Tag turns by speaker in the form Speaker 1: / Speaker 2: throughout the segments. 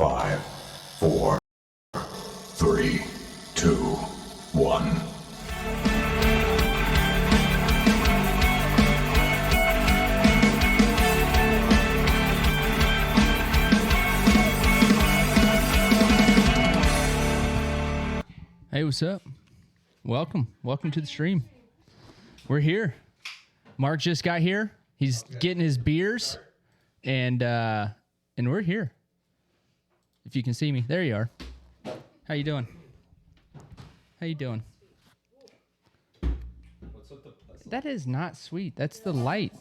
Speaker 1: 5, 4, 3, 2, 1.
Speaker 2: Hey, what's up? Welcome to the stream. We're here. Mark just got here. He's getting his beers, and we're here. If you can see me, there you are. How you doing? How you doing? That is not sweet. That's the light.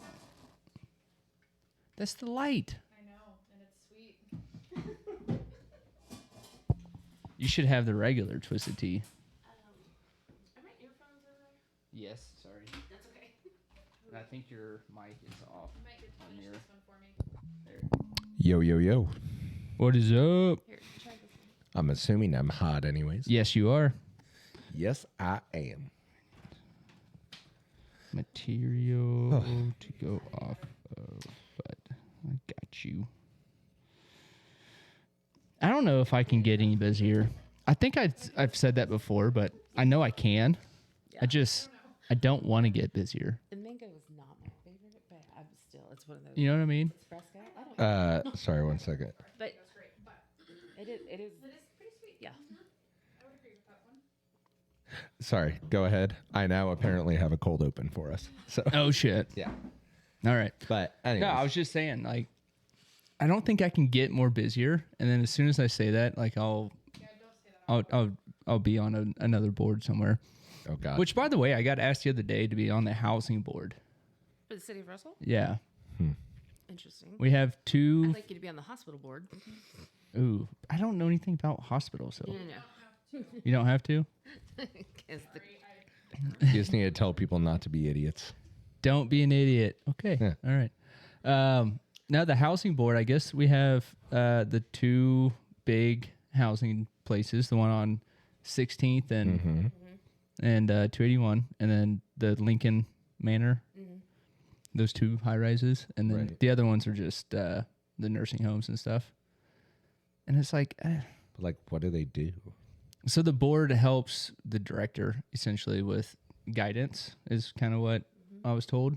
Speaker 2: That's the light.
Speaker 3: I know, and it's sweet.
Speaker 2: You should have the regular Twisted Tea.
Speaker 3: Are my earphones over there?
Speaker 2: Yes, sorry.
Speaker 3: That's okay.
Speaker 2: I think your mic is off.
Speaker 3: You might get to finish
Speaker 2: Here.
Speaker 3: this one for me.
Speaker 2: There.
Speaker 4: Yo, yo, yo.
Speaker 2: What is up?
Speaker 3: Here, try this one.
Speaker 4: I'm assuming I'm hot anyways.
Speaker 2: Yes, you are.
Speaker 4: Yes, I am.
Speaker 2: Material to go off of, but I got you. I don't know if I can get any busier. I think I've said that before, but I know I can.
Speaker 5: Yeah.
Speaker 2: I don't want to get busier.
Speaker 5: The mango is not my favorite, but I'm still, it's one of those.
Speaker 2: You know what I mean?
Speaker 5: Espresso? I don't
Speaker 4: Sorry, 1 second.
Speaker 5: But
Speaker 3: That's great, but
Speaker 5: it is,
Speaker 3: it is pretty sweet.
Speaker 5: yeah.
Speaker 3: I would agree with that one.
Speaker 4: Sorry, go ahead. I now apparently have a cold open for us. So
Speaker 2: Oh shit!
Speaker 4: yeah.
Speaker 2: All right.
Speaker 4: But anyways,
Speaker 2: No, I was just saying, like, I don't think I can get more busier. And then as soon as I say that, like,
Speaker 3: Yeah, don't say that.
Speaker 2: I'll be on another board somewhere.
Speaker 4: oh god.
Speaker 2: Which, by the way, I got asked the other day to be on the housing board.
Speaker 5: For the city of Russell?
Speaker 2: Yeah,
Speaker 5: Interesting.
Speaker 2: we have
Speaker 5: I'd
Speaker 2: two.
Speaker 5: like you to be on the hospital board.
Speaker 2: Ooh, I don't know anything about hospitals, so
Speaker 5: No.
Speaker 2: you don't have to.
Speaker 5: 'Cause the,
Speaker 4: you just need to tell people not to be idiots.
Speaker 2: Don't be an idiot. Okay.
Speaker 4: Yeah.
Speaker 2: All right. Now the housing board, I guess we have the two big housing places, the one on 16th and 281, and then the Lincoln Manor. Those two high rises, and then
Speaker 4: Right.
Speaker 2: the other ones are just the nursing homes and stuff. And it's like,
Speaker 4: But like, what do they do?
Speaker 2: so the board helps the director essentially with guidance, is kind of what I was told.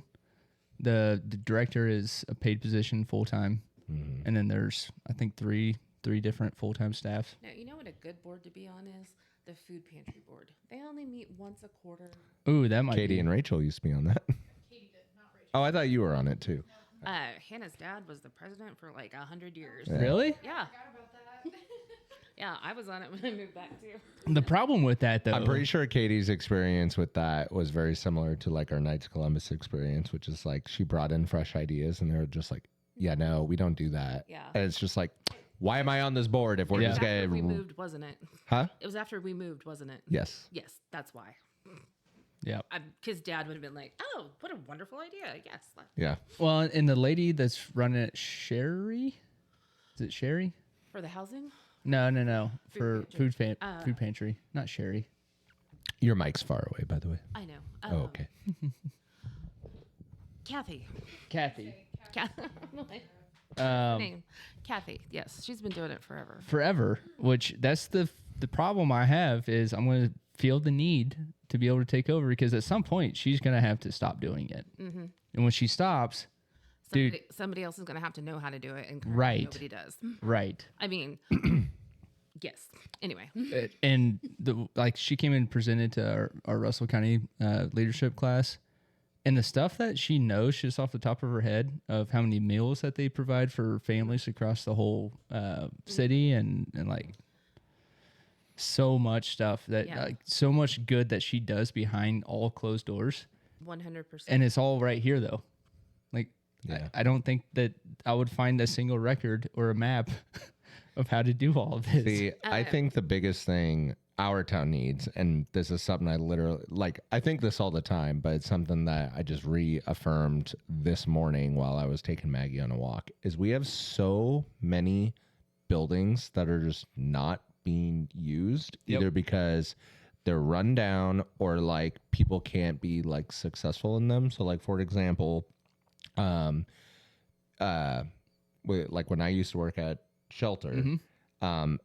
Speaker 2: The director is a paid position full time, and then there's I think three different full time staff.
Speaker 5: now, you know what a good board to be on is? The food pantry board. They only meet once a quarter.
Speaker 2: Ooh, that might
Speaker 4: Katie
Speaker 2: be.
Speaker 4: and Rachel used to be on that.
Speaker 3: Katie did, not Rachel.
Speaker 4: Oh, I thought you were on it too.
Speaker 5: Hannah's dad was the president for like 100 years.
Speaker 2: Really?
Speaker 5: Yeah.
Speaker 3: Forgot about that.
Speaker 5: Yeah, I was on it when I moved back too.
Speaker 2: The problem with that though,
Speaker 4: I'm pretty sure Katie's experience with that was very similar to like our Knights of Columbus experience, which is like she brought in fresh ideas and they were just like, yeah, no, we don't do that.
Speaker 5: Yeah.
Speaker 4: And it's just like, why am I on this board if we're
Speaker 2: Yeah.
Speaker 4: just
Speaker 5: After we
Speaker 4: gonna
Speaker 5: moved, wasn't it?
Speaker 4: Huh?
Speaker 5: It was after we moved, wasn't it?
Speaker 4: Yes.
Speaker 5: Yes, that's why.
Speaker 2: yeah.
Speaker 5: Because dad would have been like, oh, what a wonderful idea. Yes.
Speaker 4: Yeah.
Speaker 2: Well, and the lady that's running it, Sherry, is it Sherry?
Speaker 5: For the housing?
Speaker 2: No, for
Speaker 5: pantry.
Speaker 2: food pantry, not Sherry.
Speaker 4: Your mic's far away, by the way.
Speaker 5: I know.
Speaker 4: Oh, okay.
Speaker 5: Kathy.
Speaker 2: Kathy.
Speaker 5: Name. Kathy. Yes, she's been doing it forever.
Speaker 2: Forever, which that's the problem I have is I'm going to feel the need to be able to take over because at some point she's going to have to stop doing it. And when she stops, dude,
Speaker 5: Somebody else is going to have to know how to do it, and currently
Speaker 2: Right.
Speaker 5: nobody does.
Speaker 2: right.
Speaker 5: I mean, yes. Anyway,
Speaker 2: And like she came and presented to our Russell County leadership class, and the stuff that she knows just off the top of her head of how many meals that they provide for families across the whole city, and like so much stuff that
Speaker 5: Yeah.
Speaker 2: like so much good that she does behind all closed doors,
Speaker 5: 100%.
Speaker 2: and it's all right here though. Like
Speaker 4: Yeah.
Speaker 2: I don't think that I would find a single record or a map of how to do all of this.
Speaker 4: See, I think the biggest thing our town needs, and this is something I literally like, I think this all the time, but it's something that I just reaffirmed this morning while I was taking Maggie on a walk, is we have so many buildings that are just not being used,
Speaker 2: Yep.
Speaker 4: either because they're run down or like people can't be like successful in them. So like, for example, like when I used to work at shelter,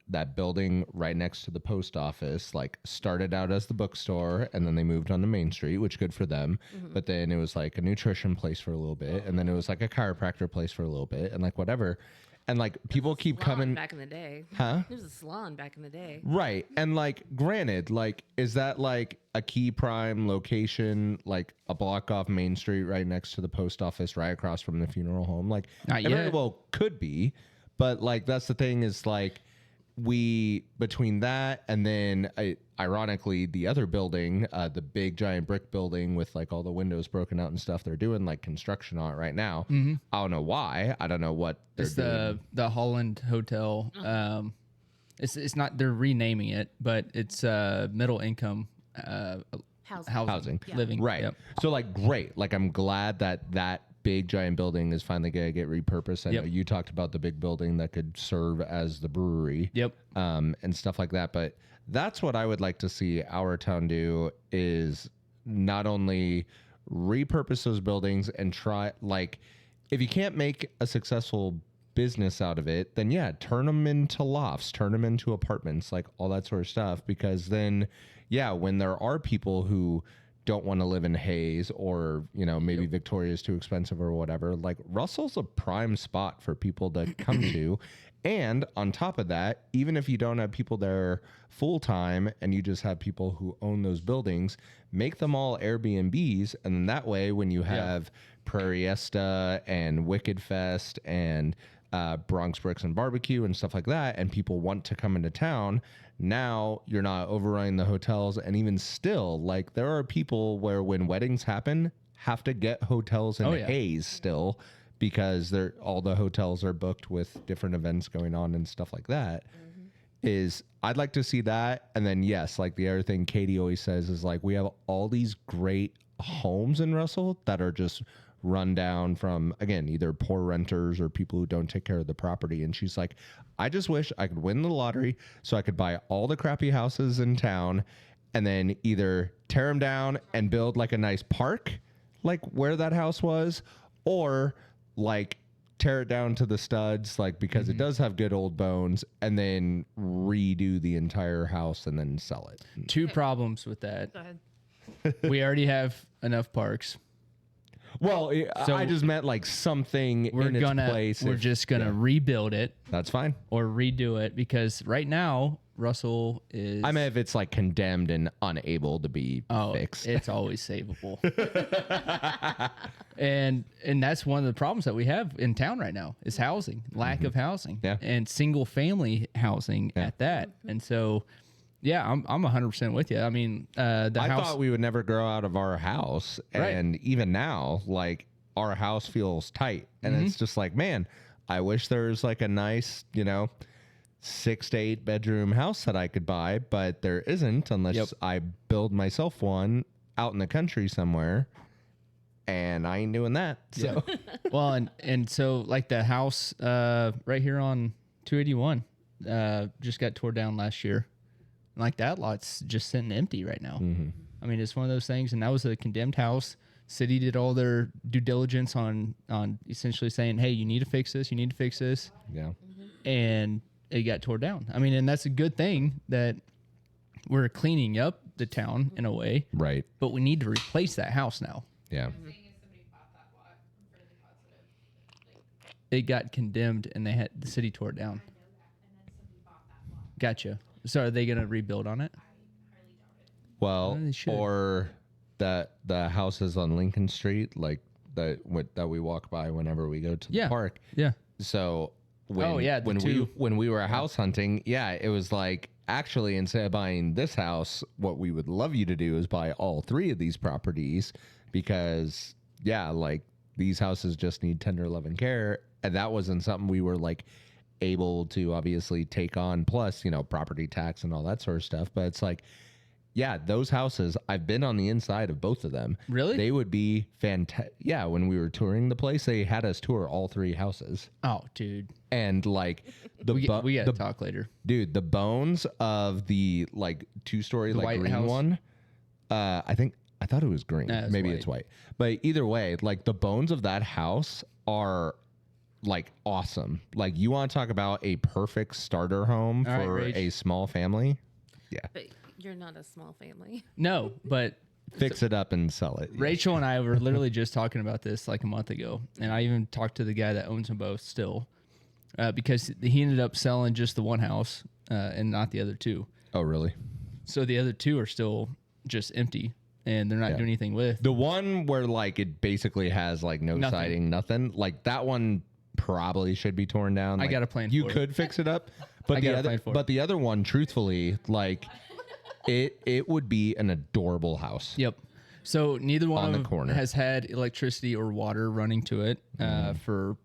Speaker 4: that building right next to the post office, like started out as the bookstore and then they moved on to Main Street, which good for them. But then it was like a nutrition place for a little bit. And then it was like a chiropractor place for a little bit and like whatever. And like people keep
Speaker 5: Salon
Speaker 4: coming.
Speaker 5: back in the day.
Speaker 4: Huh?
Speaker 5: There was a salon back in the day.
Speaker 4: Right. And like, granted, like, is that like a key prime location, like a block off Main Street right next to the post office, right across from the funeral home? Like,
Speaker 2: Not
Speaker 4: it very
Speaker 2: yet.
Speaker 4: well could be. But like, that's the thing is like, we, between that and then ironically, the other building, the big giant brick building with like all the windows broken out and stuff, they're doing like construction on it right now. I don't know why. I don't know what they're
Speaker 2: It's
Speaker 4: doing.
Speaker 2: the Holland Hotel. It's not, they're renaming it, but it's middle income
Speaker 5: Housing.
Speaker 2: living.
Speaker 4: Right.
Speaker 2: Yep.
Speaker 4: So like great. Like I'm glad that big giant building is finally gonna get repurposed. I know you talked about the big building that could serve as the brewery.
Speaker 2: Yep.
Speaker 4: And stuff like that. But that's what I would like to see our town do is not only repurpose those buildings and try like if you can't make a successful business out of it, then yeah, turn them into lofts, turn them into apartments, like all that sort of stuff. Because then, yeah, when there are people who don't want to live in Hayes or, you know, maybe Victoria is too expensive or whatever, like Russell's a prime spot for people to come to. And on top of that, even if you don't have people there full time and you just have people who own those buildings, make them all Airbnbs. And then that way, when you have Prairiesta and Wicked Fest and Bronx Bricks and Barbecue and stuff like that, and people want to come into town, now you're not overrunning the hotels. And even still, like there are people where when weddings happen, have to get hotels in Hayes still because they're all the hotels are booked with different events going on and stuff like that. Is I'd like to see that. And then yes, like the other thing Katie always says is like we have all these great homes in Russell that are just run down from, again, either poor renters or people who don't take care of the property. And she's like, I just wish I could win the lottery so I could buy all the crappy houses in town and then either tear them down and build like a nice park, like where that house was, or like tear it down to the studs, like because it does have good old bones, and then redo the entire house and then sell it.
Speaker 2: Two problems with that.
Speaker 5: Go ahead.
Speaker 2: We already have enough parks.
Speaker 4: Well,
Speaker 2: So
Speaker 4: I just meant like something in its place.
Speaker 2: We're just gonna rebuild it
Speaker 4: That's fine.
Speaker 2: or redo it because right now Russell is.
Speaker 4: I mean, if it's like condemned and unable to be
Speaker 2: Oh,
Speaker 4: fixed.
Speaker 2: it's always savable. and that's one of the problems that we have in town right now is housing, lack of housing,
Speaker 4: Yeah.
Speaker 2: and single family housing at that. And so, yeah, I'm 100% with you. I mean, the
Speaker 4: I
Speaker 2: house.
Speaker 4: thought we would never grow out of our house.
Speaker 2: Right.
Speaker 4: And even now, like our house feels tight. And
Speaker 2: Mm-hmm.
Speaker 4: it's just like, man, I wish there was like a nice, 6 to 8 bedroom house that I could buy, but there isn't unless I build myself one out in the country somewhere. And I ain't doing that. So
Speaker 2: Well, and so like the house right here on 281 just got tore down last year. Like that lot's just sitting empty right now. I mean, it's one of those things, and that was a condemned house. City did all their due diligence on essentially saying, hey, you need to fix this, you need to fix this,
Speaker 4: yeah.
Speaker 2: and it got tore down. I mean, and that's a good thing that we're cleaning up the town in a way,
Speaker 4: Right.
Speaker 2: but we need to replace that house now.
Speaker 4: Yeah.
Speaker 3: Saying if somebody bought that lot, I'm fairly positive. Like,
Speaker 2: It got condemned, and the city tore it down.
Speaker 3: I know that. And then somebody bought that lot.
Speaker 2: Gotcha. So are they gonna rebuild on it?
Speaker 3: I highly doubt it.
Speaker 4: Well,
Speaker 2: Well, they should.
Speaker 4: or that the houses on Lincoln Street, like that we walk by whenever we go to the
Speaker 2: Yeah.
Speaker 4: park.
Speaker 2: Yeah.
Speaker 4: So when
Speaker 2: Oh, yeah, the two.
Speaker 4: when we were house hunting, yeah, it was like actually instead of buying this house, what we would love you to do is buy all 3 of these properties because yeah, like these houses just need tender love and care, and that wasn't something we were like able to obviously take on. Plus, property tax and all that sort of stuff. But it's like, yeah, those houses, I've been on the inside of both of them.
Speaker 2: Really?
Speaker 4: They would be fantastic. Yeah, when we were touring the place, they had us tour all 3 houses.
Speaker 2: Oh, dude.
Speaker 4: And like
Speaker 2: We gotta talk later.
Speaker 4: dude, the bones of the like 2-story like
Speaker 2: white
Speaker 4: green
Speaker 2: house?
Speaker 4: one. I thought it was green.
Speaker 2: Nah, it's
Speaker 4: Maybe
Speaker 2: white.
Speaker 4: it's white. But either way, like the bones of that house are like awesome. Like you want to talk about a perfect starter home
Speaker 2: All right,
Speaker 4: for
Speaker 2: Rach.
Speaker 4: a small family? Yeah.
Speaker 5: But you're not a small family.
Speaker 2: No, but
Speaker 4: Fix it up and sell it.
Speaker 2: Rachel and I were literally just talking about this like a month ago, and I even talked to the guy that owns them both still, because he ended up selling just the one house and not the other two.
Speaker 4: Oh, really?
Speaker 2: So the other two are still just empty, and they're not doing anything with.
Speaker 4: The one where like it basically has like no
Speaker 2: Nothing.
Speaker 4: siding, nothing. Like that one probably should be torn down.
Speaker 2: I
Speaker 4: Like,
Speaker 2: got a plan
Speaker 4: You
Speaker 2: for it.
Speaker 4: could fix it up, but
Speaker 2: I
Speaker 4: the
Speaker 2: got a
Speaker 4: other,
Speaker 2: plan for it.
Speaker 4: but the other one, truthfully, like it would be an adorable house.
Speaker 2: Yep. So neither one
Speaker 4: On the
Speaker 2: of them
Speaker 4: corner.
Speaker 2: has had electricity or water running to it for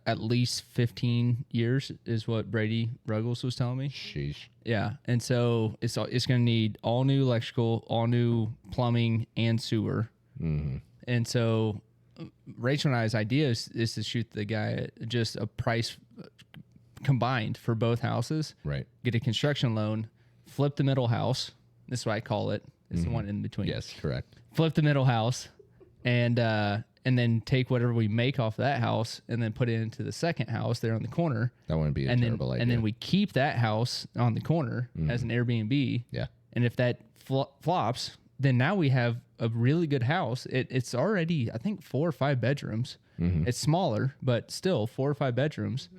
Speaker 2: at least 15 years, is what Brady Ruggles was telling me.
Speaker 4: Sheesh.
Speaker 2: Yeah, and so it's going to need all new electrical, all new plumbing, and sewer.
Speaker 4: Mm-hmm.
Speaker 2: And so Rachel and I's idea is to shoot the guy just a price combined for both houses.
Speaker 4: Right.
Speaker 2: Get a construction loan, flip the middle house. This is what I call it. It's the one in between.
Speaker 4: Yes, correct.
Speaker 2: Flip the middle house, and then take whatever we make off that house, and then put it into the second house there on the corner.
Speaker 4: That wouldn't be a
Speaker 2: And
Speaker 4: terrible idea.
Speaker 2: and then we keep that house on the corner as an Airbnb.
Speaker 4: Yeah.
Speaker 2: And if that flops, then now we have a really good house. It's already, I think, 4 or 5 bedrooms. It's smaller, but still 4 or 5 bedrooms.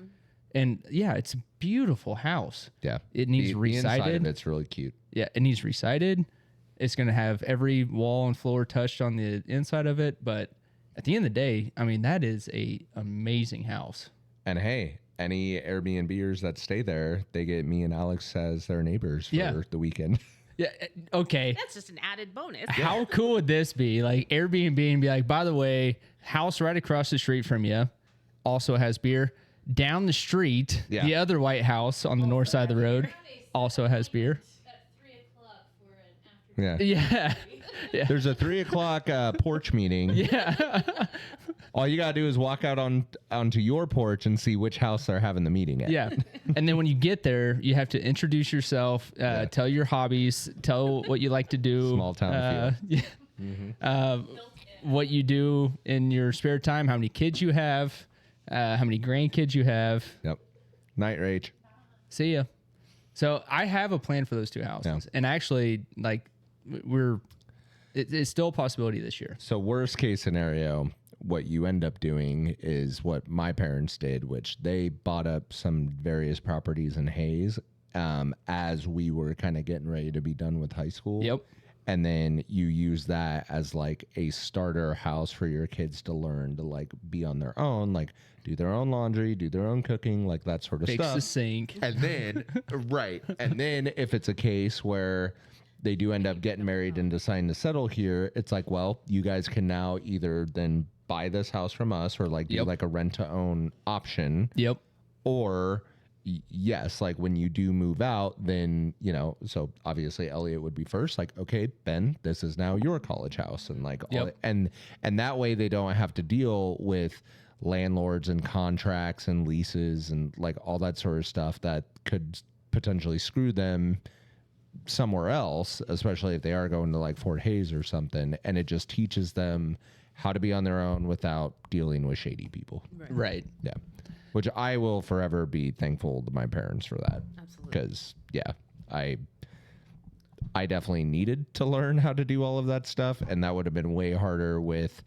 Speaker 2: And yeah, it's a beautiful house.
Speaker 4: Yeah.
Speaker 2: It needs
Speaker 4: the inside
Speaker 2: recited.
Speaker 4: of it's really cute.
Speaker 2: Yeah, it needs recited. It's going to have every wall and floor touched on the inside of it. But at the end of the day, I mean, that is a amazing house.
Speaker 4: And hey, any Airbnbers that stay there, they get me and Alex as their neighbors for
Speaker 2: Yeah.
Speaker 4: the weekend.
Speaker 2: Yeah. Okay.
Speaker 5: That's just an added bonus.
Speaker 2: How cool would this be? Like Airbnb and be like, by the way, house right across the street from you also has beer. Down the street,
Speaker 4: Yeah.
Speaker 2: the other white house on the north side of the road also has beer.
Speaker 3: At 3 o'clock for an after.
Speaker 4: Yeah.
Speaker 2: Yeah.
Speaker 4: There's a 3 o'clock porch meeting.
Speaker 2: Yeah.
Speaker 4: All you gotta do is walk out onto your porch and see which house they're having the meeting at.
Speaker 2: Yeah. And then when you get there, you have to introduce yourself, tell your hobbies, tell what you like to do.
Speaker 4: Small town
Speaker 2: Yeah. What you do in your spare time, how many kids you have, how many grandkids you have.
Speaker 4: Yep. Night rage.
Speaker 2: See ya. So I have a plan for those 2 houses. And actually, like, it's still a possibility this year.
Speaker 4: So worst case scenario, what you end up doing is what my parents did, which they bought up some various properties in Hayes as we were kind of getting ready to be done with high school.
Speaker 2: Yep.
Speaker 4: And then you use that as like a starter house for your kids to learn to like be on their own, like do their own laundry, do their own cooking, like that sort of
Speaker 2: Fix
Speaker 4: stuff.
Speaker 2: the sink.
Speaker 4: And then, right. And then if it's a case where they do end up getting married and deciding to settle here, it's like, well, you guys can now either then buy this house from us or like do
Speaker 2: Yep.
Speaker 4: like a rent to own option.
Speaker 2: Yep.
Speaker 4: Or yes, like when you do move out, then, you know, so obviously Elliot would be first, like, okay, Ben, this is now your college house. And like, all,
Speaker 2: Yep.
Speaker 4: and that way they don't have to deal with landlords and contracts and leases and like all that sort of stuff that could potentially screw them somewhere else, especially if they are going to like Fort Hayes or something. And it just teaches them how to be on their own without dealing with shady people.
Speaker 2: Right.
Speaker 4: Yeah. Which I will forever be thankful to my parents for that.
Speaker 5: Absolutely.
Speaker 4: Because, yeah, I definitely needed to learn how to do all of that stuff. And that would have been way harder with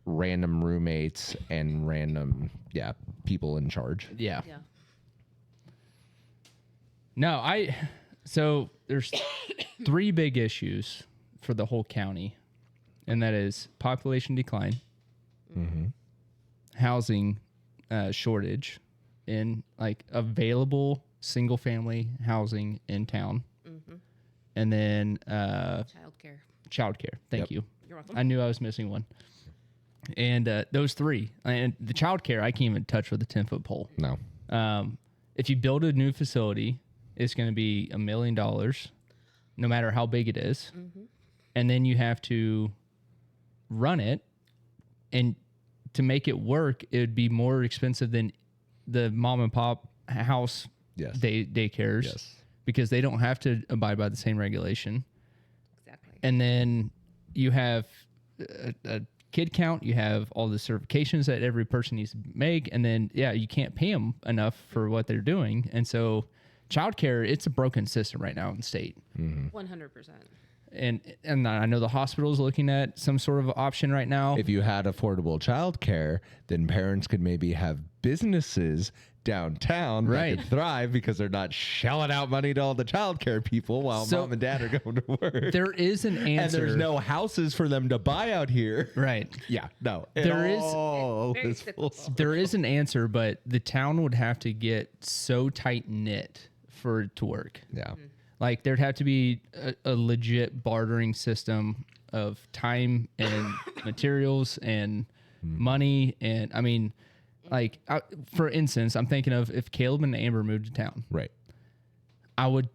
Speaker 4: random roommates and random, people in charge.
Speaker 2: Yeah.
Speaker 5: Yeah.
Speaker 2: No, so there's 3 big issues for the whole county, and that is population decline, housing shortage, in like available single family housing in town, and then
Speaker 5: Childcare.
Speaker 2: childcare. Thank you.
Speaker 5: You're welcome.
Speaker 2: I knew I was missing one. And those 3, and the childcare, I can't even touch with a 10-foot pole.
Speaker 4: No.
Speaker 2: If you build a new facility, it's going to be $1 million, no matter how big it is. And then you have to run it, and to make it work, it would be more expensive than the mom and pop house
Speaker 4: Yes.
Speaker 2: daycares,
Speaker 4: Yes.
Speaker 2: because they don't have to abide by the same regulation.
Speaker 5: Exactly.
Speaker 2: And then you have a kid count, you have all the certifications that every person needs to make, and then you can't pay them enough for what they're doing. And so childcare, it's a broken system right now in the state.
Speaker 5: 100%.
Speaker 2: And I know the hospital is looking at some sort of option right now.
Speaker 4: If you had affordable childcare, then parents could maybe have businesses downtown that could thrive because they're not shelling out money to all the childcare people while mom and dad are going to work.
Speaker 2: There is an answer.
Speaker 4: And there's no houses for them to buy out here.
Speaker 2: Right.
Speaker 4: Yeah, no.
Speaker 2: There is
Speaker 5: Very
Speaker 2: an answer, but the town would have to get so tight knit for it to work.
Speaker 4: Yeah.
Speaker 2: Like there'd have to be a legit bartering system of time and materials and money. And I mean, like for instance, I'm thinking of if Caleb and Amber moved to town,
Speaker 4: Right.
Speaker 2: I would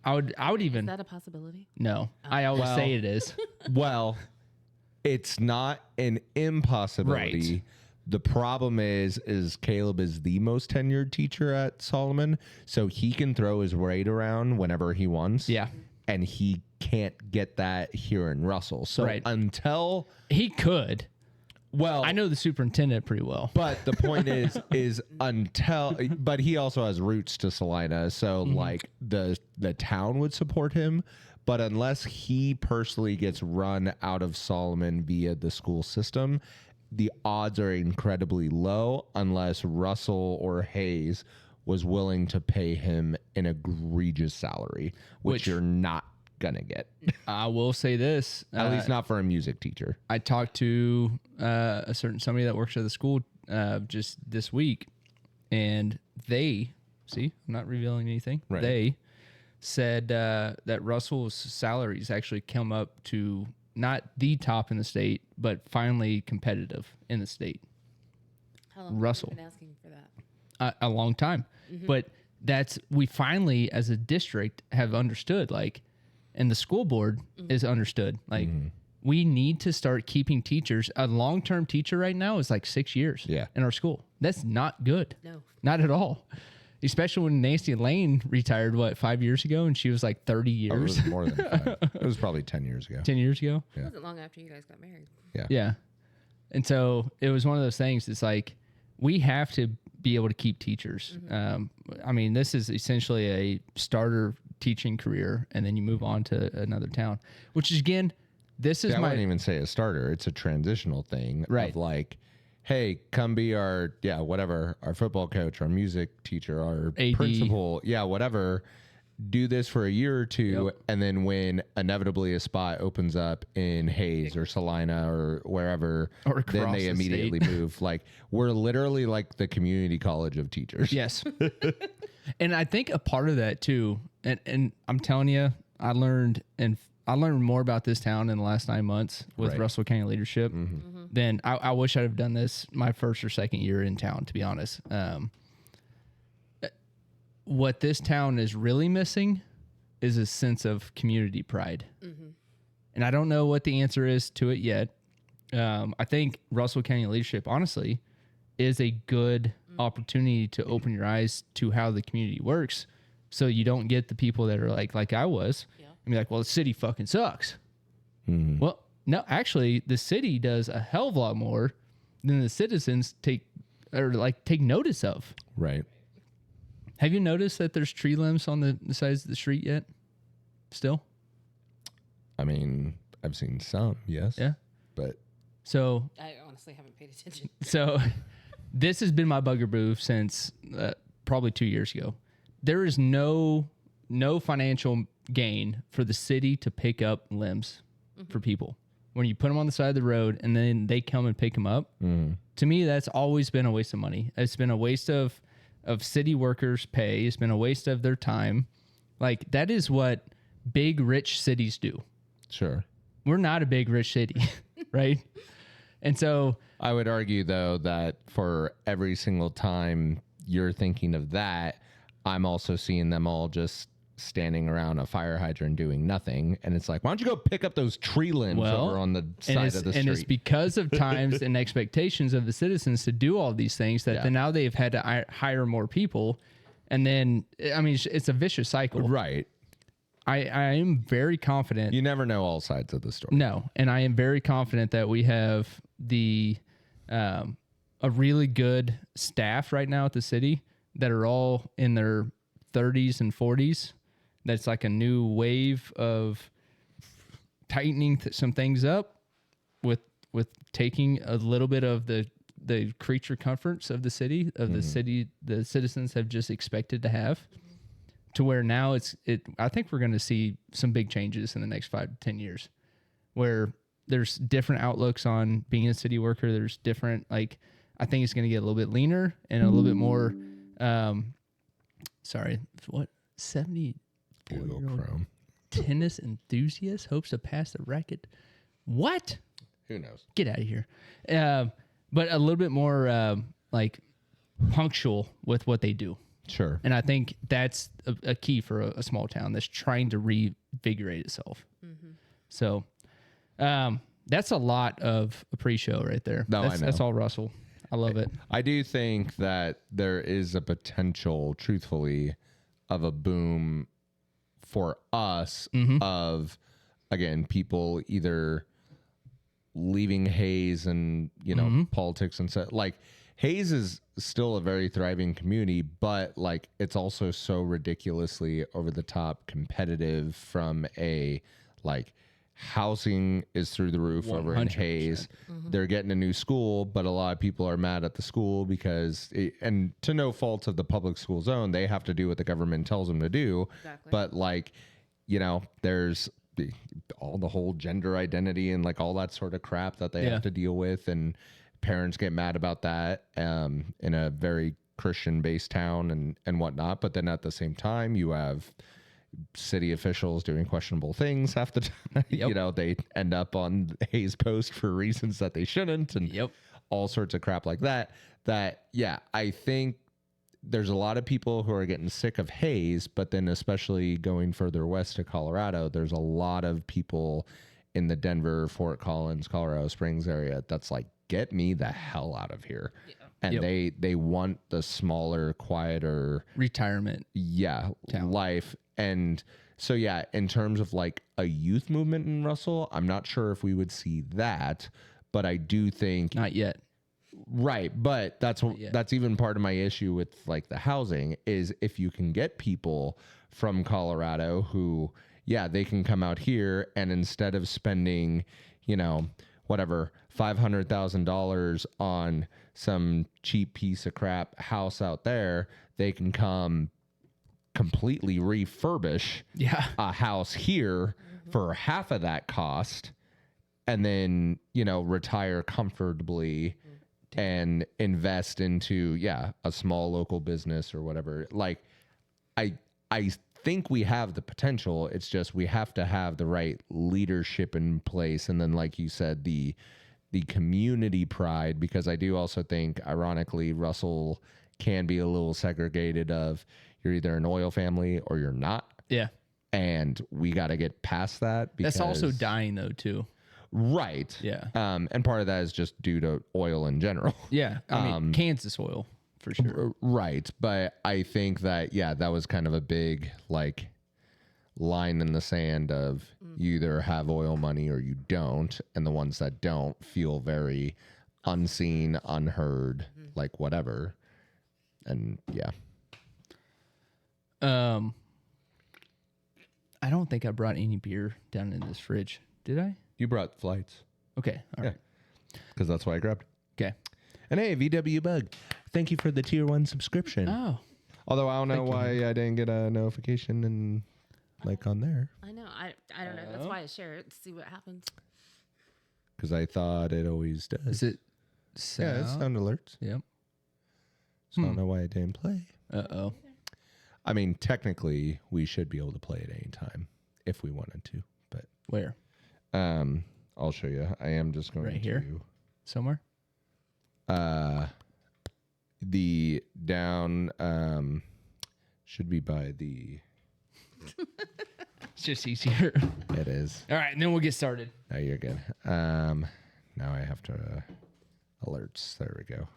Speaker 5: Is
Speaker 2: even
Speaker 5: that a possibility?
Speaker 2: no. I always say it is.
Speaker 4: Well, it's not an impossibility.
Speaker 2: Right.
Speaker 4: The problem is Caleb is the most tenured teacher at Solomon, so he can throw his weight around whenever he wants.
Speaker 2: Yeah.
Speaker 4: And he can't get that here in Russell. So until
Speaker 2: He could.
Speaker 4: well,
Speaker 2: I know the superintendent pretty well.
Speaker 4: but the point is until but he also has roots to Salina, so like the town would support him, but unless he personally gets run out of Solomon via the school system, the odds are incredibly low unless Russell or Hayes was willing to pay him an egregious salary, which you're not gonna get.
Speaker 2: I will say this.
Speaker 4: At least not for a music teacher.
Speaker 2: I talked to a certain somebody that works at the school just this week, and I'm not revealing anything.
Speaker 4: Right.
Speaker 2: They said that Russell's salaries actually come up to not the top in the state, but finally competitive in the state.
Speaker 5: How long
Speaker 2: Russell.
Speaker 5: have you been asking for that?
Speaker 2: A long time. But we finally, as a district, have understood, like, and the school board is understood, like, we need to start keeping teachers. A long-term teacher right now is like 6 years in our school. That's not good.
Speaker 5: No.
Speaker 2: Not at all. Especially when Nancy Lane retired, 5 years ago, and she was like 30
Speaker 4: It
Speaker 2: years,
Speaker 4: was more than 5. It was probably 10 years ago.
Speaker 2: 10 years ago.
Speaker 5: It wasn't long after you guys got married.
Speaker 2: Yeah. And so it was one of those things. It's like, we have to be able to keep teachers. I mean, this is essentially a starter teaching career, and then you move on to another town, which is, again, this is
Speaker 4: I wouldn't even say a starter. It's a transitional thing.
Speaker 2: Right.
Speaker 4: Of like, hey, come be our football coach, our music teacher, our
Speaker 2: AD.
Speaker 4: principal. Yeah, whatever. Do this for a year or two. And then when inevitably a spot opens up in Hayes or Salina or wherever,
Speaker 2: Or
Speaker 4: then
Speaker 2: across
Speaker 4: they
Speaker 2: the
Speaker 4: immediately move. Like, we're literally like the community college of teachers.
Speaker 2: Yes. And I think a part of that too, and I'm telling you, I learned more about this town in the last 9 months with
Speaker 4: Right.
Speaker 2: Russell County leadership than I wish I'd have done this my first or second year in town, to be honest. What this town is really missing is a sense of community pride. And I don't know what the answer is to it yet. I think Russell County leadership, honestly, is a good opportunity to open your eyes to how the community works, so you don't get the people that are like I was, and be like, well, the city fucking sucks. Well, no, actually, the city does a hell of a lot more than the citizens take notice of.
Speaker 4: Right.
Speaker 2: Have you noticed that there's tree limbs on the sides of the street yet? Still?
Speaker 4: I mean, I've seen some, yes.
Speaker 2: Yeah.
Speaker 4: But
Speaker 5: I honestly haven't paid attention.
Speaker 2: So this has been my bugaboo since probably 2 years ago. There is no financial gain for the city to pick up limbs for people. When you put them on the side of the road and then they come and pick them up, to me, that's always been a waste of money. It's been a waste of city workers' pay. It's been a waste of their time. Like, that is what big, rich cities do.
Speaker 4: sure.
Speaker 2: We're not a big, rich city, right? And so
Speaker 4: I would argue, though, that for every single time you're thinking of that, I'm also seeing them all just standing around a fire hydrant doing nothing. And it's like, why don't you go pick up those tree limbs over on the side of the street?
Speaker 2: And it's because of times and expectations of the citizens to do all these things that then now they've had to hire more people. And then, I mean, it's a vicious cycle.
Speaker 4: Right.
Speaker 2: I am very confident.
Speaker 4: You never know all sides of the story.
Speaker 2: No. And I am very confident that we have a really good staff right now at the city that are all in their 30s and 40s. That's like a new wave of tightening some things up with taking a little bit of the creature comforts of the city the citizens have just expected to have, to where now I think we're going to see some big changes in the next 5 to 10 years, where there's different outlooks on being a city worker. There's different, like, I think it's going to get a little bit leaner and a little bit more 74-year-old
Speaker 4: Chrome.
Speaker 2: tennis enthusiast hopes to pass the racket. What?
Speaker 4: Who knows?
Speaker 2: Get out of here. But a little bit more like punctual with what they do.
Speaker 4: Sure.
Speaker 2: And I think that's a key for a small town that's trying to revigorate itself. So that's a lot of a pre-show right there.
Speaker 4: No, I know.
Speaker 2: That's all Russell. I love it.
Speaker 4: I do think that there is a potential, truthfully, of a boom for us of, again, people either leaving Hayes and, politics and stuff. Like, Hayes is still a very thriving community, but like it's also so ridiculously over the top competitive from a like housing is through the roof over in
Speaker 2: 100%.
Speaker 4: Hayes. They're getting a new school, but a lot of people are mad at the school because and to no fault of the public school zone, they have to do what the government tells them to do.
Speaker 5: Exactly.
Speaker 4: But like, there's all the whole gender identity and like all that sort of crap that they have to deal with, and parents get mad about that in a very Christian based town and whatnot. But then at the same time, you have city officials doing questionable things half the time. They end up on Hayes Post for reasons that they shouldn't, and all sorts of crap like that. I think there's a lot of people who are getting sick of Hayes, but then especially going further west to Colorado, there's a lot of people in the Denver, Fort Collins, Colorado Springs area that's like, get me the hell out of here. And they want the smaller, quieter
Speaker 2: Retirement.
Speaker 4: town life. And so, in terms of like a youth movement in Russell, I'm not sure if we would see that, but I do think
Speaker 2: Not yet.
Speaker 4: right. But that's even part of my issue with like the housing is if you can get people from Colorado who, they can come out here and instead of spending, whatever, $500,000 on some cheap piece of crap house out there, they can come completely refurbish a house here for half of that cost and then, retire comfortably and invest into, a small local business or whatever. Like, I think we have the potential. It's just we have to have the right leadership in place. And then, like you said, the community pride, because I do also think, ironically, Russell can be a little segregated of you're either an oil family or you're not. Yeah. And we got to get past that. Because,
Speaker 2: that's also dying, though, too.
Speaker 4: Right.
Speaker 2: Yeah.
Speaker 4: And part of that is just due to oil in general.
Speaker 2: Yeah. I mean, Kansas oil, for sure.
Speaker 4: Right. But I think that, that was kind of a big, like, line in the sand of you either have oil money or you don't. And the ones that don't feel very unseen, unheard, like whatever. And
Speaker 2: I don't think I brought any beer down in this fridge. Did I?
Speaker 4: You brought flights.
Speaker 2: Okay. All right.
Speaker 4: Because that's what I grabbed.
Speaker 2: Okay.
Speaker 4: And hey, VW Bug, thank you for the tier 1 subscription.
Speaker 2: Oh.
Speaker 4: Although I don't know why I didn't get a notification and like on there.
Speaker 5: I know. I don't know. That's why I share it to see what happens.
Speaker 4: Because I thought it always does.
Speaker 2: Is it sound?
Speaker 4: Yeah, it's sound alerts.
Speaker 2: Yep.
Speaker 4: So I don't know why I didn't play.
Speaker 2: Uh-oh.
Speaker 4: I mean, technically, we should be able to play at any time if we wanted to. But
Speaker 2: where?
Speaker 4: I'll show you. I am just going
Speaker 2: right
Speaker 4: to
Speaker 2: here somewhere.
Speaker 4: The down should be by the.
Speaker 2: It's just easier.
Speaker 4: It is.
Speaker 2: All right, and then we'll get started.
Speaker 4: Oh, you're good. Now I have to alerts. There we go.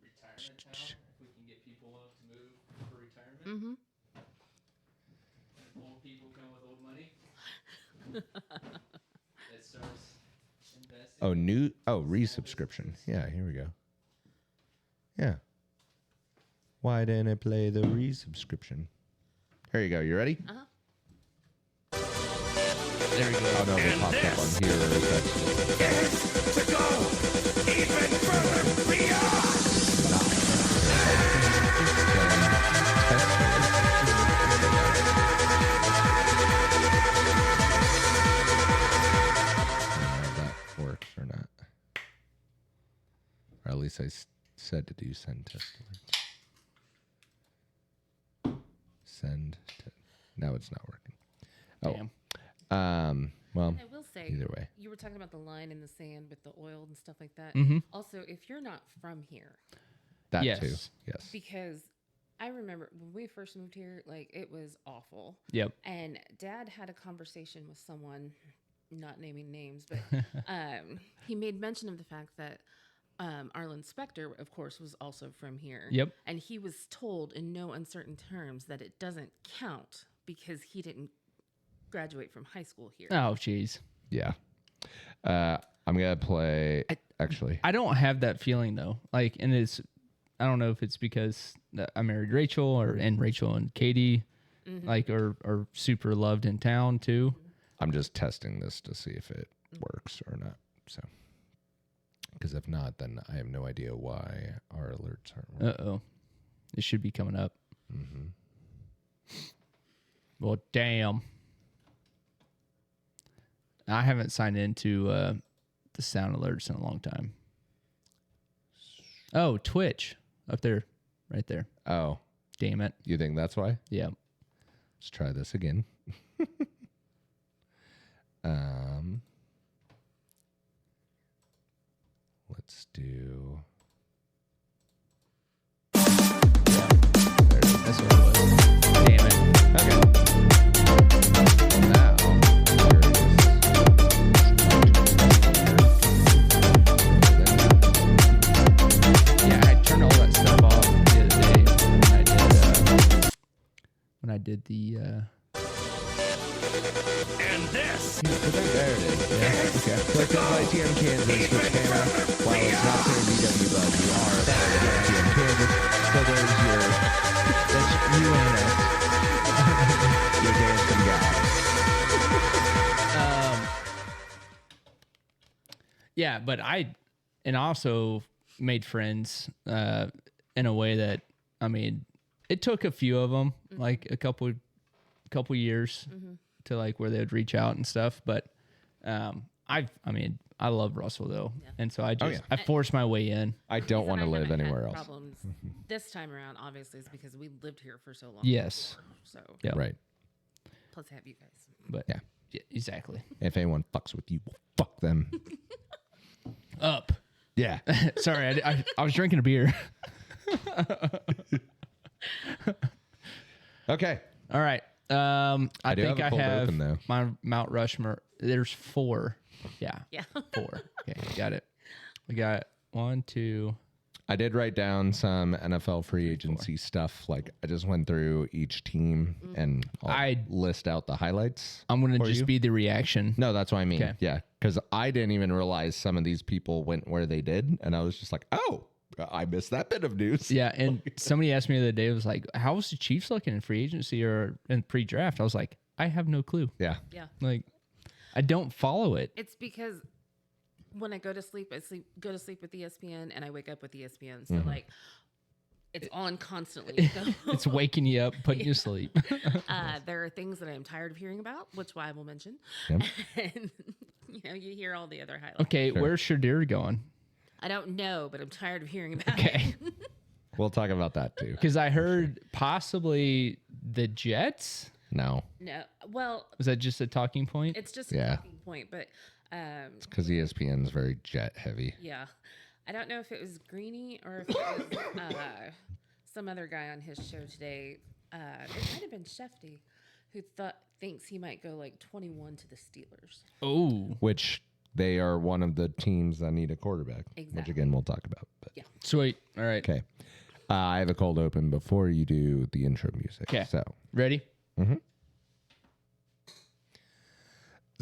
Speaker 2: Retirement account. We can get people to move for retirement. Old people come with old money. That starts investing.
Speaker 4: Oh, resubscription. Yeah, here we go. Yeah. Why didn't it play the resubscription? Here you go. You ready?
Speaker 5: Uh-huh.
Speaker 2: There we go.
Speaker 4: Oh, no, they popped up on here.
Speaker 1: To go even further beyond.
Speaker 4: That works or not. Or at least I said to do send test alert. Send. Now it's not working.
Speaker 2: Damn.
Speaker 4: Well,
Speaker 5: I will say,
Speaker 4: either way.
Speaker 5: you were talking about the line in the sand with the oil and stuff like that.
Speaker 2: Mm-hmm.
Speaker 5: Also, if you're not from here,
Speaker 4: That
Speaker 2: Yes.
Speaker 4: too. Yes.
Speaker 5: because I remember when we first moved here, like it was awful.
Speaker 2: Yep.
Speaker 5: And Dad had a conversation with someone, not naming names, but he made mention of the fact that Arlen Specter, of course, was also from here.
Speaker 2: Yep.
Speaker 5: And he was told in no uncertain terms that it doesn't count because he didn't graduate from high school here.
Speaker 2: Oh, jeez.
Speaker 4: Yeah. I'm gonna play. Actually,
Speaker 2: I don't have that feeling though. Like, and it's, I don't know if it's because I married Rachel and Rachel and Katie, like, are super loved in town too.
Speaker 4: I'm just testing this to see if it works or not. So, because if not, then I have no idea why our alerts aren't working.
Speaker 2: Oh, it should be coming up. Well, damn. I haven't signed into the sound alerts in a long time. Oh, Twitch up there, right there.
Speaker 4: Oh,
Speaker 2: Damn it.
Speaker 4: you think that's why?
Speaker 2: Yeah.
Speaker 4: Let's try this again. Let's do.
Speaker 2: That's what it was. Damn it.
Speaker 4: Okay. Well, now,
Speaker 2: Yeah, I turned all that stuff off the other day when I did the.
Speaker 1: And this
Speaker 4: there it is.
Speaker 2: Yeah. Okay.
Speaker 4: Click on by TM Kansas, which Hannah, while it's not saying VW, but you are a part of TM Kansas. So there's
Speaker 2: That's you and us.
Speaker 4: your dancing guy.
Speaker 2: Yeah, but I also made friends in a way that, I mean, it took a few of them, like a couple years to like where they'd reach out and stuff. But I love Russell though, and so I just I forced my way in.
Speaker 4: I don't want to live anywhere else.
Speaker 5: Problems this time around, obviously, is because we lived here for so long.
Speaker 2: Yes.
Speaker 5: So
Speaker 2: Yeah.
Speaker 4: Right.
Speaker 5: plus I have you guys.
Speaker 2: But
Speaker 4: Yeah.
Speaker 2: exactly.
Speaker 4: If anyone fucks with you, fuck them.
Speaker 2: Up.
Speaker 4: Yeah.
Speaker 2: Sorry, I was drinking a beer.
Speaker 4: Okay.
Speaker 2: All right. I
Speaker 4: do
Speaker 2: think
Speaker 4: have a
Speaker 2: I
Speaker 4: cold
Speaker 2: have
Speaker 4: open, though.
Speaker 2: my Mount Rushmore. There's 4. Yeah.
Speaker 5: Yeah.
Speaker 2: 4. Okay, got it. We got 1, 2.
Speaker 4: I did write down some NFL free agency stuff. Like I just went through each team and I'll list out the highlights.
Speaker 2: I'm gonna
Speaker 4: for
Speaker 2: just
Speaker 4: you.
Speaker 2: be the reaction.
Speaker 4: No, that's what I mean.
Speaker 2: Okay.
Speaker 4: Yeah, because I didn't even realize some of these people went where they did, and I was just like, oh, I missed that bit of news.
Speaker 2: Yeah, and somebody asked me the other day, it was like, how was the Chiefs looking in free agency or in pre-draft? I was like, I have no clue.
Speaker 4: Yeah.
Speaker 5: Yeah.
Speaker 2: Like, I don't follow it.
Speaker 5: It's because when I go to sleep, go to sleep with ESPN and I wake up with ESPN. So like it's on constantly. So
Speaker 2: It's waking you up, putting you to sleep.
Speaker 5: there are things that I'm tired of hearing about, which I will mention.
Speaker 4: Yep.
Speaker 5: And you hear all the other highlights.
Speaker 2: Okay, where's Shadir going?
Speaker 5: I don't know, but I'm tired of hearing about
Speaker 2: Okay.
Speaker 5: it.
Speaker 4: We'll talk about that too.
Speaker 2: Because I heard possibly the Jets.
Speaker 4: No,
Speaker 5: No. Well,
Speaker 2: Was that just a talking point?
Speaker 5: it's just
Speaker 4: Yeah.
Speaker 5: a talking point, but
Speaker 4: because ESPN is very jet heavy.
Speaker 5: yeah. I don't know if it was Greeny or if it was some other guy on his show today. It might have been Shefty, who thinks he might go like 21 to the Steelers.
Speaker 2: Oh,
Speaker 4: Which they are one of the teams that need a quarterback. Which
Speaker 5: Exactly.
Speaker 4: again we'll talk about. But
Speaker 5: Yeah.
Speaker 2: sweet. All right.
Speaker 4: okay, I have a cold open before you do the intro music.
Speaker 2: Okay.
Speaker 4: So
Speaker 2: Ready?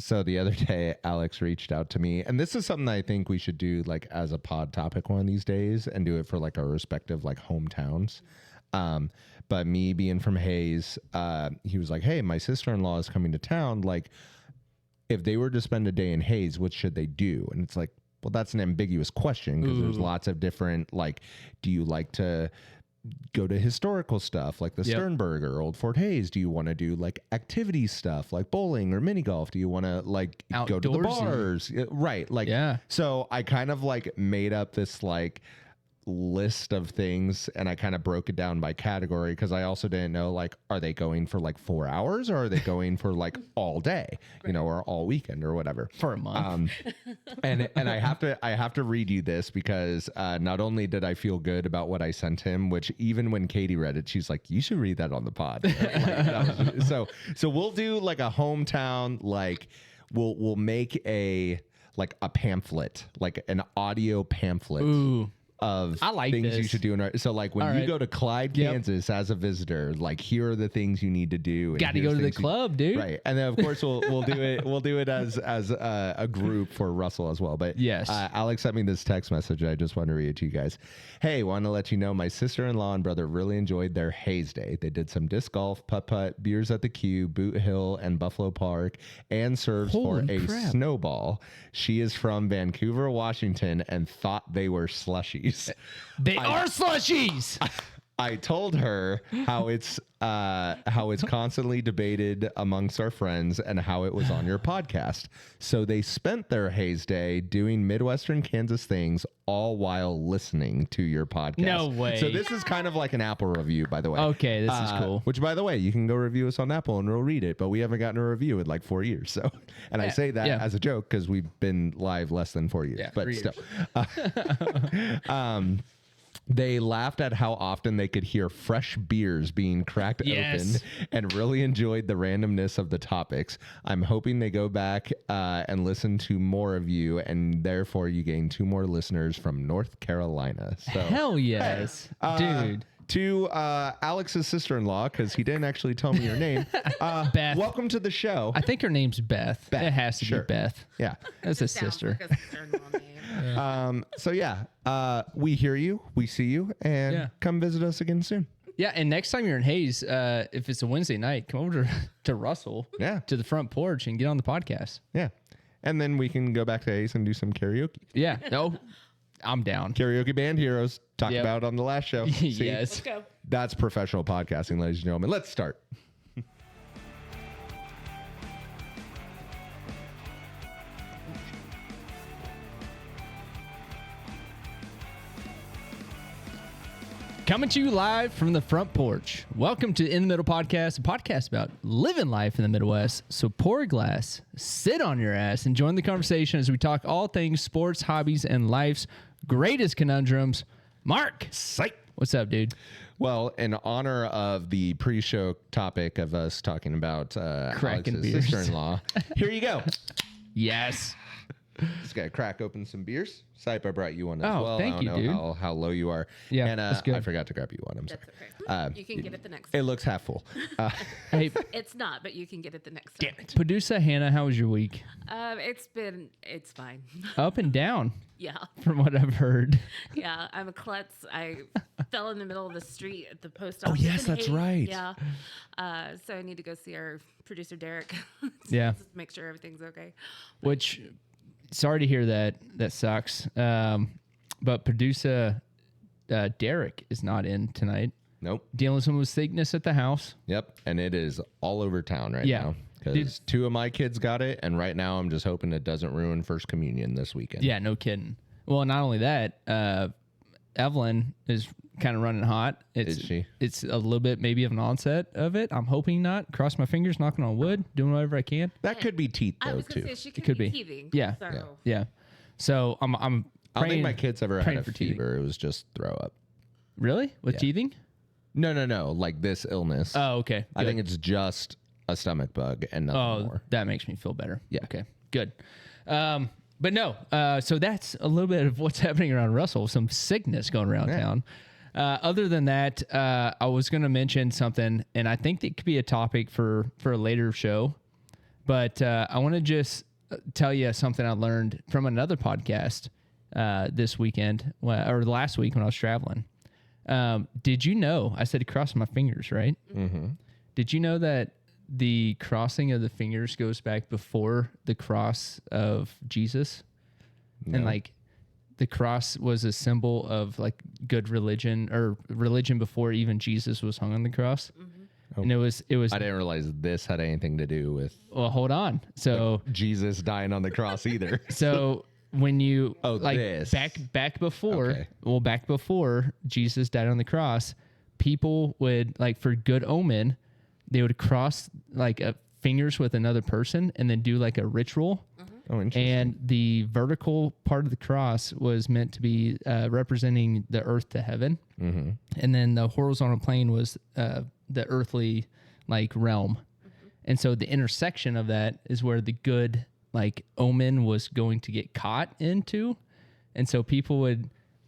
Speaker 4: So the other day, Alex reached out to me, and this is something that I think we should do like as a pod topic one of these days, and do it for like our respective like hometowns. But me being from Hayes, he was like, "Hey, my sister-in-law is coming to town. Like, if they were to spend a day in Hayes, what should they do?" And it's like, well, that's an ambiguous question because there's lots of different, like, do you like to go to historical stuff like the Sternberg or Old Fort Hayes? Do you want to do like activity stuff like bowling or mini golf? Do you want to like go to the bars? Right. Like, so I kind of like made up this like list of things, and I kind of broke it down by category because I also didn't know, like, are they going for like 4 hours or are they going for like all day, you know, or all weekend or whatever
Speaker 2: for a month.
Speaker 4: And I have to read you this because not only did I feel good about what I sent him, which even when Katie read it, she's like, you should read that on the pod. So we'll do like a hometown, like we'll make a pamphlet, like an audio pamphlet of things you should do. So like when you go to Clyde, Kansas as a visitor, like here are the things you need to do.
Speaker 2: Got to go to the club, dude.
Speaker 4: Right. And then of course we'll do it. We'll do it as a group for Russell as well. But
Speaker 2: yes,
Speaker 4: Alex sent me this text message. I just want to read it to you guys. Hey, want to let you know my sister-in-law and brother really enjoyed their Hayes Day. They did some disc golf, putt-putt, beers at the Q, Boot Hill, and Buffalo Park, and serves for a snowball. She is from Vancouver, Washington, and thought they were slushies.
Speaker 2: They are slushies.
Speaker 4: I told her how it's constantly debated amongst our friends and how it was on your podcast. So they spent their Hayes Day doing Midwestern Kansas things all while listening to your podcast.
Speaker 2: No way.
Speaker 4: So this is kind of like an Apple review, by the way.
Speaker 2: Okay, this is cool.
Speaker 4: Which, by the way, you can go review us on Apple and we'll read it, but we haven't gotten a review in like 4 years. So, and I say that as a joke because we've been live less than 4 years, but still. They laughed at how often they could hear fresh beers being cracked open and really enjoyed the randomness of the topics. I'm hoping they go back and listen to more of you, and therefore you gain 2 more listeners from North Carolina. So,
Speaker 2: hell yes, dude.
Speaker 4: To Alex's sister-in-law, because he didn't actually tell me your name.
Speaker 2: Beth.
Speaker 4: Welcome to the show.
Speaker 2: I think her name's Beth. It has to be Beth.
Speaker 4: Yeah.
Speaker 2: That's a sister.
Speaker 5: Like a sister-in-law name.
Speaker 4: So we hear you, we see you, and come visit us again soon.
Speaker 2: Yeah, and next time you're in Hayes, if it's a Wednesday night, come over to Russell, to the front porch, and get on the podcast.
Speaker 4: Yeah, and then we can go back to Hayes and do some karaoke.
Speaker 2: Yeah, no, I'm down.
Speaker 4: Karaoke band heroes talked about on the last show.
Speaker 2: Yes,
Speaker 5: Let's go.
Speaker 4: That's professional podcasting, ladies and gentlemen. Let's start.
Speaker 2: Coming to you live from the front porch. Welcome to In the Middle Podcast, a podcast about living life in the Midwest. So pour a glass, sit on your ass, and join the conversation as we talk all things sports, hobbies, and life's greatest conundrums. Mark,
Speaker 4: Psych.
Speaker 2: What's up, dude?
Speaker 4: Well, in honor of the pre-show topic of us talking about
Speaker 2: Cracking
Speaker 4: Alex's
Speaker 2: beers.
Speaker 4: sister-in-law, here you go.
Speaker 2: Yes.
Speaker 4: Just gotta crack open some beers. Sype, I brought you one as
Speaker 2: Oh,
Speaker 4: well.
Speaker 2: thank you,
Speaker 4: I don't
Speaker 2: dude.
Speaker 4: know how low you are.
Speaker 2: Yeah,
Speaker 4: and
Speaker 2: that's good.
Speaker 4: I forgot to grab you one. I'm sorry.
Speaker 5: That's okay. You can get it the next
Speaker 4: It
Speaker 5: time.
Speaker 4: looks half full.
Speaker 2: Hey,
Speaker 5: It's not, but you can get it the next time.
Speaker 2: producer Hannah, how was your week?
Speaker 5: It's fine.
Speaker 2: Up and down,
Speaker 5: Yeah.
Speaker 2: from what I've heard.
Speaker 5: Yeah. I'm a klutz. I fell in the middle of the street at the post office.
Speaker 4: yes,
Speaker 5: in
Speaker 4: that's
Speaker 5: Hayes.
Speaker 4: right.
Speaker 5: Yeah. So I need to go see our producer, Derek.
Speaker 2: Yeah.
Speaker 5: Just make sure everything's okay.
Speaker 2: Which, sorry to hear that. That sucks. But producer Derek is not in tonight.
Speaker 4: Nope.
Speaker 2: Dealing with some sickness at the house.
Speaker 4: Yep. And it is all over town right
Speaker 2: Yeah.
Speaker 4: now. Because 2 of my kids got it, and right now I'm just hoping it doesn't ruin First Communion this weekend.
Speaker 2: Yeah, no kidding. Well, not only that, Evelyn is kind of running hot.
Speaker 4: Is she?
Speaker 2: It's a little bit maybe of an onset of it. I'm hoping not. Cross my fingers, knocking on wood, doing whatever I can.
Speaker 4: That could be teeth,
Speaker 5: I
Speaker 4: though,
Speaker 5: was going
Speaker 4: too.
Speaker 5: to say she
Speaker 2: could
Speaker 5: be
Speaker 2: be.
Speaker 5: teething.
Speaker 2: Yeah.
Speaker 5: So.
Speaker 2: Yeah. So I'm
Speaker 4: I don't
Speaker 2: praying.
Speaker 4: think my kids ever had
Speaker 2: praying
Speaker 4: a
Speaker 2: for teething.
Speaker 4: fever. It was just throw up.
Speaker 2: Really? With teething?
Speaker 4: No. Like this illness.
Speaker 2: Oh, okay.
Speaker 4: I
Speaker 2: Good.
Speaker 4: think it's just a stomach bug and nothing more.
Speaker 2: That makes me feel better.
Speaker 4: Yeah.
Speaker 2: Okay. Good. But no. So that's a little bit of what's happening around Russell. Some sickness going around town. Other than that, I was going to mention something, and I think it could be a topic for a later show. But I want to just tell you something I learned from another podcast this weekend or last week when I was traveling. Did you know? I said cross my fingers, right? Mm-hmm. Did you know that the crossing of the fingers goes back before the cross of Jesus? No. And like the cross was a symbol of like good religion or religion before even Jesus was hung on the cross. Mm-hmm. And it was.
Speaker 4: I didn't realize this had anything to do with.
Speaker 2: Well, hold on. So
Speaker 4: like Jesus dying on the cross either.
Speaker 2: So when you
Speaker 4: this
Speaker 2: back before Jesus died on the cross, people would like for good omen, they would cross like fingers with another person and then do like a ritual.
Speaker 4: Oh, interesting.
Speaker 2: And the vertical part of the cross was meant to be representing the earth to heaven. Mm-hmm. And then the horizontal plane was the earthly like realm. Mm-hmm. And so the intersection of that is where the good like omen was going to get caught into. And so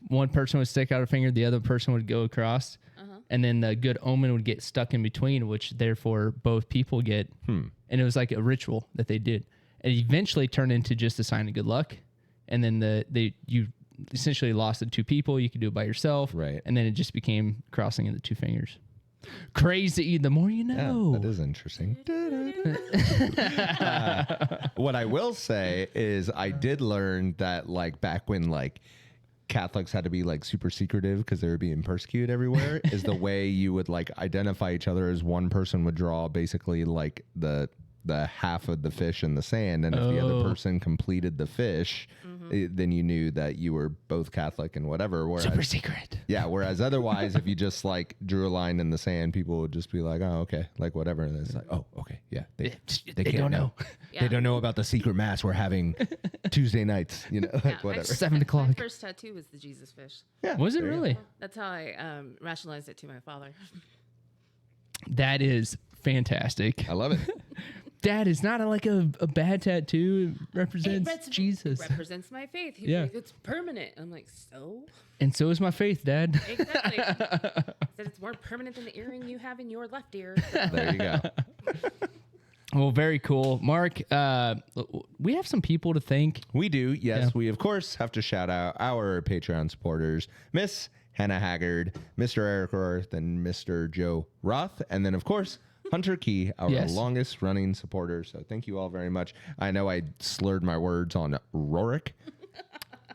Speaker 2: one person would stick out a finger, the other person would go across. And then the good omen would get stuck in between, which therefore both people get. And it was like a ritual that they did. It eventually turned into just a sign of good luck. And then you essentially lost the two people. You could do it by yourself.
Speaker 4: Right.
Speaker 2: And then it just became crossing of the two fingers. Crazy. The more you know.
Speaker 4: Yeah, that is interesting. What I will say is I did learn that like back when like Catholics had to be like super secretive because they were being persecuted everywhere is the way you would like identify each other as one person would draw basically like the half of the fish in the sand, and if the other person completed the fish, then you knew that you were both Catholic and whatever. Whereas,
Speaker 2: super secret.
Speaker 4: Yeah. Whereas otherwise, if you just like drew a line in the sand, people would just be like, "Oh, okay," like whatever. And it's like, "Oh, okay, yeah." They can't
Speaker 2: don't know.
Speaker 5: Yeah.
Speaker 4: They don't know about the secret mass we're having Tuesday nights. You know, like whatever.
Speaker 2: 7 o'clock.
Speaker 5: My first tattoo was the Jesus fish.
Speaker 4: Yeah.
Speaker 2: Was it really?
Speaker 5: That's how I rationalized it to my father.
Speaker 2: That is fantastic.
Speaker 4: I love it.
Speaker 2: Dad, it's not like a bad tattoo. It represents Jesus.
Speaker 5: Represents my faith. He's
Speaker 2: Yeah.
Speaker 5: like, it's permanent. I'm like, so?
Speaker 2: And so is my faith, Dad.
Speaker 5: Exactly. Said it's more permanent than the earring you have in your left ear. So.
Speaker 4: There you go.
Speaker 2: Well, very cool. Mark, we have some people to thank.
Speaker 4: We do. Yes,
Speaker 2: Yeah.
Speaker 4: we of course have to shout out our Patreon supporters, Miss Hannah Haggard, Mr. Eric Roth, and Mr. Joe Roth. And then, of course, Hunter Key, our longest running supporter. So thank you all very much. I know I slurred my words on Rorik.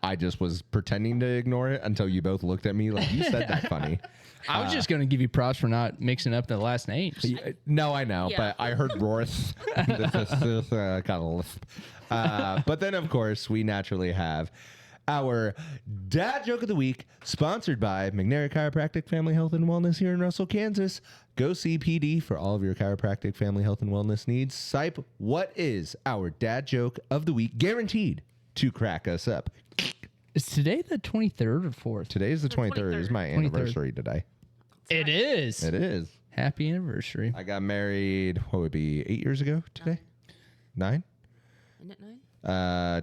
Speaker 4: I just was pretending to ignore it until you both looked at me like you said that funny.
Speaker 2: I was just going to give you props for not mixing up the last names.
Speaker 4: No, I know,
Speaker 5: Yeah.
Speaker 4: but I heard Roth. But then, of course, we naturally have our Dad Joke of the Week, sponsored by McNary Chiropractic Family Health and Wellness here in Russell, Kansas. Go see PD for all of your chiropractic family health and wellness needs. Sipe, what is our Dad Joke of the Week, guaranteed to crack us up?
Speaker 2: Is today the 23rd or 4th?
Speaker 4: Today's the 23rd. It's my
Speaker 2: 23rd.
Speaker 4: anniversary today.
Speaker 2: It is.
Speaker 4: It is.
Speaker 2: Happy anniversary.
Speaker 4: I got married, what would it be, 8 years ago today? 9?
Speaker 5: Isn't it 9?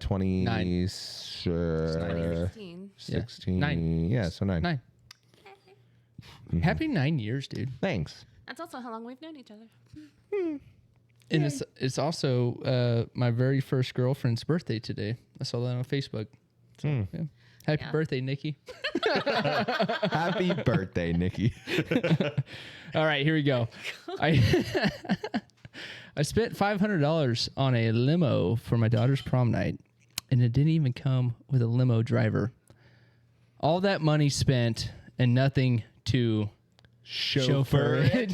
Speaker 4: 20...
Speaker 5: 2016.
Speaker 4: 16.
Speaker 2: Yeah. 9.
Speaker 4: Yeah, so 9.
Speaker 2: 9. Happy 9 years, dude.
Speaker 4: Thanks.
Speaker 5: That's also how long we've known each other.
Speaker 2: And it's also my very first girlfriend's birthday today. I saw that on Facebook. So, yeah. Happy birthday, Nikki.
Speaker 4: Happy birthday, Nikki.
Speaker 2: All right, here we go. I spent $500 on a limo for my daughter's prom night, and it didn't even come with a limo driver. All that money spent and nothing to chauffeur it.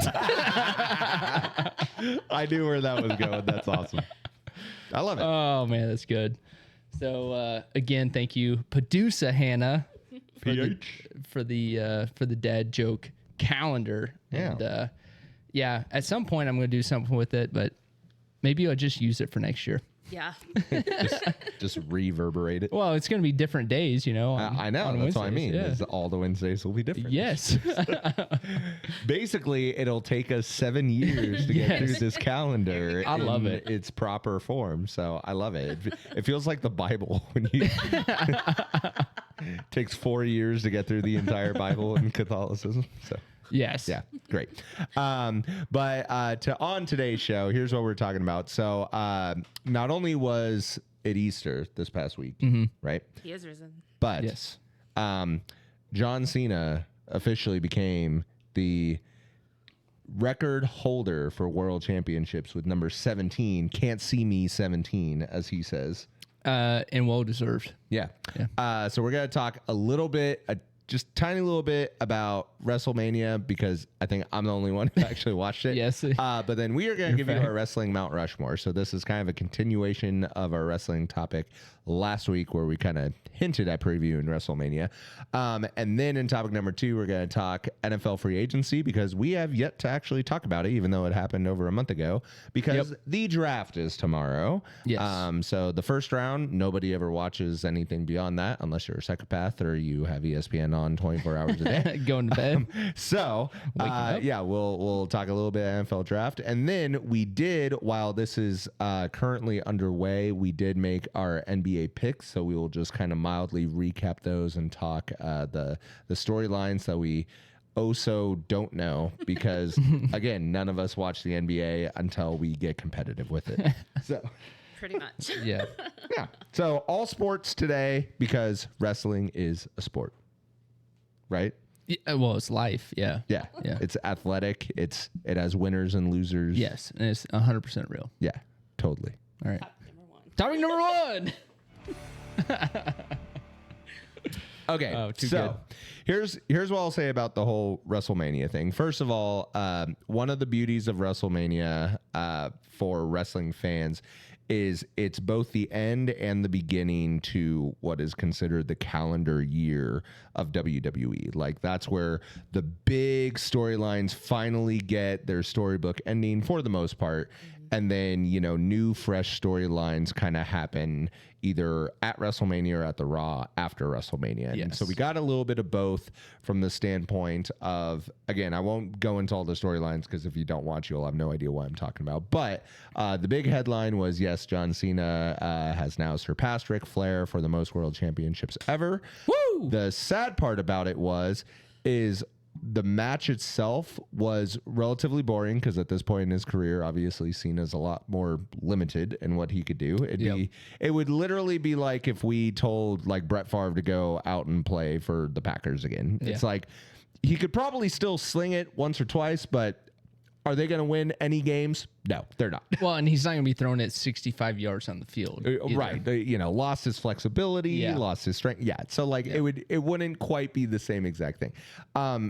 Speaker 4: I knew where that was going. That's awesome. I love it.
Speaker 2: Oh man, that's good. So again, thank you, Padusa Hannah, for the dad joke calendar.
Speaker 4: Yeah.
Speaker 2: And, at some point I'm going to do something with it, but maybe I'll just use it for next year.
Speaker 5: Yeah.
Speaker 4: Just reverberate it.
Speaker 2: Well, it's going to be different days, on-
Speaker 4: I know.
Speaker 2: on
Speaker 4: That's what I
Speaker 2: Wednesdays,
Speaker 4: mean.
Speaker 2: yeah.
Speaker 4: Is all the Wednesdays will be different.
Speaker 2: Yes.
Speaker 4: Basically, it'll take us 7 years to get through this calendar.
Speaker 2: I love
Speaker 4: in
Speaker 2: it.
Speaker 4: Its proper form. So I love it. It feels like the Bible when you. Takes 4 years to get through the entire Bible in Catholicism. So
Speaker 2: Yes.
Speaker 4: yeah, great. But on today's show, here's what we're talking about. So not only was it Easter this past week, right?
Speaker 5: He is risen.
Speaker 4: But
Speaker 2: Yes.
Speaker 4: John Cena officially became the record holder for world championships with number 17. Can't see me 17, as he says.
Speaker 2: And well deserved.
Speaker 4: Yeah. So we're going to talk a little bit, just tiny little bit about WrestleMania, because I think I'm the only one who actually watched it.
Speaker 2: Yes.
Speaker 4: But then we are going to give you our wrestling Mount Rushmore. So this is kind of a continuation of our wrestling topic last week, where we kind of hinted at previewing WrestleMania. And then in topic number 2, we're going to talk NFL free agency, because we have yet to actually talk about it, even though it happened over a month ago, because the draft is tomorrow.
Speaker 2: Yes.
Speaker 4: So the first round, nobody ever watches anything beyond that unless you're a psychopath or you have ESPN on 24 hours a day.
Speaker 2: Going to bed.
Speaker 4: So yeah, we'll talk a little bit NFL draft, and then we did, while this is currently underway, we did make our NBA picks. So we will just kind of mildly recap those and talk the storylines that we also don't know, because again, none of us watch the NBA until we get competitive with it. So
Speaker 5: Pretty much.
Speaker 2: Yeah.
Speaker 4: yeah, so all sports today, because wrestling is a sport, right?
Speaker 2: Well, it's life. Yeah.
Speaker 4: Yeah. It's athletic. It has winners and losers.
Speaker 2: Yes. And it's 100% real.
Speaker 4: Yeah, totally.
Speaker 2: All right.
Speaker 5: Number 1.
Speaker 2: Topic number 1.
Speaker 4: Okay.
Speaker 2: Oh, too
Speaker 4: so here's what I'll say about the whole WrestleMania thing. First of all, one of the beauties of WrestleMania for wrestling fans is it's both the end and the beginning to what is considered the calendar year of WWE. Like, that's where the big storylines finally get their storybook ending for the most part. And then, new fresh storylines kind of happen either at WrestleMania or at the Raw after WrestleMania. And
Speaker 2: Yes.
Speaker 4: so we got a little bit of both from the standpoint of, again, I won't go into all the storylines, because if you don't watch, you'll have no idea what I'm talking about. But the big headline was, yes, John Cena has now surpassed Ric Flair for the most world championships ever.
Speaker 2: Woo!
Speaker 4: The sad part about it is the match itself was relatively boring, because at this point in his career, obviously Cena's a lot more limited in what he could do. It would literally be like if we told like Brett Favre to go out and play for the Packers again. It's like he could probably still sling it once or twice, but are they going to win any games? No, they're not.
Speaker 2: Well, and he's not going to be throwing it 65 yards on the field. either.
Speaker 4: Right. Lost his flexibility, lost his strength. Yeah. So it wouldn't quite be the same exact thing.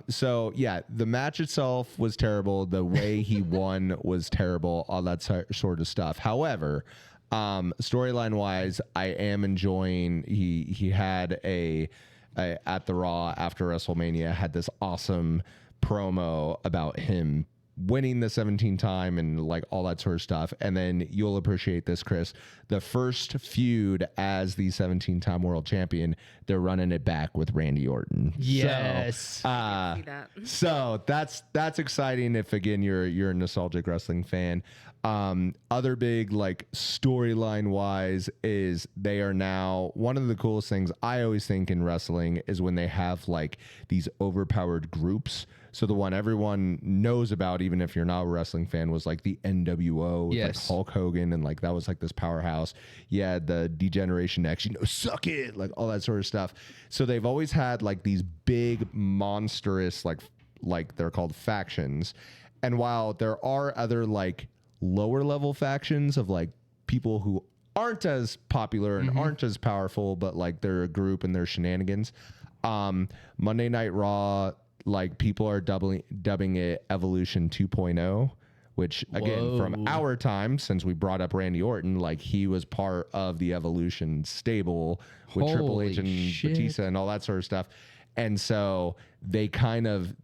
Speaker 4: So yeah, the match itself was terrible. The way he won was terrible, all that sort of stuff. However, storyline wise, I am enjoying, he had a at the Raw after WrestleMania, had this awesome promo about him winning the 17th time and like all that sort of stuff. And then you'll appreciate this, Chris, the first feud as the 17-time world champion, they're running it back with Randy Orton.
Speaker 2: Yes.
Speaker 5: See that.
Speaker 4: So that's exciting if, again, you're a nostalgic wrestling fan. Other big like storyline wise is they are now, one of the coolest things I always think in wrestling is when they have like these overpowered groups. So the one everyone knows about, even if you're not a wrestling fan, was like the NWO, with like Hulk Hogan, and like that was like this powerhouse. Yeah, the Degeneration X, suck it, like all that sort of stuff. So they've always had like these big monstrous like they're called factions. And while there are other like lower level factions of like people who aren't as popular and aren't as powerful, but like they're a group and they're shenanigans, Monday Night Raw, like people are dubbing it Evolution 2.0, which again, from our time, since we brought up Randy Orton, like he was part of the Evolution stable with Triple H and Batista and all that sort of stuff. And so they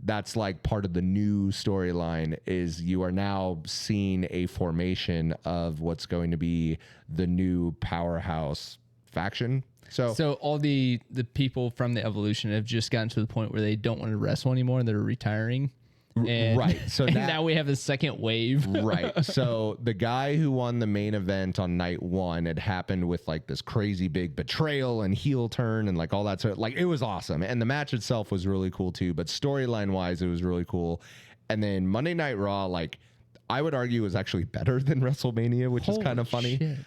Speaker 4: that's like part of the new storyline, is you are now seeing a formation of what's going to be the new powerhouse faction. So
Speaker 2: all the people from the Evolution have just gotten to the point where they don't want to wrestle anymore and they're retiring. And,
Speaker 4: Right. So
Speaker 2: and
Speaker 4: now-
Speaker 2: now we have the second wave.
Speaker 4: Right. So the guy who won the main event on night one, it happened with like this crazy big betrayal and heel turn and like all that sort of, like, it was awesome. And the match itself was really cool too, but storyline wise, it was really cool. And then Monday Night Raw, like, I would argue was actually better than WrestleMania, which is kind of funny.
Speaker 2: shit.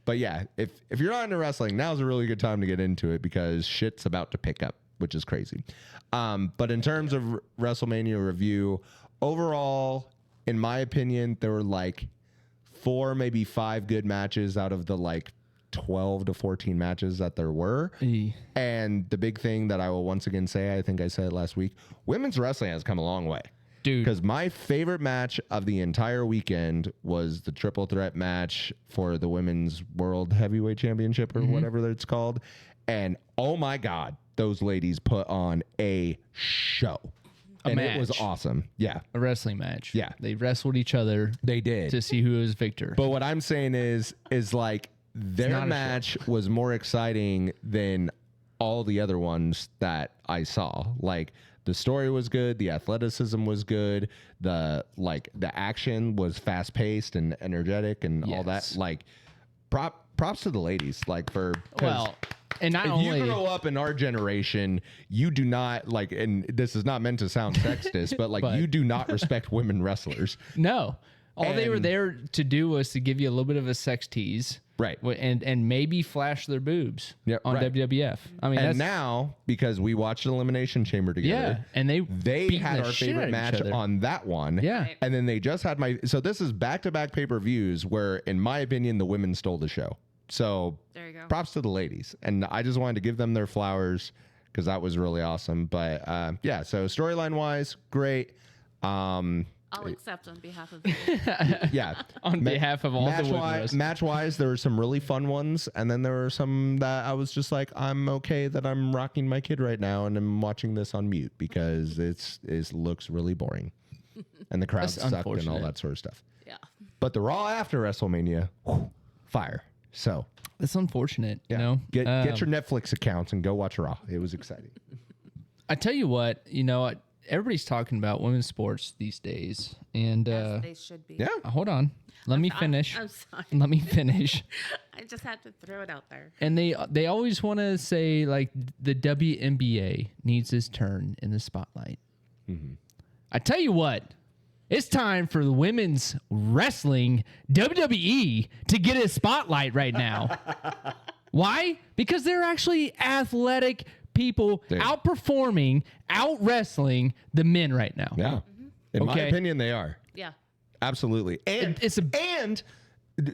Speaker 4: But yeah, if you're not into wrestling, now's a really good time to get into it because shit's about to pick up, which is crazy. But in terms of WrestleMania review, overall, in my opinion, there were like 4, maybe 5 good matches out of the like 12 to 14 matches that there were. And the big thing that I will once again say, I think I said it last week, women's wrestling has come a long way.
Speaker 2: Dude.
Speaker 4: Because my favorite match of the entire weekend was the triple threat match for the Women's World Heavyweight Championship or whatever it's called. And oh my God, those ladies put on a show. And it was
Speaker 2: match.
Speaker 4: awesome. Yeah,
Speaker 2: A wrestling match.
Speaker 4: Yeah.
Speaker 2: They wrestled each other
Speaker 4: they did.
Speaker 2: to see who was victor.
Speaker 4: But what I'm saying is like their
Speaker 2: not a
Speaker 4: match was more exciting than all the other ones that I saw. Like the story was good, the athleticism was good, the action was fast paced and energetic and all that.
Speaker 2: Yes.
Speaker 4: Like props to the ladies. Like for 'cause
Speaker 2: well, and not
Speaker 4: if
Speaker 2: only
Speaker 4: you grow up in our generation, you do not like, and this is not meant to sound sexist, but like
Speaker 2: But-
Speaker 4: you do not respect women wrestlers.
Speaker 2: no, all they were
Speaker 4: And-
Speaker 2: there to do was to give you a little bit of a sex tease,
Speaker 4: Right.
Speaker 2: And maybe flash their boobs
Speaker 4: Yep,
Speaker 2: on
Speaker 4: right.
Speaker 2: WWF. I mean,
Speaker 4: And
Speaker 2: that's,
Speaker 4: now, because we watched Elimination Chamber together,
Speaker 2: yeah, and they beat
Speaker 4: had
Speaker 2: the
Speaker 4: our
Speaker 2: shit out
Speaker 4: favorite
Speaker 2: of each
Speaker 4: match
Speaker 2: other.
Speaker 4: on that one.
Speaker 2: Yeah.
Speaker 5: Right.
Speaker 4: And then they just had so this is back-to-back pay-per-views where, in my opinion, the women stole the show. So
Speaker 5: There you go.
Speaker 4: props to the ladies. And I just wanted to give them their flowers because that was really awesome. But yeah, so storyline-wise, great.
Speaker 5: I'll accept on behalf of.
Speaker 4: Yeah.
Speaker 2: on behalf of all the women wrestlers.
Speaker 4: Match-wise, there were some really fun ones. And then there were some that I was just like, I'm okay that I'm rocking my kid right now and I'm watching this on mute because it looks really boring. And the crowd
Speaker 2: That's
Speaker 4: sucked and all
Speaker 2: unfortunate.
Speaker 4: that sort of stuff.
Speaker 5: Yeah.
Speaker 4: But the Raw after WrestleMania, whew, fire. So
Speaker 2: That's unfortunate.
Speaker 4: yeah,
Speaker 2: You know,
Speaker 4: get your Netflix accounts and go watch Raw. It was exciting.
Speaker 2: I tell you what, everybody's talking about women's sports these days, and
Speaker 5: As they should be.
Speaker 4: Yeah.
Speaker 2: hold on, let me finish.
Speaker 5: I'm sorry.
Speaker 2: Let me finish.
Speaker 5: I just had to throw it out there.
Speaker 2: And they always want to say like the WNBA needs its turn in the spotlight. I tell you what, it's time for the women's wrestling WWE to get a spotlight right now. Why? Because they're actually athletic people
Speaker 4: Dude.
Speaker 2: outperforming, out wrestling the men right now.
Speaker 4: Yeah. In my
Speaker 2: Okay.
Speaker 4: opinion, they are.
Speaker 5: Yeah.
Speaker 4: Absolutely. And and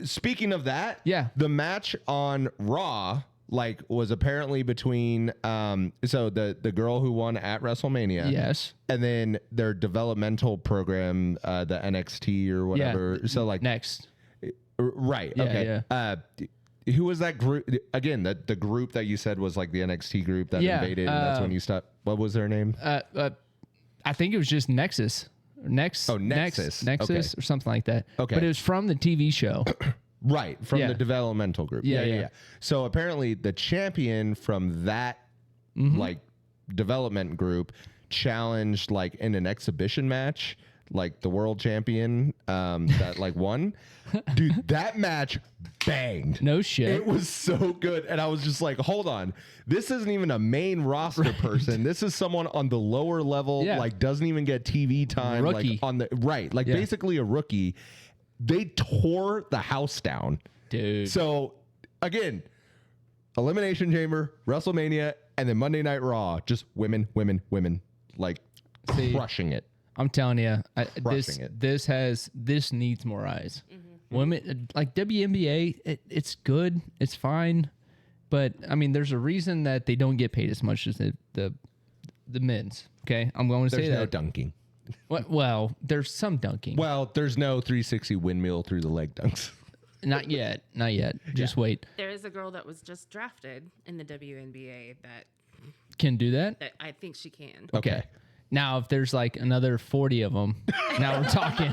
Speaker 4: speaking of that,
Speaker 2: Yeah.
Speaker 4: the match on Raw was apparently between so the girl who won at WrestleMania.
Speaker 2: Yes.
Speaker 4: And then their developmental program, the NXT or whatever. So
Speaker 2: Next.
Speaker 4: right.
Speaker 2: Yeah,
Speaker 4: Okay. Who was that group again? The group that you said was like the NXT group that
Speaker 2: Yeah,
Speaker 4: invaded, and that's when you stopped. What was their name?
Speaker 2: I think it was just Nexus. Nexus.
Speaker 4: Nexus.
Speaker 2: Nexus
Speaker 4: Okay.
Speaker 2: or something like that.
Speaker 4: Okay.
Speaker 2: But it was from the TV show.
Speaker 4: Right, from
Speaker 2: Yeah.
Speaker 4: the developmental group.
Speaker 2: Yeah.
Speaker 4: So apparently the champion from that like development group challenged like in an exhibition match, like the world champion that like won. Dude, that match banged.
Speaker 2: No shit.
Speaker 4: It was so good. And I was just like, hold on. This isn't even a main roster person. This is someone on the lower level,
Speaker 2: Yeah.
Speaker 4: like doesn't even get TV time.
Speaker 2: Rookie.
Speaker 4: Like on the right. Like
Speaker 2: Yeah.
Speaker 4: basically a rookie. They tore the house down.
Speaker 2: Dude.
Speaker 4: So again, Elimination Chamber, WrestleMania, and then Monday Night Raw, just women, like
Speaker 2: See,
Speaker 4: crushing it.
Speaker 2: I'm telling you,
Speaker 4: Crushing it.
Speaker 2: this needs more eyes. Women like WNBA, it's good, it's fine, but I mean, there's a reason that they don't get paid as much as the men's. Okay, I'm going to
Speaker 4: There's
Speaker 2: say
Speaker 4: no
Speaker 2: that.
Speaker 4: dunking.
Speaker 2: Well, there's some dunking.
Speaker 4: Well, there's no 360 windmill through the leg dunks.
Speaker 2: Not yet. Just wait.
Speaker 5: There is a girl that was just drafted in the WNBA that
Speaker 2: Can do that.
Speaker 5: I think she can.
Speaker 2: Okay. Now, if there's like another 40 of them, now we're talking.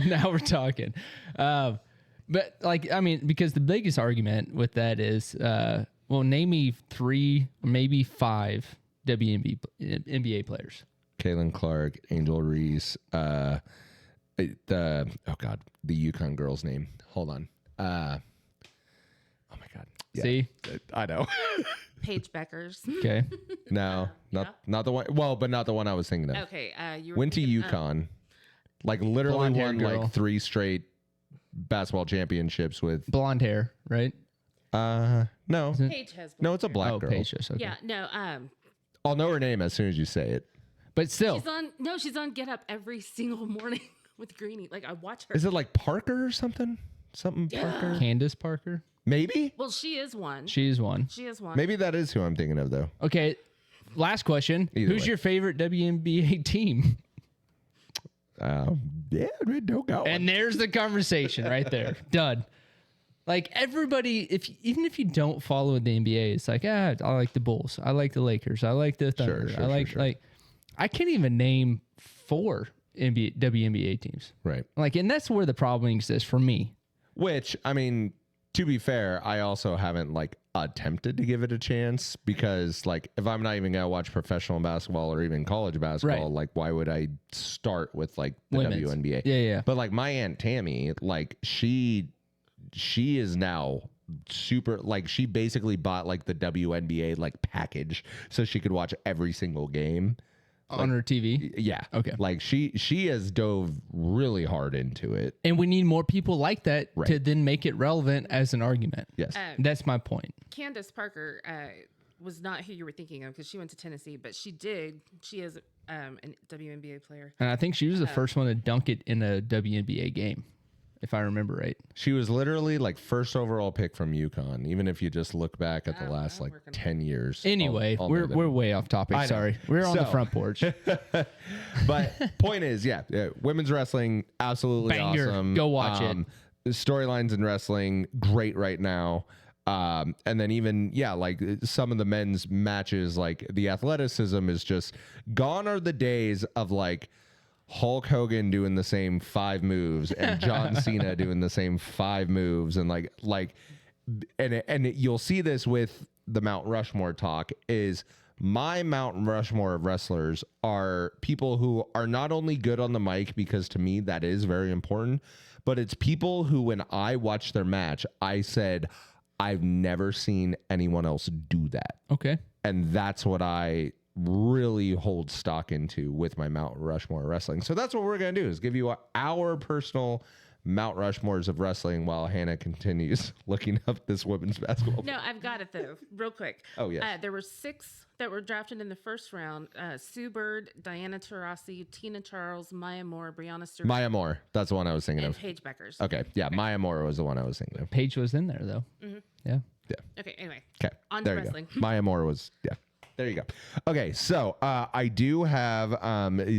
Speaker 2: Now we're talking. But like, I mean, because the biggest argument with that is, well, name me 3 or maybe 5 NBA players.
Speaker 4: Kaylin Clark, Angel Reese, the Yukon girl's name. Hold on. Oh my God. Yeah,
Speaker 2: See?
Speaker 4: I know.
Speaker 5: Paige Beckers.
Speaker 2: Okay.
Speaker 4: No, not the one. Well, but not the one I was thinking of.
Speaker 5: Okay, you were
Speaker 4: Went to
Speaker 5: thinking-
Speaker 4: Yukon. Like literally
Speaker 2: Blonde-haired
Speaker 4: won
Speaker 2: girl.
Speaker 4: like 3 straight basketball championships with.
Speaker 2: Blonde hair, right?
Speaker 4: No,
Speaker 5: Paige has.
Speaker 4: no, it's a black
Speaker 2: Oh,
Speaker 4: girl.
Speaker 2: Patience. Okay.
Speaker 5: Yeah, no.
Speaker 4: I'll know her name as soon as you say it.
Speaker 2: But still,
Speaker 5: She's on Get Up every single morning with Greenie. Like I watch her.
Speaker 4: Is it like Parker or something? Something Parker?
Speaker 2: Candace Parker.
Speaker 4: Maybe.
Speaker 5: Well, she is one.
Speaker 2: She is one.
Speaker 5: She is one.
Speaker 4: Maybe that is who I'm thinking of, though.
Speaker 2: Okay. Last question.
Speaker 4: Either
Speaker 2: Who's
Speaker 4: way.
Speaker 2: your favorite WNBA team?
Speaker 4: Yeah, don't go.
Speaker 2: And there's the conversation right there. Done. Like everybody, even if you don't follow the NBA, it's like, I like the Bulls. I like the Lakers. I like the Thunder.
Speaker 4: sure,
Speaker 2: I like
Speaker 4: sure.
Speaker 2: like I can't even name 4 WNBA teams.
Speaker 4: Right.
Speaker 2: Like, and that's where the problem exists for me.
Speaker 4: Which, I mean, to be fair, I also haven't like attempted to give it a chance because like if I'm not even gonna watch professional basketball or even college basketball,
Speaker 2: Right.
Speaker 4: like why would I start with like the
Speaker 2: Women's.
Speaker 4: WNBA?
Speaker 2: Yeah.
Speaker 4: But like my Aunt Tammy, like she is now super like she basically bought like the WNBA like package so she could watch every single game.
Speaker 2: On her TV.
Speaker 4: Yeah.
Speaker 2: Okay.
Speaker 4: Like she has dove really hard into it.
Speaker 2: And we need more people like that
Speaker 4: Right.
Speaker 2: to then make it relevant as an argument.
Speaker 4: Yes.
Speaker 2: That's my point.
Speaker 5: Candace Parker was not who you were thinking of because she went to Tennessee, but she is a WNBA player.
Speaker 2: And I think she was the first one to dunk it in a WNBA game, if I remember right.
Speaker 4: She was literally like first overall pick from UConn, even if you just look back at the last like 10 years.
Speaker 2: Anyway,
Speaker 4: I'll know that.
Speaker 2: we're way off topic.
Speaker 4: I know.
Speaker 2: Sorry. We're on the
Speaker 4: So-
Speaker 2: front porch.
Speaker 4: But point is, yeah, women's wrestling, absolutely
Speaker 2: Banger.
Speaker 4: awesome.
Speaker 2: Go watch it.
Speaker 4: The storylines in wrestling, great right now. And then even, yeah, like some of the men's matches, like the athleticism is just gone are the days of like Hulk Hogan doing the same 5 moves and John Cena doing the same 5 moves. And you'll see this with the Mount Rushmore talk is my Mount Rushmore of wrestlers are people who are not only good on the mic, because to me that is very important, but it's people who, when I watched their match, I said, I've never seen anyone else do that.
Speaker 2: Okay.
Speaker 4: And that's what I really hold stock into with my Mount Rushmore wrestling. So that's what we're going to do is give you our personal Mount Rushmores of wrestling while Hannah continues looking up this women's basketball.
Speaker 5: No, I've got it though, real quick.
Speaker 4: Oh, yes.
Speaker 5: There were 6 that were drafted in the first round: Sue Bird, Diana Taurasi, Tina Charles, Maya Moore, Brianna Stewart,
Speaker 4: Maya Moore. That's the one I was thinking
Speaker 5: and
Speaker 4: of.
Speaker 5: Paige Beckers.
Speaker 4: Okay. Yeah. Maya Moore was the one I was thinking of.
Speaker 2: Paige was in there, though. Yeah.
Speaker 5: Okay, anyway.
Speaker 4: Okay.
Speaker 5: On to
Speaker 4: There you
Speaker 5: wrestling.
Speaker 4: go. Maya Moore was, yeah. There you go. Okay. So I do have,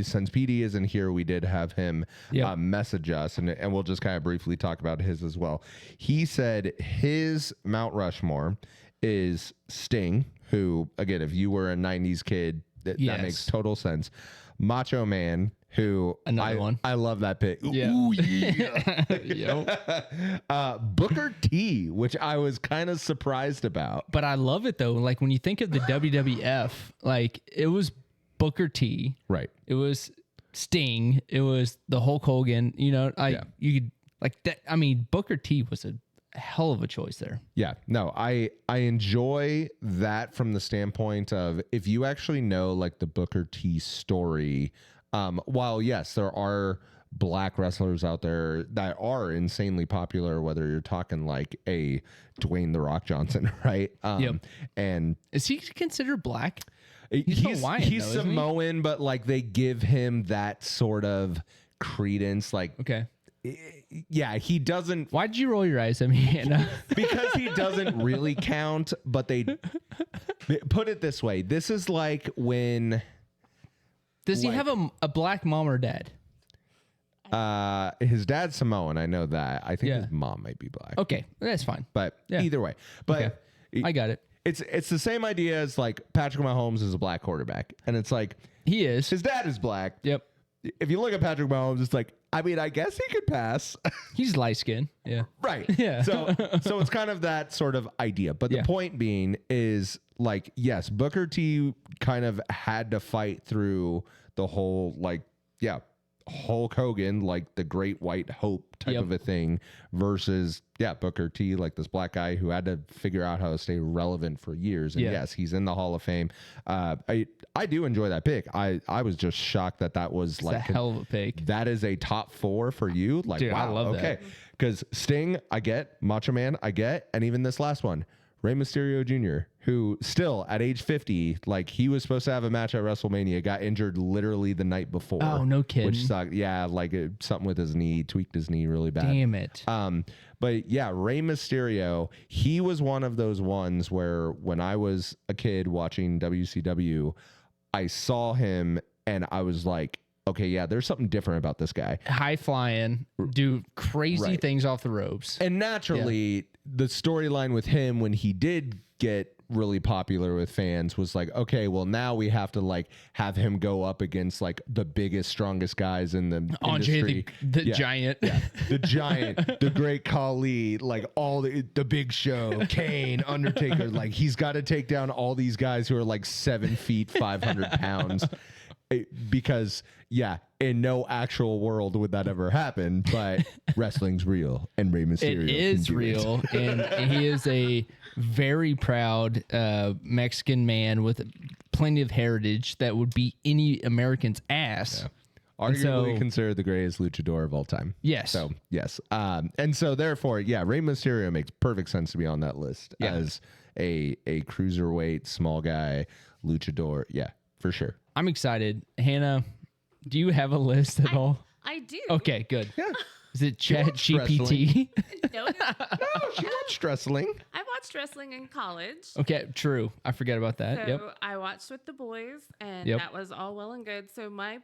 Speaker 4: since PD isn't here, we did have him
Speaker 2: Yep.
Speaker 4: message us, and we'll just kind of briefly talk about his as well. He said his Mount Rushmore is Sting, who, again, if you were a 90s kid, that
Speaker 2: Yes.
Speaker 4: makes total sense. Macho Man, who
Speaker 2: Another one.
Speaker 4: I love that pick.
Speaker 2: Yeah.
Speaker 4: Ooh, yeah.
Speaker 2: Yep.
Speaker 4: Booker T, which I was kind of surprised about.
Speaker 2: But I love it, though. Like, when you think of the WWF, like, it was Booker T.
Speaker 4: Right.
Speaker 2: It was Sting. It was the Hulk Hogan. You know,
Speaker 4: Yeah.
Speaker 2: you could, like, that. I mean, Booker T was a hell of a choice there.
Speaker 4: Yeah, no, I enjoy that from the standpoint of if you actually know like the Booker T story, while yes, there are black wrestlers out there that are insanely popular, whether you're talking like a Dwayne The Rock Johnson, right?
Speaker 2: Yep.
Speaker 4: And
Speaker 2: Is he considered black?
Speaker 4: he's
Speaker 2: Hawaiian, though, isn't he?
Speaker 4: Samoan, but like they give him that sort of credence, like
Speaker 2: Okay.
Speaker 4: yeah, he doesn't
Speaker 2: Why'd you roll your eyes at me, Hannah?
Speaker 4: because he doesn't really count, but they put it this way. This is like when
Speaker 2: Does he
Speaker 4: Like-
Speaker 2: have a black mom or dad?
Speaker 4: his dad's Samoan. I know that. I think
Speaker 2: Yeah.
Speaker 4: his mom might be black.
Speaker 2: Okay, that's fine.
Speaker 4: But
Speaker 2: Yeah.
Speaker 4: either way. But
Speaker 2: I got it.
Speaker 4: it's the same idea as like Patrick Mahomes is a black quarterback. And it's like
Speaker 2: He is.
Speaker 4: his dad is black.
Speaker 2: Yep.
Speaker 4: If you look at Patrick Mahomes, it's like, I mean, I guess he could pass.
Speaker 2: He's light skinned. Yeah.
Speaker 4: Right.
Speaker 2: Yeah.
Speaker 4: So it's kind of that sort of idea. But
Speaker 2: Yeah.
Speaker 4: the point being is like, yes, Booker T kind of had to fight through the whole like, yeah, Hulk Hogan, like the great white hope type
Speaker 2: Yep.
Speaker 4: of a thing, versus Booker T, like this black guy who had to figure out how to stay relevant for years. And
Speaker 2: Yeah.
Speaker 4: yes, he's in the Hall of Fame. I do enjoy that pick. I was just shocked that was
Speaker 2: It's
Speaker 4: like
Speaker 2: a hell of a pick.
Speaker 4: that is a top 4 for you. Like,
Speaker 2: Dude, I
Speaker 4: wow,
Speaker 2: love that.
Speaker 4: okay. Because Sting, I get. Macho Man, I get. And even this last one, Rey Mysterio Jr., who still at age 50, like he was supposed to have a match at WrestleMania, got injured literally the night before.
Speaker 2: Oh, no kidding.
Speaker 4: Which sucked. Yeah, like something with his knee, tweaked his knee really bad.
Speaker 2: Damn it.
Speaker 4: But yeah, Rey Mysterio, he was one of those ones where when I was a kid watching WCW, I saw him and I was like, okay, yeah, there's something different about this guy.
Speaker 2: High flying, do crazy
Speaker 4: Right.
Speaker 2: things off the ropes.
Speaker 4: And naturally, the storyline with him when he did get really popular with fans was like, okay, well now we have to like have him go up against like the biggest, strongest guys in the
Speaker 2: Andre
Speaker 4: industry.
Speaker 2: the
Speaker 4: Yeah.
Speaker 2: Giant.
Speaker 4: The Giant, the Great Khali, like all the Big Show, Kane, Undertaker. Like he's got to take down all these guys who are like 7 feet, 500 pounds. Because in no actual world would that ever happen, but wrestling's real and Rey Mysterio
Speaker 2: It is
Speaker 4: can do it.
Speaker 2: real, and he is a very proud Mexican man with plenty of heritage that would beat any American's ass.
Speaker 4: Arguably
Speaker 2: so-
Speaker 4: considered the greatest luchador of all time.
Speaker 2: Yes.
Speaker 4: So yes, and so therefore, Rey Mysterio makes perfect sense to be on that list
Speaker 2: Yeah.
Speaker 4: as a cruiserweight small guy luchador. Yeah, for sure.
Speaker 2: I'm excited. Hannah, do you have a list at all?
Speaker 5: I do.
Speaker 2: Okay, good.
Speaker 4: Yeah.
Speaker 2: Is it Chat
Speaker 4: watched
Speaker 2: GPT?
Speaker 5: No,
Speaker 4: Oh, she watched wrestling.
Speaker 5: I watched wrestling in college.
Speaker 2: Okay, true. I forget about that.
Speaker 5: So
Speaker 2: Yep.
Speaker 5: I watched with the boys, and
Speaker 2: Yep.
Speaker 5: that was all well and good. So my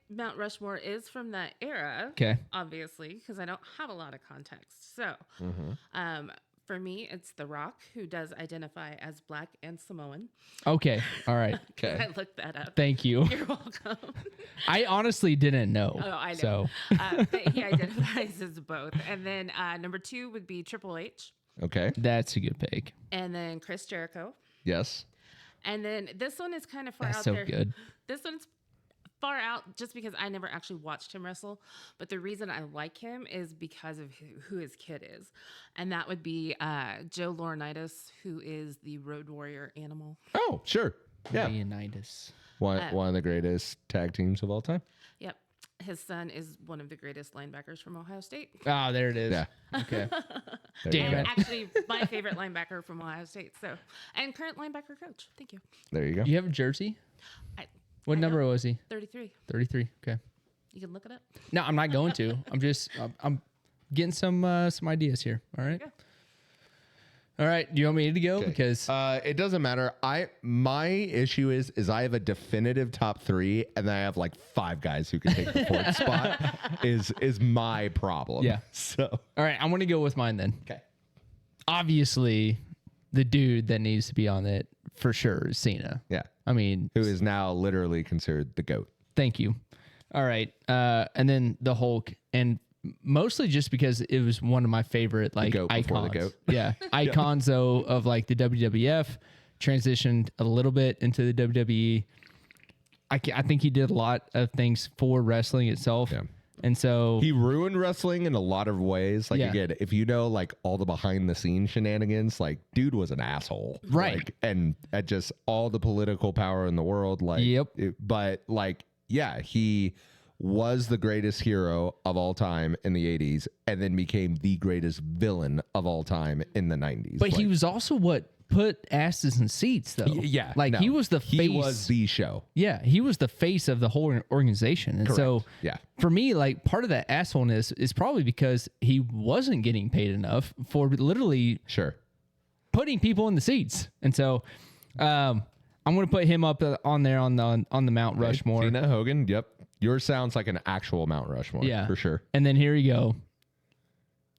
Speaker 5: Mount Rushmore is from that era.
Speaker 2: Okay.
Speaker 5: Obviously, because I don't have a lot of context. So, for me, it's The Rock, who does identify as Black and Samoan.
Speaker 2: Okay. All right.
Speaker 5: I looked that up.
Speaker 2: Thank you.
Speaker 5: You're welcome.
Speaker 2: I honestly didn't know.
Speaker 5: Oh, I know.
Speaker 2: So
Speaker 5: But he identifies as both. And then number 2 would be Triple H,
Speaker 4: Okay.
Speaker 2: that's a good pick.
Speaker 5: and then Chris Jericho.
Speaker 4: Yes.
Speaker 5: And then this one is kind of far
Speaker 2: That's
Speaker 5: out
Speaker 2: so
Speaker 5: there.
Speaker 2: good.
Speaker 5: This one's far out just because I never actually watched him wrestle. But the reason I like him is because of who his kid is. And that would be Joe Laurinaitis, who is the Road Warrior Animal.
Speaker 4: Oh, sure. Yeah.
Speaker 2: Leonidas.
Speaker 4: One of the greatest tag teams of all time.
Speaker 5: Yep. His son is one of the greatest linebackers from Ohio State.
Speaker 2: Oh, there it is.
Speaker 4: Yeah.
Speaker 2: Okay.
Speaker 4: There
Speaker 2: Damn
Speaker 4: you
Speaker 5: And
Speaker 4: go.
Speaker 2: it.
Speaker 5: actually, my favorite linebacker from Ohio State. So, and current linebacker coach. Thank you.
Speaker 4: There you go.
Speaker 2: You have a jersey?
Speaker 5: I,
Speaker 2: What
Speaker 5: I
Speaker 2: number
Speaker 5: don't-
Speaker 2: was he?
Speaker 5: 33.
Speaker 2: 33. Okay.
Speaker 5: You can look it up.
Speaker 2: No, I'm not going to. I'm getting some ideas here. All right.
Speaker 5: There you
Speaker 2: All right. Do you want me to go?
Speaker 4: Okay.
Speaker 2: Because
Speaker 4: It doesn't matter. My issue is I have a definitive top 3, and then I have like 5 guys who can take the 4th spot. Is my problem.
Speaker 2: Yeah.
Speaker 4: So
Speaker 2: all right, I'm gonna go with mine then.
Speaker 4: okay.
Speaker 2: Obviously, the dude that needs to be on it for sure is Cena.
Speaker 4: Yeah.
Speaker 2: I mean,
Speaker 4: Who is now literally considered the GOAT.
Speaker 2: thank you. All right. And then the Hulk, and mostly just because it was one of my favorite like
Speaker 4: goat before
Speaker 2: icons.
Speaker 4: the goat.
Speaker 2: Yeah. Icons though of like the WWF, transitioned a little bit into the WWE. I think he did a lot of things for wrestling itself.
Speaker 4: Yeah.
Speaker 2: And so
Speaker 4: He ruined wrestling in a lot of ways. Like
Speaker 2: Yeah.
Speaker 4: again, if you know like all the behind the scenes shenanigans, like dude was an asshole.
Speaker 2: Right.
Speaker 4: Like, and at just all the political power in the world. Like
Speaker 2: Yep.
Speaker 4: but like, yeah, he was the greatest hero of all time in the 80s and then became the greatest villain of all time in the 90s.
Speaker 2: but he
Speaker 4: Like,
Speaker 2: was also what put asses in seats though.
Speaker 4: yeah.
Speaker 2: Like
Speaker 4: no,
Speaker 2: he was the face.
Speaker 4: He was the show.
Speaker 2: Yeah, he was the face of the whole organization. And so
Speaker 4: Yeah.
Speaker 2: for me, like part of that assholeness is probably because he wasn't getting paid enough for literally
Speaker 4: Sure.
Speaker 2: putting people in the seats. And so I'm going to put him up on there on the Mount Rushmore.
Speaker 4: Cena, Hogan. Yep. Yours sounds like an actual Mount Rushmore.
Speaker 2: Yeah.
Speaker 4: For sure.
Speaker 2: And then here you go.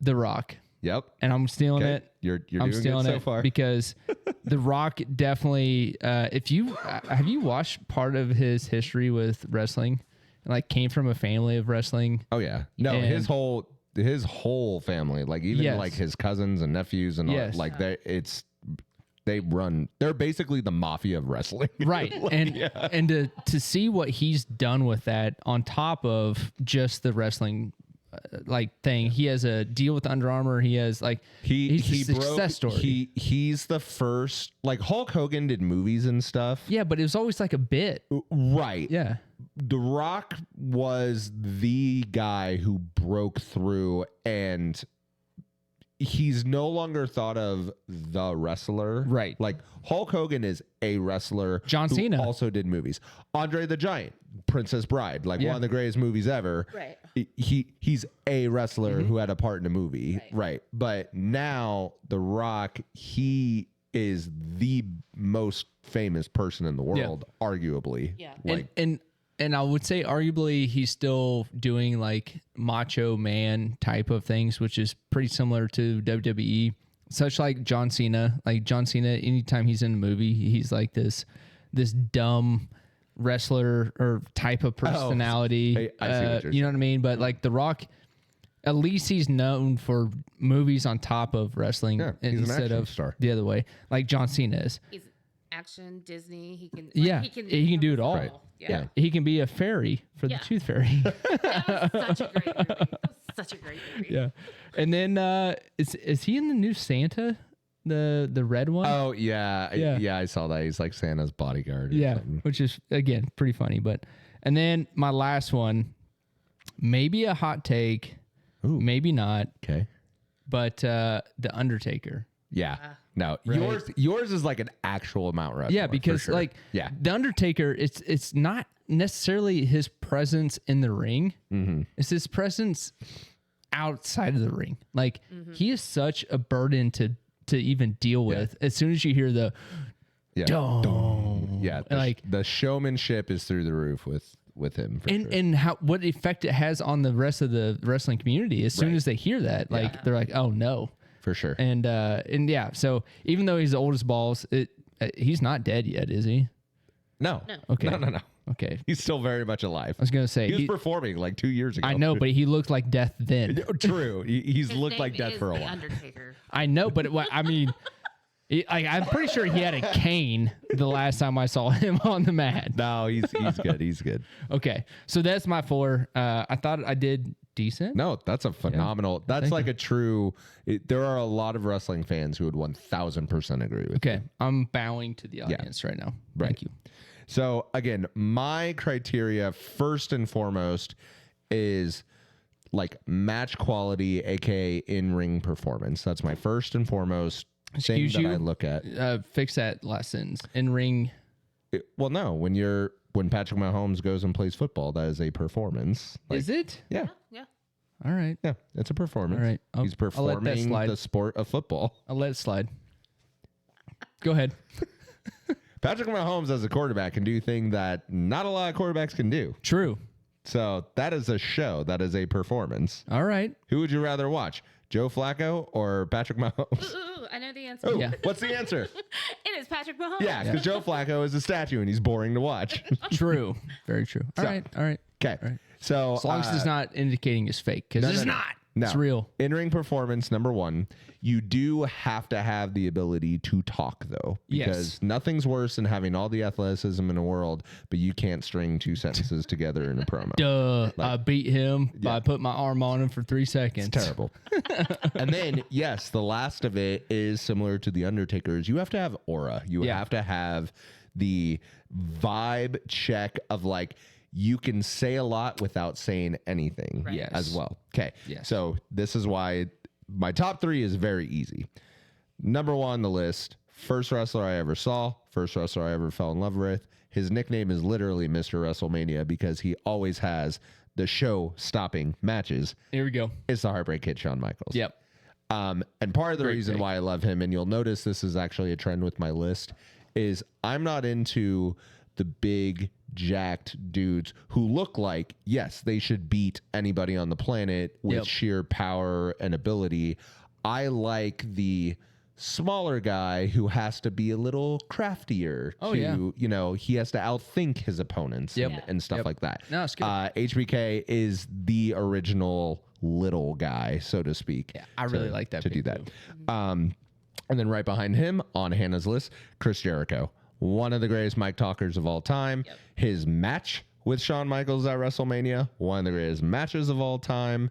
Speaker 2: The Rock.
Speaker 4: Yep.
Speaker 2: And I'm stealing
Speaker 4: Okay.
Speaker 2: it.
Speaker 4: You're
Speaker 2: I'm
Speaker 4: doing
Speaker 2: stealing
Speaker 4: good so
Speaker 2: it
Speaker 4: far.
Speaker 2: because The Rock definitely. If you have you watched part of his history with wrestling, like came from a family of wrestling.
Speaker 4: Oh yeah. No,
Speaker 2: And-
Speaker 4: his whole family, like even
Speaker 2: Yes.
Speaker 4: like his cousins and nephews and all,
Speaker 2: Yes.
Speaker 4: like that. It's They're basically the mafia of wrestling.
Speaker 2: Right. And to see what he's done with that on top of just the wrestling thing. He has a deal with Under Armour. He has he's a success story.
Speaker 4: He's the first, like Hulk Hogan did movies and stuff.
Speaker 2: Yeah, but it was always like a bit.
Speaker 4: Right.
Speaker 2: Yeah.
Speaker 4: The Rock was the guy who broke through, and he's no longer thought of the wrestler.
Speaker 2: Right.
Speaker 4: Like Hulk Hogan is a wrestler.
Speaker 2: John
Speaker 4: who
Speaker 2: Cena
Speaker 4: also did movies. Andre the Giant, Princess Bride, one of the greatest movies ever.
Speaker 5: Right.
Speaker 4: He's a wrestler who had a part in a movie. Right. But now The Rock, he is the most famous person in the world, arguably.
Speaker 5: Yeah.
Speaker 2: And I would say arguably he's still doing like macho man type of things, which is pretty similar to WWE. Such like John Cena. Like John Cena, anytime he's in a movie, he's like this dumb wrestler or type of personality.
Speaker 4: I see what you're
Speaker 2: you know what I mean? But like The Rock, at least he's known for movies on top of wrestling
Speaker 4: he's an
Speaker 2: instead
Speaker 4: action
Speaker 2: of
Speaker 4: star.
Speaker 2: The other way, like John Cena is.
Speaker 5: He's action, Disney. He can.
Speaker 2: Yeah, he can do it all.
Speaker 4: Right.
Speaker 5: Yeah.
Speaker 2: He can be a fairy for the Tooth Fairy.
Speaker 5: That was such a great movie. That was such a great movie.
Speaker 2: Yeah, and then is he in the new Santa, the red one?
Speaker 4: Oh yeah.
Speaker 2: Yeah.
Speaker 4: I saw that. He's like Santa's bodyguard. Or
Speaker 2: Yeah,
Speaker 4: something.
Speaker 2: which is again pretty funny. But and then my last one, maybe a hot take,
Speaker 4: Ooh.
Speaker 2: maybe not,
Speaker 4: Okay.
Speaker 2: but the Undertaker.
Speaker 4: Yeah. No,
Speaker 2: Right.
Speaker 4: yours is like an actual Mount Rushmore.
Speaker 2: Yeah, because
Speaker 4: for sure.
Speaker 2: the Undertaker, it's not necessarily his presence in the ring.
Speaker 4: Mm-hmm.
Speaker 2: It's his presence outside of the ring. Like he is such a burden to even deal with. As soon as you hear the dong,
Speaker 4: Yeah, the showmanship is through the roof with him. For sure.
Speaker 2: and what effect it has on the rest of the wrestling community. As soon as they hear that, they're like, oh no.
Speaker 4: For sure.
Speaker 2: And yeah, so even though he's the oldest balls, he's not dead yet, is he?
Speaker 4: No.
Speaker 2: Okay.
Speaker 4: No.
Speaker 2: Okay.
Speaker 4: He's still very much alive.
Speaker 2: I was gonna say
Speaker 4: He was performing like 2 years ago.
Speaker 2: I know, but he looked like death then.
Speaker 4: True. He's
Speaker 5: His
Speaker 4: looked like
Speaker 5: name
Speaker 4: death
Speaker 5: is
Speaker 4: for a
Speaker 5: The
Speaker 4: while.
Speaker 5: Undertaker.
Speaker 2: I know, but I mean, I'm pretty sure he had a cane the last time I saw him on the mat.
Speaker 4: No, he's good. He's good.
Speaker 2: Okay, so that's my 4. I thought I did decent.
Speaker 4: No, that's a phenomenal. That's
Speaker 2: Thank
Speaker 4: like a true. There are a lot of wrestling fans who would 1000% agree with.
Speaker 2: Okay, I'm bowing to the audience right now.
Speaker 4: Right.
Speaker 2: Thank you.
Speaker 4: So again, my criteria first and foremost is like match quality, aka in-ring performance. That's my first and foremost thing
Speaker 2: Excuse
Speaker 4: that
Speaker 2: you?
Speaker 4: I look at.
Speaker 2: Fix that last sentence. In ring.
Speaker 4: Well, no, when Patrick Mahomes goes and plays football, that is a performance.
Speaker 2: Is it?
Speaker 4: Yeah,
Speaker 5: Yeah.
Speaker 2: All right.
Speaker 4: yeah, it's a performance.
Speaker 2: All right.
Speaker 4: He's
Speaker 2: I'll let that
Speaker 4: performing
Speaker 2: slide.
Speaker 4: the sport of football.
Speaker 2: I'll let it slide. Go ahead.
Speaker 4: Patrick Mahomes as a quarterback can do things that not a lot of quarterbacks can do.
Speaker 2: True.
Speaker 4: So that is a show. That is a performance.
Speaker 2: All right.
Speaker 4: Who would you rather watch, Joe Flacco or Patrick Mahomes?
Speaker 5: Ooh, I know the answer.
Speaker 4: Oh,
Speaker 2: Yeah.
Speaker 4: What's the answer?
Speaker 5: It is Patrick Mahomes.
Speaker 4: Yeah, because Joe Flacco is a statue and he's boring to watch.
Speaker 2: True. Very true. All right. All right.
Speaker 4: Okay.
Speaker 2: Right.
Speaker 4: So
Speaker 2: As long as it's not indicating it's fake, because it's not.
Speaker 4: No.
Speaker 2: It's real.
Speaker 4: In-ring performance, number 1. You do have to have the ability to talk, though. Because nothing's worse than having all the athleticism in the world, but you can't string 2 sentences together in a promo.
Speaker 2: Duh. I beat him by putting my arm on him for 3 seconds.
Speaker 4: It's terrible. And then, yes, the last of it is similar to The Undertaker's. You have to have aura. You have to have the vibe check of like, you can say a lot without saying anything
Speaker 5: Right.
Speaker 2: Yes.
Speaker 4: as well. Okay.
Speaker 2: Yes.
Speaker 4: So this is why my top 3 is very easy. Number 1 on the list, first wrestler I ever saw, first wrestler I ever fell in love with. His nickname is literally Mr. WrestleMania because he always has the show-stopping matches.
Speaker 2: Here we go.
Speaker 4: It's the Heartbreak Kid, Shawn Michaels.
Speaker 2: Yep.
Speaker 4: And part of the reason
Speaker 2: pick.
Speaker 4: why I love him, and you'll notice this is actually a trend with my list, is I'm not into the big jacked dudes who look like, yes, they should beat anybody on the planet with sheer power and ability. I like the smaller guy who has to be a little craftier he has to outthink his opponents and stuff like that.
Speaker 2: No, it's good.
Speaker 4: HBK is the original little guy, so to speak.
Speaker 2: Yeah, I really like that
Speaker 4: to do
Speaker 2: pick,
Speaker 4: that. And then right behind him on Hannah's list, Chris Jericho, one of the greatest mic talkers of all time.
Speaker 5: Yep.
Speaker 4: His match with Shawn Michaels at WrestleMania, one of the greatest matches of all time.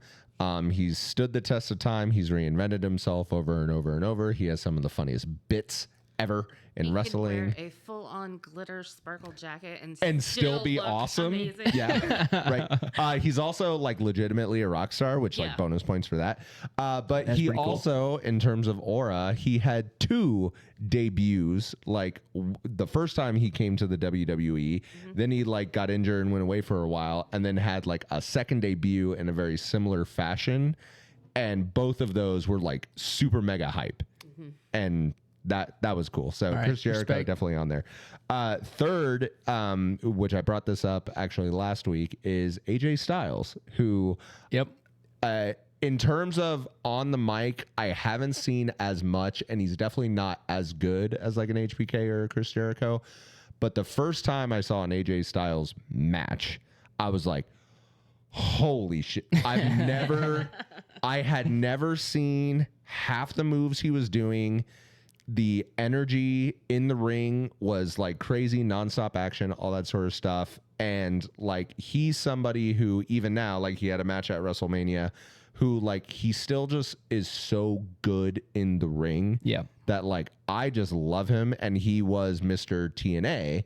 Speaker 4: He's stood the test of time. He's reinvented himself over and over and over. He has some of the funniest bits ever in
Speaker 5: He
Speaker 4: wrestling.
Speaker 5: could wear a full-on glitter sparkle jacket
Speaker 4: And still be
Speaker 5: look
Speaker 4: awesome.
Speaker 5: amazing.
Speaker 4: Yeah, right. He's also like legitimately a rock star, which like
Speaker 5: Yeah.
Speaker 4: bonus points for that. But
Speaker 2: That's
Speaker 4: he
Speaker 2: pretty cool.
Speaker 4: also, in terms of aura, he had 2 debuts. Like the first time he came to the WWE, then he like got injured and went away for a while, and then had like a second debut in a very similar fashion. And both of those were like super mega hype, and that was cool. So
Speaker 2: right,
Speaker 4: Chris Jericho
Speaker 2: respect.
Speaker 4: definitely on there. Third, which I brought this up actually last week, is AJ Styles, who
Speaker 2: Yep.
Speaker 4: in terms of on the mic, I haven't seen as much, and he's definitely not as good as like an HBK or a Chris Jericho. But the first time I saw an AJ Styles match, I was like, holy shit. I had never seen half the moves he was doing. The energy in the ring was like crazy, nonstop action, all that sort of stuff. And like, he's somebody who even now, like he had a match at WrestleMania, who like, he still just is so good in the ring.
Speaker 2: Yeah.
Speaker 4: That like, I just love him. And he was Mr. TNA,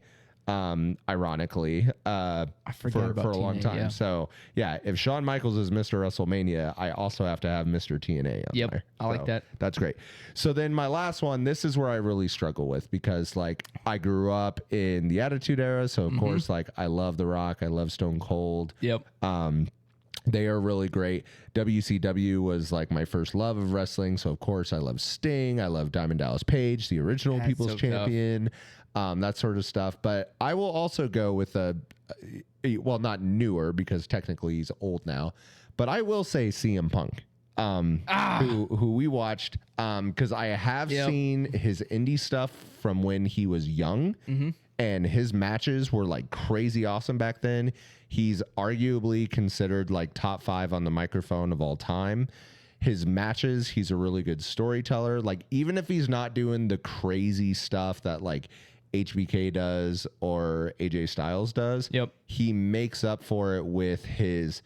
Speaker 4: ironically,
Speaker 2: forgot about
Speaker 4: for a long
Speaker 2: TNA,
Speaker 4: time.
Speaker 2: yeah.
Speaker 4: So yeah, if Shawn Michaels is Mr. WrestleMania, I also have to have Mr. TNA on
Speaker 2: Yep,
Speaker 4: there.
Speaker 2: I like
Speaker 4: So
Speaker 2: that.
Speaker 4: That's great. So then my last one, this is where I really struggle with, because like I grew up in the Attitude Era. So of course, like I love The Rock. I love Stone Cold.
Speaker 2: Yep.
Speaker 4: They are really great. WCW was like my first love of wrestling. So of course I love Sting. I love Diamond Dallas Page, the original
Speaker 2: That's
Speaker 4: People's
Speaker 2: so tough.
Speaker 4: Champion, that sort of stuff. But I will also go with well, not newer because technically he's old now, but I will say CM Punk, who we watched, because I have
Speaker 2: Yep.
Speaker 4: seen his indie stuff from when he was young. And his matches were like crazy awesome back then. He's arguably considered like top 5 on the microphone of all time. His matches, he's a really good storyteller. Like, even if he's not doing the crazy stuff that like HBK does or AJ Styles does,
Speaker 2: Yep.
Speaker 4: he makes up for it with his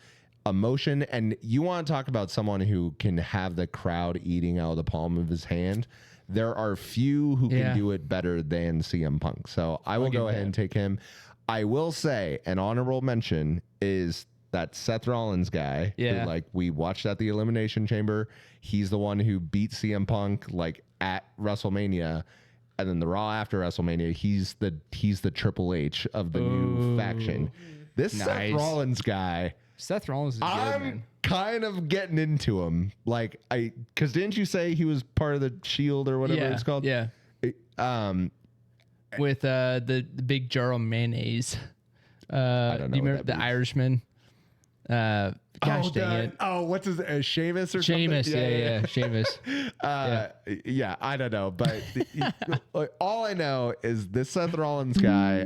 Speaker 4: emotion. And you want to talk about someone who can have the crowd eating out of the palm of his hand. There are few who
Speaker 2: Yeah.
Speaker 4: can do it better than CM Punk. So I will
Speaker 2: give
Speaker 4: go ahead
Speaker 2: that.
Speaker 4: and take him. I will say an honorable mention is that Seth Rollins guy.
Speaker 2: Yeah.
Speaker 4: Who, like, we watched at the Elimination Chamber. He's the one who beat CM Punk like at WrestleMania. And then the Raw after WrestleMania, he's the Triple H of the new faction. This Seth
Speaker 2: Nice.
Speaker 4: Rollins guy,
Speaker 2: Seth Rollins is good,
Speaker 4: I'm
Speaker 2: man.
Speaker 4: kind of getting into him. Like, because didn't you say he was part of the Shield or whatever
Speaker 2: Yeah.
Speaker 4: it's called?
Speaker 2: Yeah. With the big jar of mayonnaise.
Speaker 4: don't know
Speaker 2: Do you
Speaker 4: what
Speaker 2: remember
Speaker 4: that
Speaker 2: the
Speaker 4: means.
Speaker 2: Irishman? Gosh dang it.
Speaker 4: Oh, what's his Seamus or
Speaker 2: Seamus,
Speaker 4: something?
Speaker 2: yeah. Seamus.
Speaker 4: Yeah, I don't know, but like, all I know is this Seth Rollins guy.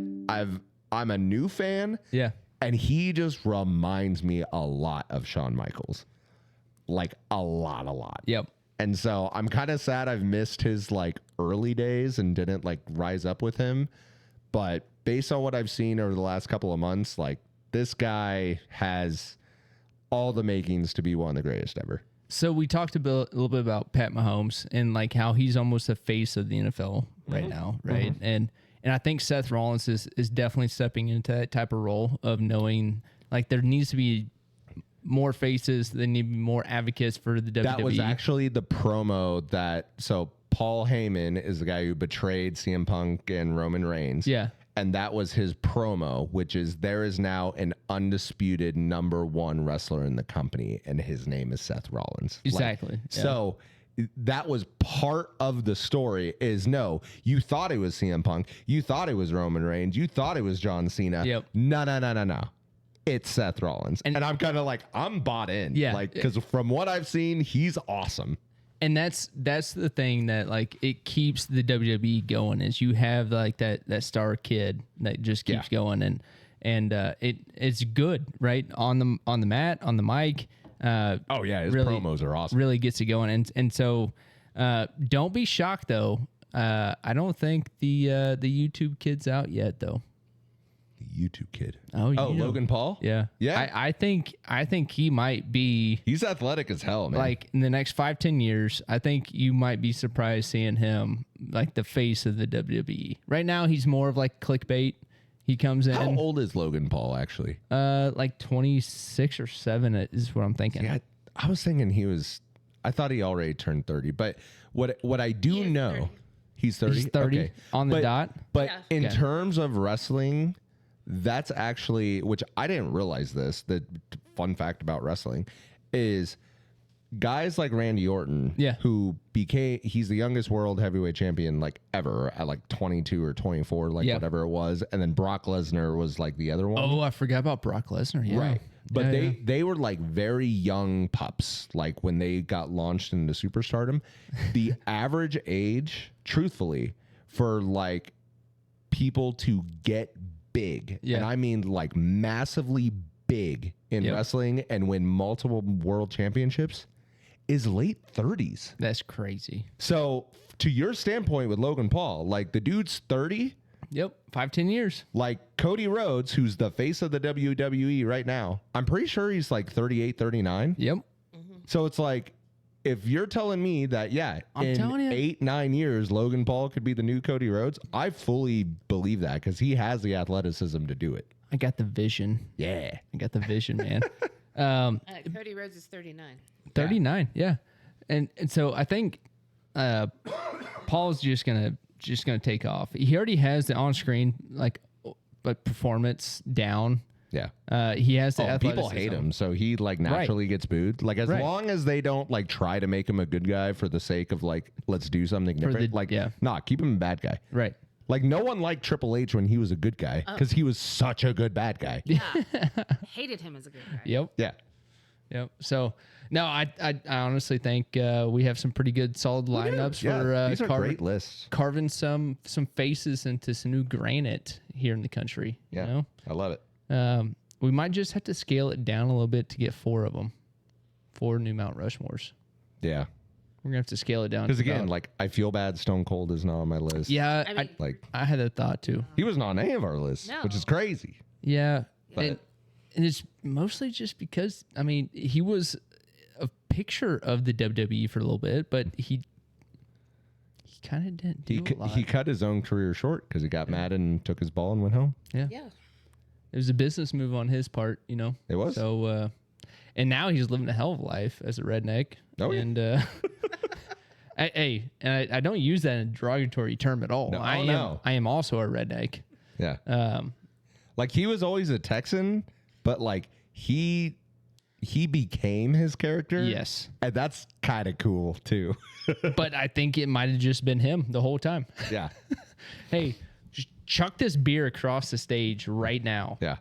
Speaker 4: I'm a new fan,
Speaker 2: Yeah.
Speaker 4: and he just reminds me a lot of Shawn Michaels, like a lot.
Speaker 2: Yep.
Speaker 4: And so I'm kind of sad I've missed his like early days and didn't like rise up with him. But based on what I've seen over the last couple of months, like this guy has all the makings to be one of the greatest ever.
Speaker 2: So we talked a little bit about Pat Mahomes and like how he's almost the face of the NFL right now, right? And I think Seth Rollins is definitely stepping into that type of role of knowing like there needs to be more faces, there need to be more advocates for the WWE.
Speaker 4: That was actually the promo so Paul Heyman is the guy who betrayed CM Punk and Roman Reigns.
Speaker 2: Yeah.
Speaker 4: And that was his promo, which is there is now an undisputed #1 wrestler in the company, and his name is Seth Rollins.
Speaker 2: Exactly. Yeah.
Speaker 4: So that was part of the story is no, you thought it was CM Punk. You thought it was Roman Reigns. You thought it was John Cena.
Speaker 2: Yep.
Speaker 4: No. It's Seth Rollins. And I'm kind of like, I'm bought in.
Speaker 2: Yeah.
Speaker 4: Like, because from what I've seen, he's awesome.
Speaker 2: And that's the thing that like it keeps the WWE going is you have like that star kid that just keeps going and it's good, right? On the mat, on the mic.
Speaker 4: Oh yeah, his
Speaker 2: really-
Speaker 4: promos are awesome.
Speaker 2: Really gets it going. And so Don't be shocked though. I don't think the YouTube kid's out yet though.
Speaker 4: YouTube kid.
Speaker 2: Oh, you know.
Speaker 4: Logan Paul?
Speaker 2: Yeah.
Speaker 4: Yeah.
Speaker 2: I think he might be
Speaker 4: He's athletic as hell, man.
Speaker 2: like in the next 5-10 years. I think you might be surprised seeing him like the face of the WWE. Right now, he's more of like clickbait. He comes in.
Speaker 4: How old is Logan Paul actually?
Speaker 2: Like 26 or 7 is what I'm thinking.
Speaker 4: Yeah, I was thinking I thought he already turned 30, but what I do
Speaker 5: is
Speaker 4: know,
Speaker 5: 30.
Speaker 4: he's 30.
Speaker 2: He's 30
Speaker 4: Okay.
Speaker 2: on the
Speaker 4: But-
Speaker 2: dot.
Speaker 4: But
Speaker 5: Yeah.
Speaker 4: in
Speaker 2: Okay.
Speaker 4: terms of wrestling, that's actually, which I didn't realize this, the fun fact about wrestling is guys like Randy Orton,
Speaker 2: Yeah.
Speaker 4: who he's the youngest world heavyweight champion like ever at like 22 or 24, like
Speaker 2: Yeah.
Speaker 4: whatever it was. And then Brock Lesnar was like the other one.
Speaker 2: Oh, I forgot about Brock Lesnar. Yeah.
Speaker 4: Right. But
Speaker 2: Yeah,
Speaker 4: they were like very young pups, like when they got launched into superstardom. The average age, truthfully, for like people to get big,
Speaker 2: Yeah.
Speaker 4: and I mean like massively big in
Speaker 2: Yep.
Speaker 4: wrestling and win multiple world championships, is late 30s.
Speaker 2: That's crazy.
Speaker 4: So to your standpoint with Logan Paul, like the dude's 30.
Speaker 2: Yep. 5-10 years.
Speaker 4: Like Cody Rhodes, who's the face of the WWE right now, I'm pretty sure he's like 38, 39.
Speaker 2: Yep.
Speaker 4: So it's like, if you're telling me that, yeah,
Speaker 2: I'm
Speaker 4: in
Speaker 2: telling you.
Speaker 4: 8-9 years, Logan Paul could be the new Cody Rhodes, I fully believe that because he has the athleticism to do it.
Speaker 2: I got the vision.
Speaker 4: Yeah.
Speaker 2: I got the vision, man.
Speaker 5: Cody Rhodes is 39.
Speaker 2: 39. Yeah. And so I think Paul's just gonna take off. He already has the on screen like performance down.
Speaker 4: Yeah.
Speaker 2: He has the
Speaker 4: People
Speaker 2: athleticism.
Speaker 4: hate him, so he like naturally gets booed. Like as
Speaker 2: Right.
Speaker 4: long as they don't like try to make him a good guy for the sake of like, let's do something different. Keep him a bad guy.
Speaker 2: Right.
Speaker 4: Like no one liked Triple H when he was a good guy because he was such a good bad guy.
Speaker 5: Yeah. Hated him as a good guy.
Speaker 2: Yep.
Speaker 4: Yeah.
Speaker 2: Yep. So no, I honestly think we have some pretty good solid lineups for
Speaker 4: these are great lists.
Speaker 2: carving some faces into some new granite here in the country.
Speaker 4: Yeah.
Speaker 2: You know?
Speaker 4: I love it.
Speaker 2: We might just have to scale it down a little bit to get 4 of them. 4 new Mount Rushmores.
Speaker 4: Yeah.
Speaker 2: We're gonna have to scale it down.
Speaker 4: Because
Speaker 2: to
Speaker 4: again,
Speaker 2: about-
Speaker 4: like I feel bad Stone Cold is not on my list.
Speaker 2: yeah,
Speaker 5: I mean-
Speaker 4: Like
Speaker 2: I had that thought too.
Speaker 4: he wasn't on any of our lists, which is
Speaker 5: No.
Speaker 4: crazy.
Speaker 2: Yeah,
Speaker 4: But-
Speaker 2: and it's mostly just because I mean he was a picture of the WWE for a little bit, but he kind of didn't do a lot.
Speaker 4: He cut his own career short because he got mad and took his ball and went home.
Speaker 2: yeah.
Speaker 5: Yeah.
Speaker 2: It was a business move on his part, you know.
Speaker 4: It was.
Speaker 2: So, and now he's living a hell of a life as a redneck.
Speaker 4: Oh, yeah.
Speaker 2: And I don't use that in a derogatory term at all.
Speaker 4: No,
Speaker 2: I am also a redneck.
Speaker 4: Yeah. Like he was always a Texan, but like he became his character.
Speaker 2: Yes,
Speaker 4: And that's kind of cool too.
Speaker 2: but I think it might have just been him the whole time.
Speaker 4: Yeah.
Speaker 2: Hey, just chuck this beer across the stage right now.
Speaker 4: Yeah.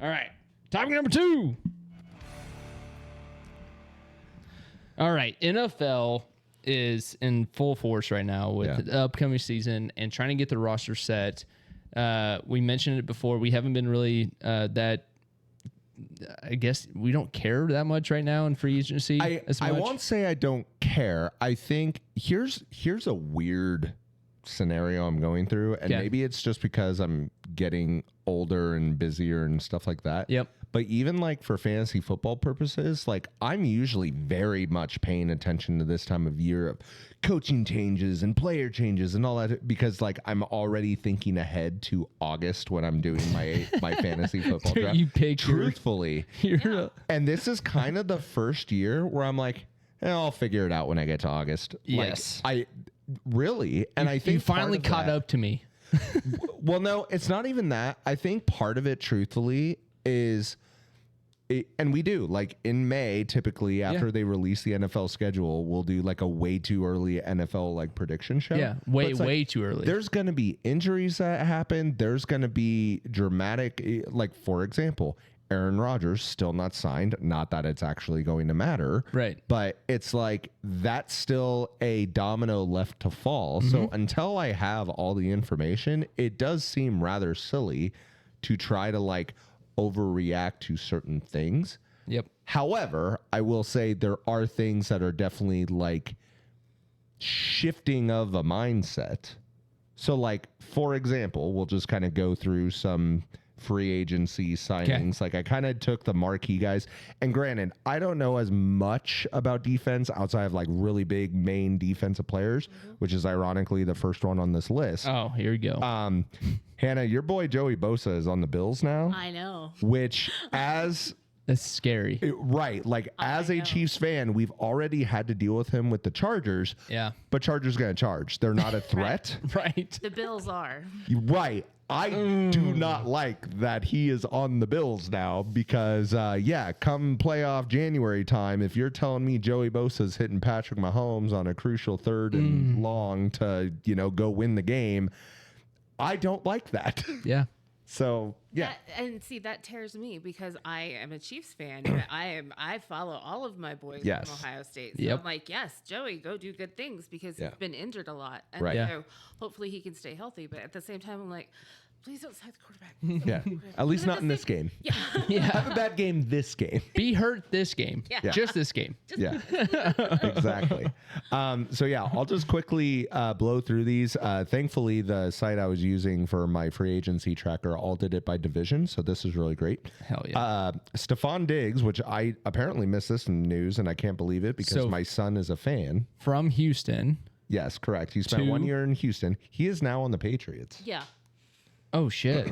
Speaker 2: All right. Topic number 2. All right. NFL is in full force right now with
Speaker 4: Yeah.
Speaker 2: the upcoming season and trying to get the roster set. We mentioned it before. We haven't been really that. I guess we don't care that much right now in free agency. as
Speaker 4: I
Speaker 2: much.
Speaker 4: won't say I don't care. I think here's a weird scenario I'm going through, and
Speaker 2: Okay.
Speaker 4: maybe it's just because I'm getting older and busier and stuff like that.
Speaker 2: Yep.
Speaker 4: But even like for fantasy football purposes, like I'm usually very much paying attention to this time of year of coaching changes and player changes and all that because like I'm already thinking ahead to August when I'm doing my fantasy football draft.
Speaker 2: You pick your-
Speaker 4: truthfully. And this is kind of the first year where I'm like, I'll figure it out when I get to August.
Speaker 2: Yes.
Speaker 4: Like, I really, and I think
Speaker 2: you finally
Speaker 4: part of
Speaker 2: caught
Speaker 4: that-
Speaker 2: up to me.
Speaker 4: Well, no, it's not even that. I think part of it, truthfully, is, and we do like in May, typically after
Speaker 2: Yeah.
Speaker 4: they release the NFL schedule, we'll do like a way too early NFL like prediction show.
Speaker 2: Yeah,
Speaker 4: But it's like,
Speaker 2: way too early.
Speaker 4: There's going to be injuries that happen. There's going to be dramatic, like for example, Aaron Rodgers still not signed. Not that it's actually going to matter.
Speaker 2: Right.
Speaker 4: But it's like that's still a domino left to fall. So until I have all the information, it does seem rather silly to try to like overreact to certain things.
Speaker 2: Yep.
Speaker 4: However, I will say there are things that are definitely like shifting of a mindset. So, like, for example, we'll just kind of go through some free agency signings. Like, I kind of took the marquee guys. And granted, I don't know as much about defense outside of like really big main defensive players, which is ironically the first one on this list.
Speaker 2: Oh, here we go.
Speaker 4: Hannah, your boy Joey Bosa is on the Bills now,
Speaker 5: I know.
Speaker 4: which as
Speaker 2: That's scary.
Speaker 4: right, like as a
Speaker 5: know.
Speaker 4: Chiefs fan, we've already had to deal with him with the Chargers.
Speaker 2: Yeah.
Speaker 4: But Chargers going to charge. They're not a threat.
Speaker 2: Right.
Speaker 5: The Bills are.
Speaker 4: Right. I do not like that he is on the Bills now because, come playoff January time, if you're telling me Joey Bosa's hitting Patrick Mahomes on a crucial third and long to, go win the game, I don't like that.
Speaker 2: Yeah.
Speaker 4: So, yeah.
Speaker 5: And see, that tears me because I am a Chiefs fan. And I follow all of my boys
Speaker 4: Yes.
Speaker 5: from Ohio State. So
Speaker 2: Yep.
Speaker 5: I'm like, yes, Joey, go do good things because
Speaker 4: Yeah.
Speaker 5: he's been injured a lot. And
Speaker 4: Right.
Speaker 2: Yeah.
Speaker 5: so hopefully he can stay healthy. But at the same time, I'm like, please don't sign the quarterback.
Speaker 4: Yeah. At least not in this game.
Speaker 5: Yeah.
Speaker 4: Have a bad game this game.
Speaker 2: Be hurt this game.
Speaker 5: Yeah.
Speaker 2: Just this game.
Speaker 4: Yeah, exactly. I'll just quickly blow through these. Thankfully, the site I was using for my free agency tracker all did it by division, so this is really great.
Speaker 2: Hell yeah.
Speaker 4: Stephon Diggs, which I apparently missed this in the news, and I can't believe it because
Speaker 2: So-
Speaker 4: my son is a fan.
Speaker 2: From Houston.
Speaker 4: Yes, correct. He spent 1 year in Houston. He is now on the Patriots.
Speaker 5: Yeah.
Speaker 2: Oh, shit.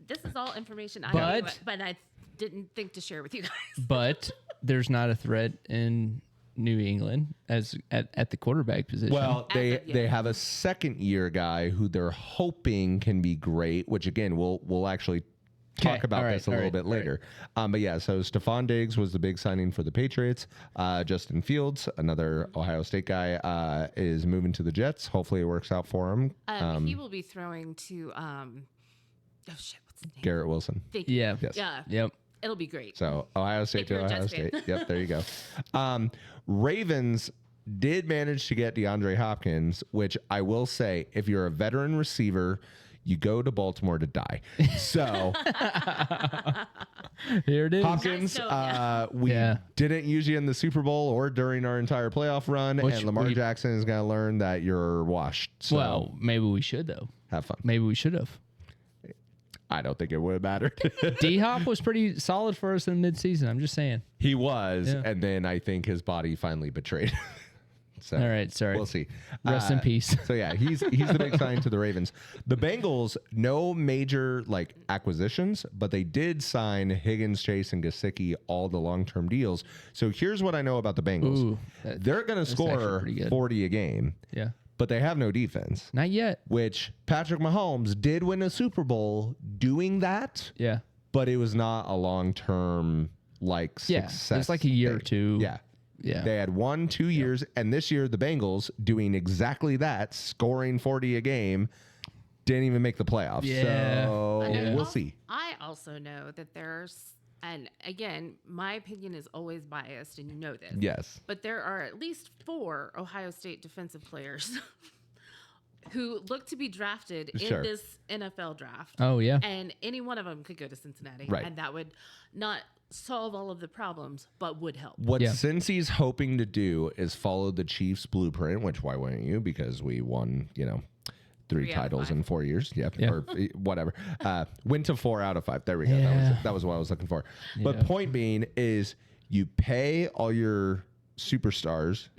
Speaker 5: This is all information I
Speaker 2: But-
Speaker 5: knew, but I didn't think to share with you guys.
Speaker 2: But there's not a threat in New England as at the quarterback position.
Speaker 4: Well,
Speaker 5: As of
Speaker 4: they
Speaker 5: yet.
Speaker 4: have a second year guy who they're hoping can be great, which again we'll actually talk
Speaker 2: Okay,
Speaker 4: about
Speaker 2: all right,
Speaker 4: this a
Speaker 2: all
Speaker 4: little
Speaker 2: right,
Speaker 4: bit
Speaker 2: all right.
Speaker 4: later. But yeah, so Stephon Diggs was the big signing for the Patriots. Justin Fields, another Ohio State guy, is moving to the Jets. Hopefully it works out for him.
Speaker 5: He will be throwing to what's his name?
Speaker 4: Garrett Wilson.
Speaker 5: Thank you.
Speaker 2: yeah.
Speaker 4: Yes.
Speaker 5: Yeah.
Speaker 2: Yep.
Speaker 5: It'll be great.
Speaker 4: So Ohio State
Speaker 5: If
Speaker 4: to
Speaker 5: you're a
Speaker 4: Ohio
Speaker 5: Jets fan.
Speaker 4: State. Yep, there you go. Ravens did manage to get DeAndre Hopkins, which I will say, if you're a veteran receiver, you go to Baltimore to die. So
Speaker 2: Here it is.
Speaker 4: Hopkins,
Speaker 5: Nice to know,
Speaker 4: we
Speaker 2: Yeah.
Speaker 4: didn't use you in the Super Bowl or during our entire playoff run,
Speaker 2: Which
Speaker 4: and Lamar
Speaker 2: we-
Speaker 4: Jackson is going to learn that you're washed. So
Speaker 2: Well, maybe we should, though.
Speaker 4: have fun.
Speaker 2: Maybe we should have.
Speaker 4: I don't think it would have mattered.
Speaker 2: D Hop was pretty solid for us in midseason. I'm just saying.
Speaker 4: He was,
Speaker 2: Yeah.
Speaker 4: and then I think his body finally betrayed. So
Speaker 2: All right, sorry.
Speaker 4: we'll see.
Speaker 2: Rest in peace.
Speaker 4: So yeah, he's the big sign to the Ravens. The Bengals, no major like acquisitions, but they did sign Higgins, Chase, and Gesicki, all the long-term deals. So here's what I know about the Bengals.
Speaker 2: Ooh,
Speaker 4: They're going to
Speaker 2: actually
Speaker 4: score
Speaker 2: pretty good.
Speaker 4: 40 a game,
Speaker 2: Yeah.
Speaker 4: but they have no defense,
Speaker 2: Not yet.
Speaker 4: which Patrick Mahomes did win a Super Bowl doing that,
Speaker 2: Yeah.
Speaker 4: but it was not a long-term like
Speaker 2: Yeah.
Speaker 4: success.
Speaker 2: It's like a year or
Speaker 4: thing.
Speaker 2: two.
Speaker 4: Yeah.
Speaker 2: Yeah.
Speaker 4: They had 1-2 years, and this year the Bengals doing exactly that, scoring 40 a game, didn't even make the playoffs.
Speaker 2: Yeah.
Speaker 4: So
Speaker 2: Yeah.
Speaker 4: we'll see.
Speaker 5: I also know that there's, and again, my opinion is always biased, and you know this.
Speaker 4: Yes.
Speaker 5: But there are at least 4 Ohio State defensive players who look to be drafted
Speaker 4: Sure.
Speaker 5: in this NFL draft.
Speaker 2: Oh, yeah.
Speaker 5: And any one of them could go to Cincinnati.
Speaker 4: Right.
Speaker 5: And that would not solve all of the problems, but would help.
Speaker 4: What
Speaker 2: Yeah.
Speaker 4: Cincy's hoping to do is follow the Chiefs' blueprint, which why wouldn't you? Because we won, 3
Speaker 5: 3 out of
Speaker 4: titles
Speaker 5: 5.
Speaker 4: in 4 years. Yep.
Speaker 2: Yeah.
Speaker 4: Or whatever. Went to 4 out of 5. There we go.
Speaker 2: Yeah.
Speaker 4: That was what I was looking for. But
Speaker 2: Yeah.
Speaker 4: point being is you pay all your superstars,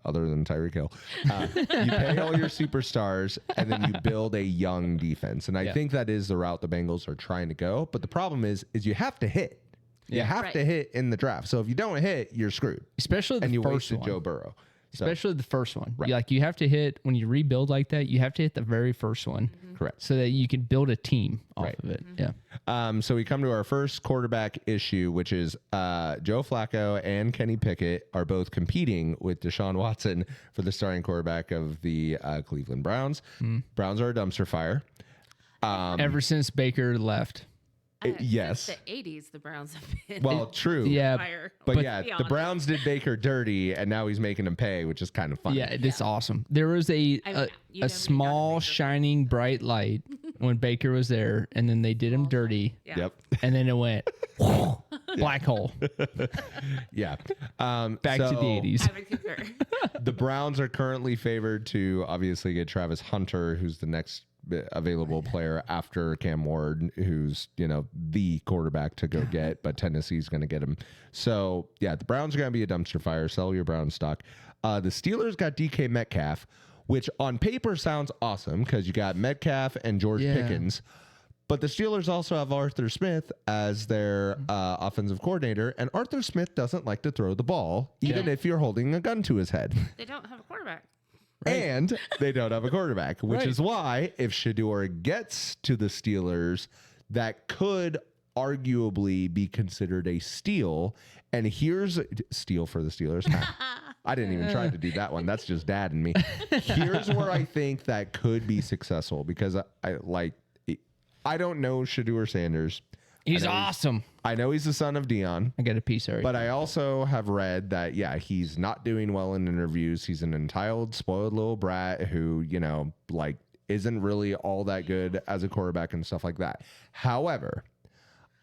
Speaker 4: other than Tyreek Hill, you pay all your superstars, and then you build a young defense. And I
Speaker 2: Yeah.
Speaker 4: think that is the route the Bengals are trying to go. But the problem is you have to hit. You have
Speaker 5: Right.
Speaker 4: to hit in the draft. So if you don't hit, you're screwed.
Speaker 2: Especially the
Speaker 4: And you
Speaker 2: first
Speaker 4: wasted
Speaker 2: one.
Speaker 4: Joe Burrow. So,
Speaker 2: Especially the first one.
Speaker 4: Right.
Speaker 2: You have to hit, when you rebuild like that, you have to hit the very first one.
Speaker 4: correct.
Speaker 2: So that you can build a team off
Speaker 4: Right.
Speaker 2: of it. Yeah.
Speaker 4: So we come to our first quarterback issue, which is Joe Flacco and Kenny Pickett are both competing with Deshaun Watson for the starting quarterback of the Cleveland Browns. Browns are a dumpster fire.
Speaker 2: Ever since Baker left.
Speaker 4: Yes.
Speaker 5: Since the 80s, the Browns have been.
Speaker 4: Well, true.
Speaker 2: Yeah.
Speaker 5: fire.
Speaker 4: But,
Speaker 5: Let's
Speaker 4: yeah,
Speaker 5: be
Speaker 4: the
Speaker 5: honest.
Speaker 4: Browns did Baker dirty, and now he's making him pay, which is kind of funny.
Speaker 2: Yeah, it's awesome. There was
Speaker 5: I mean, you know me,
Speaker 2: a
Speaker 5: not a
Speaker 2: small,
Speaker 5: Baker fan.
Speaker 2: shining, bright light when Baker was there, and then they did him dirty,
Speaker 5: Yeah.
Speaker 4: Yep.
Speaker 2: and then it went. Black hole.
Speaker 4: Yeah.
Speaker 2: Back to the 80s.
Speaker 5: I would concur.
Speaker 4: The Browns are currently favored to obviously get Travis Hunter, who's the next available player after Cam Ward, who's, the quarterback to go get, but Tennessee's going to get him. So, yeah, the Browns are going to be a dumpster fire. Sell your Brown stock. The Steelers got DK Metcalf, which on paper sounds awesome because you got Metcalf and George Pickens. But the Steelers also have Arthur Smith as their offensive coordinator, and Arthur Smith doesn't like to throw the ball, even if you're holding a gun to his head.
Speaker 5: They don't have a quarterback.
Speaker 4: And they don't have a quarterback, which is why if Shador gets to the Steelers, that could arguably be considered a steal. And here's steal for the Steelers. I didn't even try to do that one. That's just dad and me. Here's where I think that could be successful because I don't know Shador Sanders.
Speaker 2: He's awesome.
Speaker 4: I know he's the son of Dion.
Speaker 2: I got a piece already.
Speaker 4: But I also have read that, he's not doing well in interviews. He's an entitled, spoiled little brat who, isn't really all that good as a quarterback and stuff like that. However,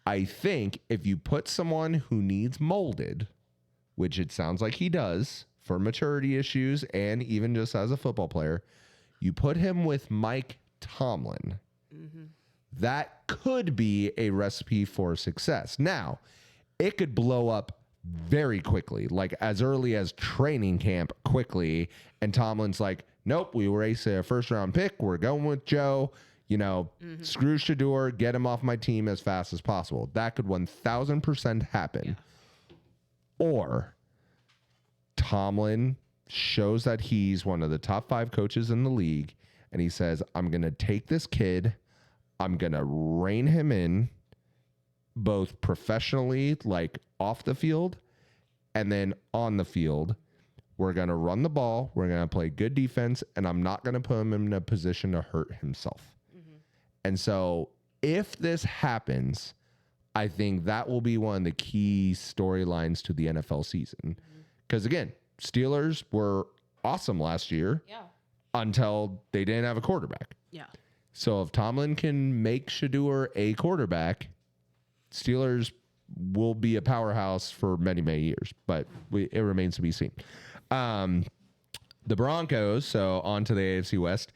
Speaker 4: I think if you put someone who needs molded, which it sounds like he does for maturity issues and even just as a football player, you put him with Mike Tomlin. Mm-hmm. That could be a recipe for success. Now, it could blow up very quickly, like as early as training camp quickly. And Tomlin's like, nope, we were a first round pick. We're going with Joe. Screw Shador, get him off my team as fast as possible. That could 1000% happen. Yeah. Or Tomlin shows that he's one of the top 5 coaches in the league. And he says, I'm going to take this kid. I'm going to rein him in both professionally, like off the field, and then on the field. We're going to run the ball. We're going to play good defense, and I'm not going to put him in a position to hurt himself. Mm-hmm. And so if this happens, I think that will be one of the key storylines to the NFL season. Because, again, Steelers were awesome last year until they didn't have a quarterback. Yeah. So if Tomlin can make Shador a quarterback, Steelers will be a powerhouse for many, many years. But it remains to be seen. The Broncos, so on to the AFC West.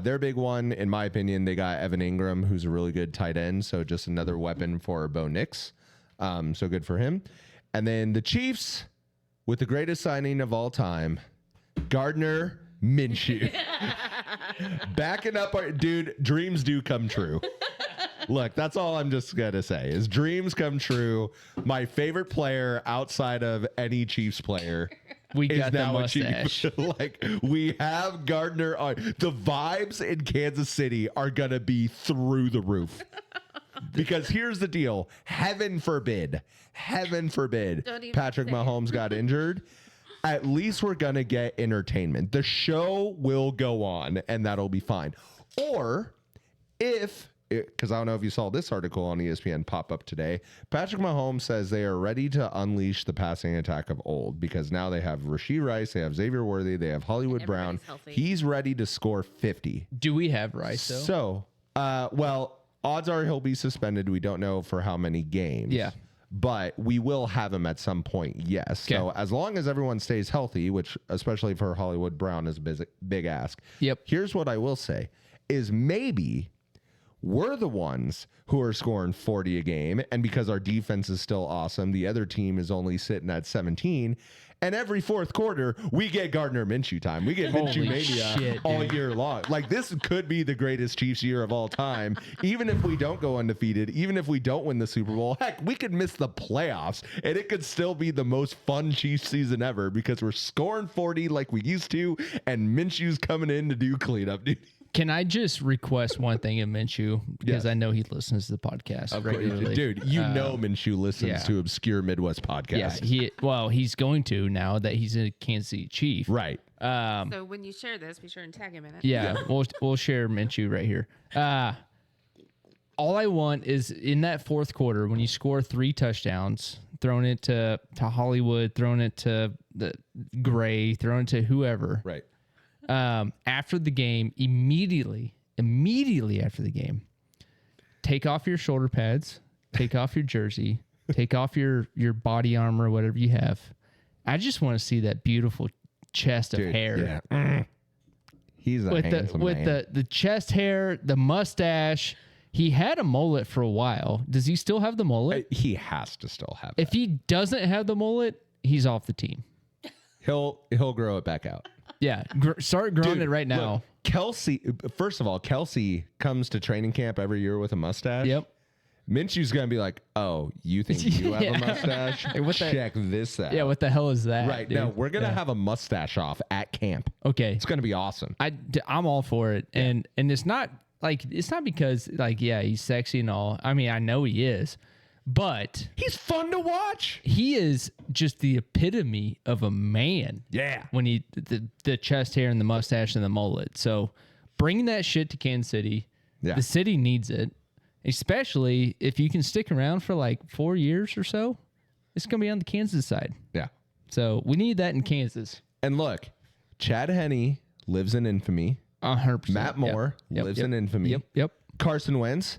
Speaker 4: Their big one, in my opinion, they got Evan Ingram, who's a really good tight end. So just another weapon for Bo Nix. So good for him. And then the Chiefs, with the greatest signing of all time, Gardner Minshew. Backing up dude, dreams do come true. Look, that's all I'm just going to say is dreams come true. My favorite player outside of any Chiefs player
Speaker 2: we
Speaker 4: is
Speaker 2: got the
Speaker 4: now a
Speaker 2: mustache.
Speaker 4: Chief. We have Gardner on. The vibes in Kansas City are going to be through the roof. Because here's the deal. Heaven forbid Patrick Mahomes got injured. At least we're going to get entertainment. The show will go on, and that'll be fine. Or because I don't know if you saw this article on ESPN pop up today, Patrick Mahomes says they are ready to unleash the passing attack of old because now they have Rashee Rice, they have Xavier Worthy, they have Hollywood Brown.
Speaker 5: Healthy.
Speaker 4: He's ready to score 50.
Speaker 2: Do we have Rice, though?
Speaker 4: So, odds are he'll be suspended. We don't know for how many games.
Speaker 2: Yeah.
Speaker 4: But we will have him at some point, yes. Okay. So as long as everyone stays healthy, which especially for Hollywood Brown is a big ask.
Speaker 2: Yep.
Speaker 4: Here's what I will say is maybe we're the ones who are scoring 40 a game. And because our defense is still awesome, the other team is only sitting at 17. And every fourth quarter, we get Gardner Minshew time. We get Minshew Mania all year long. Like, this could be the greatest Chiefs year of all time. Even if we don't go undefeated, even if we don't win the Super Bowl, heck, we could miss the playoffs, and it could still be the most fun Chiefs season ever because we're scoring 40 like we used to, and Minshew's coming in to do cleanup duty.
Speaker 2: Can I just request one thing of Minshew? Because I know he listens to the podcast regularly.
Speaker 4: Dude, Minshew listens to obscure Midwest podcasts.
Speaker 2: Yeah, he's going to now that he's a Kansas City Chief.
Speaker 4: Right.
Speaker 5: So when you share this, be sure and tag him in it.
Speaker 2: Yeah, we'll share Minshew right here. All I want is in that fourth quarter when you score 3 touchdowns, throwing it to Hollywood, throwing it to the Gray, throwing it to whoever.
Speaker 4: Right.
Speaker 2: After the game, immediately after the game, take off your shoulder pads, take off your jersey, Take off your body armor, whatever you have. I just want to see that beautiful chest of hair.
Speaker 4: Yeah. He's a handsome man.
Speaker 2: the chest hair, the mustache. He had a mullet for a while. Does he still have the mullet?
Speaker 4: He has to still have
Speaker 2: If
Speaker 4: that.
Speaker 2: he doesn't have the mullet, he's off the team.
Speaker 4: He'll grow it back out.
Speaker 2: Yeah, start growing
Speaker 4: Dude,
Speaker 2: it right now.
Speaker 4: Look, Kelsey, first of all, Kelsey comes to training camp every year with a mustache.
Speaker 2: Yep.
Speaker 4: Minshew's going to be like, oh, you think you have
Speaker 2: Yeah.
Speaker 4: a mustache?
Speaker 2: Hey, what the-
Speaker 4: Check this out.
Speaker 2: Yeah, what the hell is that?
Speaker 4: Right.
Speaker 2: dude?
Speaker 4: No, we're going to have a mustache off at camp.
Speaker 2: Okay.
Speaker 4: It's going to be awesome.
Speaker 2: I'm all for it, and it's not because like he's sexy and all. I mean, I know he is, but
Speaker 4: He's fun to watch.
Speaker 2: he is just the epitome of a man.
Speaker 4: Yeah.
Speaker 2: When the chest hair and the mustache and the mullet. So bring that shit to Kansas City.
Speaker 4: Yeah.
Speaker 2: The city needs it, especially if you can stick around for like 4 years or so. It's gonna be on the Kansas side.
Speaker 4: Yeah.
Speaker 2: So we need that in Kansas.
Speaker 4: And look, Chad Henne lives in infamy.
Speaker 2: 100%.
Speaker 4: Matt Moore lives in infamy.
Speaker 2: Yep.
Speaker 4: Carson Wentz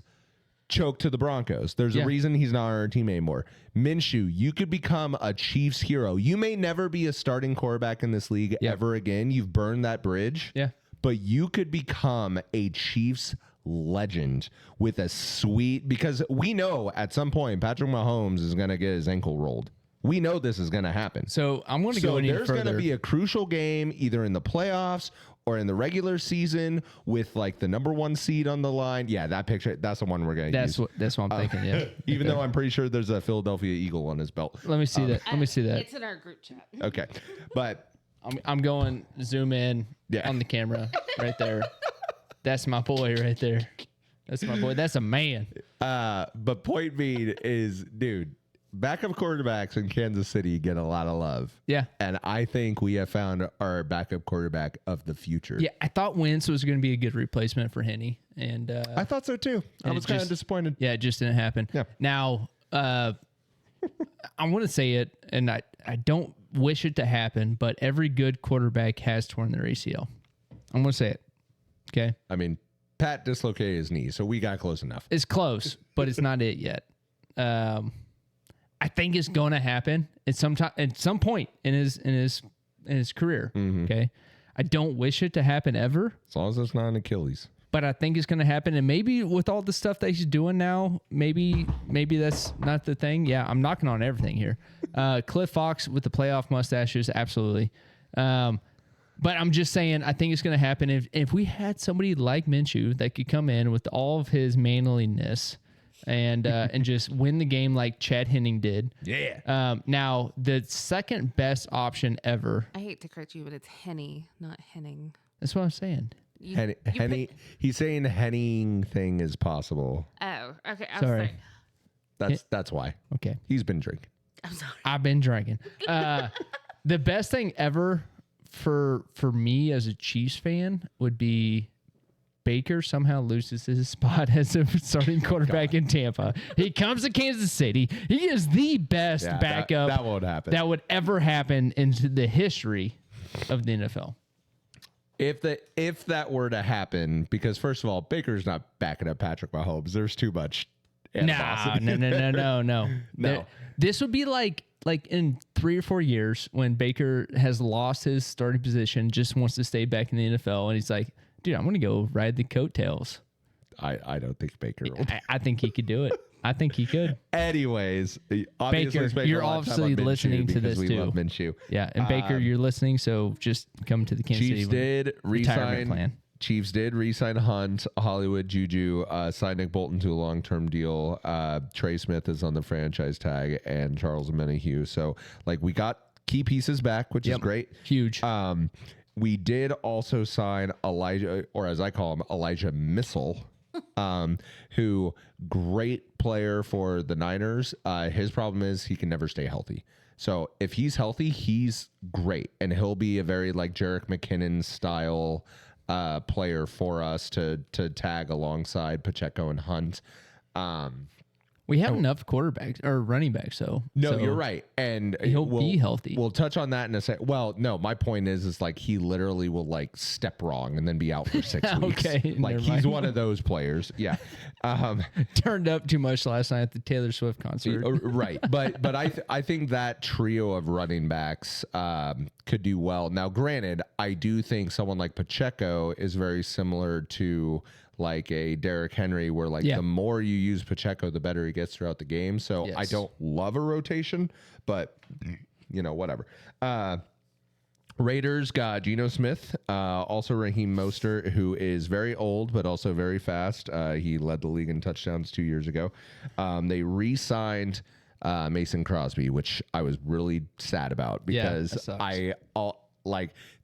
Speaker 4: choked to the Broncos. There's
Speaker 2: Yeah.
Speaker 4: a reason he's not on our team anymore. Minshew, you could become a Chiefs hero. You may never be a starting quarterback in this league ever again. You've burned that bridge.
Speaker 2: Yeah.
Speaker 4: But you could become a Chiefs legend with a sweet, because we know at some point Patrick Mahomes is going to get his ankle rolled. We know this is going to happen.
Speaker 2: So I'm going to go
Speaker 4: So
Speaker 2: any
Speaker 4: there's going
Speaker 2: further.
Speaker 4: to be a crucial game either in the playoffs or in the regular season with like the number 1 seed on the line. Yeah, that picture, that's the one we're going to use.
Speaker 2: That's what I'm thinking. Yeah.
Speaker 4: Even though I'm pretty sure there's a Philadelphia Eagle on his belt.
Speaker 2: Let me see that. Let me see that.
Speaker 5: It's in our group chat.
Speaker 4: Okay. But
Speaker 2: I'm going zoom in
Speaker 4: Yeah.
Speaker 2: on the camera right there. That's my boy right there. That's my boy. That's a man.
Speaker 4: but point being is, dude, backup quarterbacks in Kansas City get a lot of love.
Speaker 2: Yeah.
Speaker 4: And I think we have found our backup quarterback of the future.
Speaker 2: Yeah, I thought Wentz was going to be a good replacement for Henne, and
Speaker 4: I thought so too. I
Speaker 2: and
Speaker 4: was
Speaker 2: it
Speaker 4: kind of
Speaker 2: just-
Speaker 4: disappointed.
Speaker 2: yeah, it just didn't happen.
Speaker 4: Yeah.
Speaker 2: Now, I want to say it, and I don't wish it to happen, but every good quarterback has torn their ACL. I'm going to say it. Okay.
Speaker 4: I mean, Pat dislocated his knee, so we got close enough.
Speaker 2: It's close, but it's not it yet. I think it's going to happen at some point in his career. Okay. I don't wish it to happen ever,
Speaker 4: As long as it's not an Achilles.
Speaker 2: but I think it's going to happen. And maybe with all the stuff that he's doing now, maybe that's not the thing. Yeah, I'm knocking on everything here. Cliff Fox with the playoff mustaches, absolutely. But I'm just saying, I think it's going to happen if we had somebody like Minshew that could come in with all of his manliness and just win the game like Chad Henne did.
Speaker 4: Yeah.
Speaker 2: Now, the second best option ever.
Speaker 5: I hate to correct you, but it's Henny, not Henning.
Speaker 2: That's what I'm saying.
Speaker 5: You,
Speaker 4: Henny, he's saying Henning thing is possible.
Speaker 5: Oh, okay. I'm
Speaker 2: Sorry.
Speaker 5: sorry.
Speaker 4: That's why.
Speaker 2: Okay.
Speaker 4: He's been drinking.
Speaker 5: I'm sorry.
Speaker 2: I've been drinking. The best thing ever for me as a Chiefs fan would be Baker somehow loses his spot as a starting quarterback in Tampa. He comes to Kansas City. He is the best
Speaker 4: Yeah,
Speaker 2: backup
Speaker 4: that won't happen.
Speaker 2: that would ever happen into the history of the NFL.
Speaker 4: If that were to happen, because first of all, Baker's not backing up Patrick Mahomes. There's too much animosity.
Speaker 2: No. This would be like in 3 or 4 years when Baker has lost his starting position, just wants to stay back in the NFL, and he's like, dude, I'm going to go ride the coattails.
Speaker 4: I don't think Baker will.
Speaker 2: I think he could do it. I think he could.
Speaker 4: Anyways, obviously
Speaker 2: Baker,
Speaker 4: spending
Speaker 2: you're
Speaker 4: a lot of time
Speaker 2: obviously
Speaker 4: on Minshew
Speaker 2: listening to
Speaker 4: because
Speaker 2: this
Speaker 4: we
Speaker 2: too.
Speaker 4: love Minshew.
Speaker 2: Yeah, and Baker, you're listening, so just come to the Kansas
Speaker 4: Chiefs
Speaker 2: City
Speaker 4: did
Speaker 2: retirement
Speaker 4: resign.
Speaker 2: plan.
Speaker 4: Chiefs did resign Hunt, Hollywood, Juju, signed Nick Bolton to a long-term deal. Trey Smith is on the franchise tag, and Charles Menahue. So, like, we got key pieces back, which is great.
Speaker 2: Huge.
Speaker 4: We did also sign Elijah, or as I call him, Elijah Missile, who great player for the Niners. His problem is he can never stay healthy. So if he's healthy, he's great, and he'll be a very like Jerick McKinnon style player for us to tag alongside Pacheco and Hunt.
Speaker 2: Well, We have enough quarterbacks or running backs, so
Speaker 4: No,
Speaker 2: so
Speaker 4: you're right, and
Speaker 2: He'll be healthy.
Speaker 4: We'll touch on that in a second. Well, no, my point is like he literally will like step wrong and then be out for 6 weeks.
Speaker 2: Okay,
Speaker 4: like
Speaker 2: never
Speaker 4: he's
Speaker 2: mind.
Speaker 4: one of those players. Yeah,
Speaker 2: Turned up too much last night at the Taylor Swift concert.
Speaker 4: right. But I think that trio of running backs could do well. Now, granted, I do think someone like Pacheco is very similar to like a Derrick Henry, where like the more you use Pacheco, the better he gets throughout the game. So I don't love a rotation, but whatever. Raiders got Geno Smith, also Raheem Mostert, who is very old but also very fast. He led the league in touchdowns 2 years ago. They re-signed Mason Crosby, which I was really sad about because
Speaker 2: that sucks.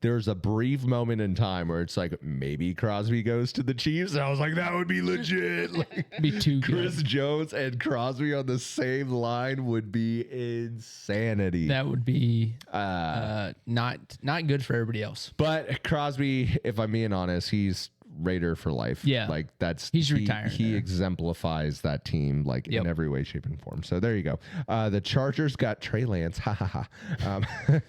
Speaker 4: there's a brief moment in time where it's like maybe Crosby goes to the Chiefs, and I was like, that would be legit. Like
Speaker 2: Be too
Speaker 4: Chris
Speaker 2: good.
Speaker 4: Jones and Crosby on the same line would be insanity.
Speaker 2: That would be not good for everybody else.
Speaker 4: But Crosby, if I'm being honest, he's Raider for life.
Speaker 2: Yeah.
Speaker 4: Like
Speaker 2: He's retiring
Speaker 4: He
Speaker 2: there.
Speaker 4: exemplifies that team like in every way, shape, and form. So there you go. The Chargers got Trey Lance. Ha ha ha.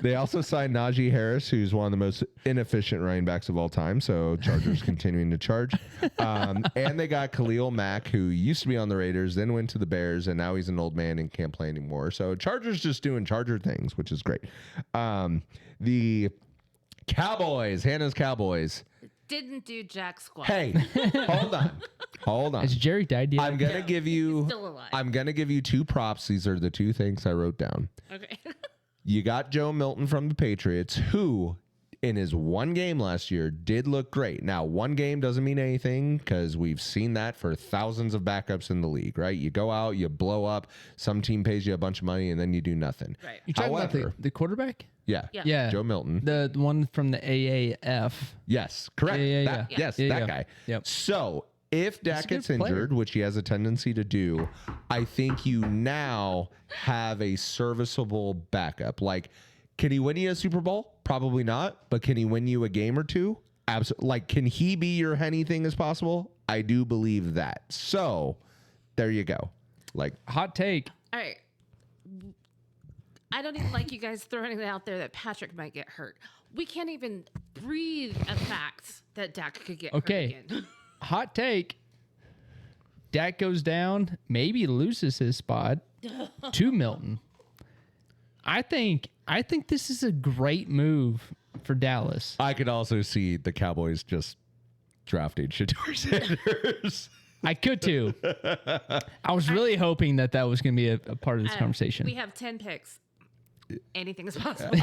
Speaker 4: They also signed Najee Harris, who's one of the most inefficient running backs of all time. So Chargers continuing to charge. And they got Khalil Mack, who used to be on the Raiders, then went to the Bears, and now he's an old man and can't play anymore. So Chargers just doing Charger things, which is great. The Cowboys, Hannah's Cowboys.
Speaker 5: Didn't do jack squat.
Speaker 4: Hey, hold on.
Speaker 2: Has Jerry died yet?
Speaker 4: I'm gonna give you.
Speaker 5: still alive.
Speaker 4: I'm gonna give you 2 props. These are the 2 things I wrote down.
Speaker 5: Okay.
Speaker 4: You got Joe Milton from the Patriots, who in his one game last year did look great. Now, one game doesn't mean anything because we've seen that for thousands of backups in the league, right? You go out, you blow up, some team pays you a bunch of money, and then you do nothing.
Speaker 5: Right.
Speaker 2: You're talking about
Speaker 4: However,
Speaker 2: the quarterback?
Speaker 4: yeah,
Speaker 2: Yeah.
Speaker 4: Joe Milton.
Speaker 2: The one from the AAF.
Speaker 4: Yes, correct.
Speaker 2: Yeah.
Speaker 4: That- Yes,
Speaker 2: Yeah,
Speaker 4: that
Speaker 2: yeah.
Speaker 4: guy.
Speaker 2: Yep.
Speaker 4: So if Dak
Speaker 2: a good
Speaker 4: gets
Speaker 2: player.
Speaker 4: injured, which he has a tendency to do, I think you now have a serviceable backup. Like, can he win you a Super Bowl? Probably not. But can he win you a game or two? Absolutely. Like, can he be your anything as possible? I do believe that. So there you go. Like,
Speaker 2: Hot take.
Speaker 5: All right. I don't even like you guys throwing it out there that Patrick might get hurt. We can't even breathe a fact that Dak could get
Speaker 2: Okay.
Speaker 5: hurt again.
Speaker 2: Hot take. Dak goes down, maybe loses his spot to Milton. I think this is a great move for Dallas.
Speaker 4: I could also see the Cowboys just drafting Shador Sanders.
Speaker 2: I could too. I was really hoping that was going to be a part of this conversation.
Speaker 5: We have 10 picks. Anything is possible.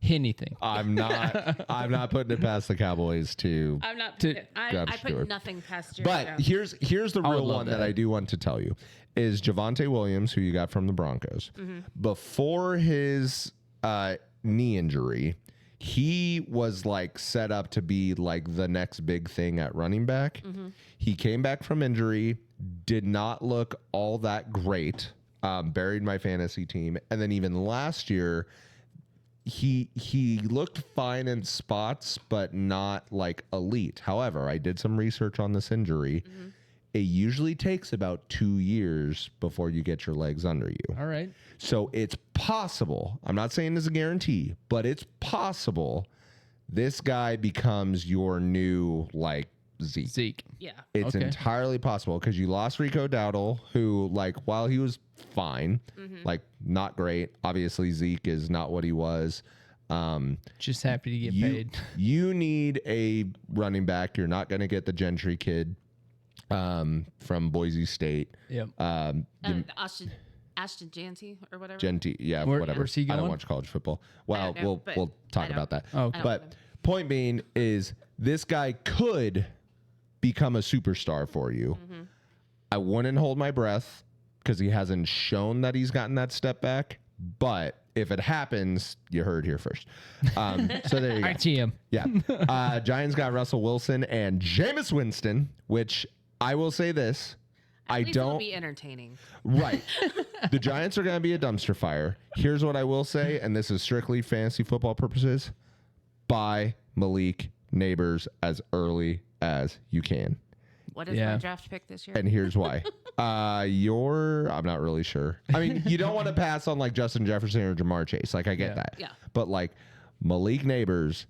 Speaker 2: Anything.
Speaker 4: I'm not putting it past the Cowboys to.
Speaker 5: I'm not.
Speaker 2: To
Speaker 4: grab
Speaker 5: I
Speaker 4: Shador.
Speaker 5: put nothing past your.
Speaker 4: But here's the
Speaker 2: I would
Speaker 4: real
Speaker 2: love
Speaker 4: one that
Speaker 2: that.
Speaker 4: I do want to tell you is Javonte Williams, who you got from the Broncos. Before his knee injury, he was like set up to be like the next big thing at running back. He came back from injury, did not look all that great. Buried my fantasy team, and then even last year, he looked fine in spots, but not like elite. However, I did some research on this injury. It usually takes about 2 years before you get your legs under you.
Speaker 2: All right.
Speaker 4: So it's possible. I'm not saying it's a guarantee, but it's possible this guy becomes your new like Zeke.
Speaker 2: Zeke.
Speaker 5: Yeah.
Speaker 4: It's
Speaker 2: Okay.
Speaker 4: entirely possible because you lost Rico Dowdle, who, like, while he was fine, like, not great. Obviously, Zeke is not what he was.
Speaker 2: Just happy to get paid.
Speaker 4: You need a running back. You're not going to get the Gentry kid from Boise State.
Speaker 2: Yep.
Speaker 5: Ashton Janty or whatever.
Speaker 4: Genty, yeah, whatever.
Speaker 2: where's he
Speaker 4: I don't
Speaker 2: going?
Speaker 4: watch college football. Well,
Speaker 5: don't know,
Speaker 4: we'll
Speaker 5: but
Speaker 4: talk
Speaker 5: I don't.
Speaker 4: about that.
Speaker 2: Oh, okay.
Speaker 5: I don't
Speaker 4: But
Speaker 5: know.
Speaker 4: point being is this guy could become a superstar for you. I wouldn't hold my breath because he hasn't shown that he's gotten that step back. But if it happens, you heard here first. So there you go.
Speaker 2: ITM.
Speaker 4: Yeah. Giants got Russell Wilson and Jameis Winston, which I will say this.
Speaker 5: At
Speaker 4: I
Speaker 5: least it'll
Speaker 4: don't.
Speaker 5: be entertaining.
Speaker 4: Right. The Giants are going to be a dumpster fire. Here's what I will say, and this is strictly fantasy football purposes. Buy Malik Neighbors as early as you can.
Speaker 5: What is
Speaker 2: Yeah.
Speaker 5: my draft pick this year?
Speaker 4: And here's why. I'm not really sure. I mean, you don't want to pass on like Justin Jefferson or Jamar Chase. Like, I get
Speaker 2: Yeah.
Speaker 4: that.
Speaker 5: Yeah.
Speaker 4: But like Malik Neighbors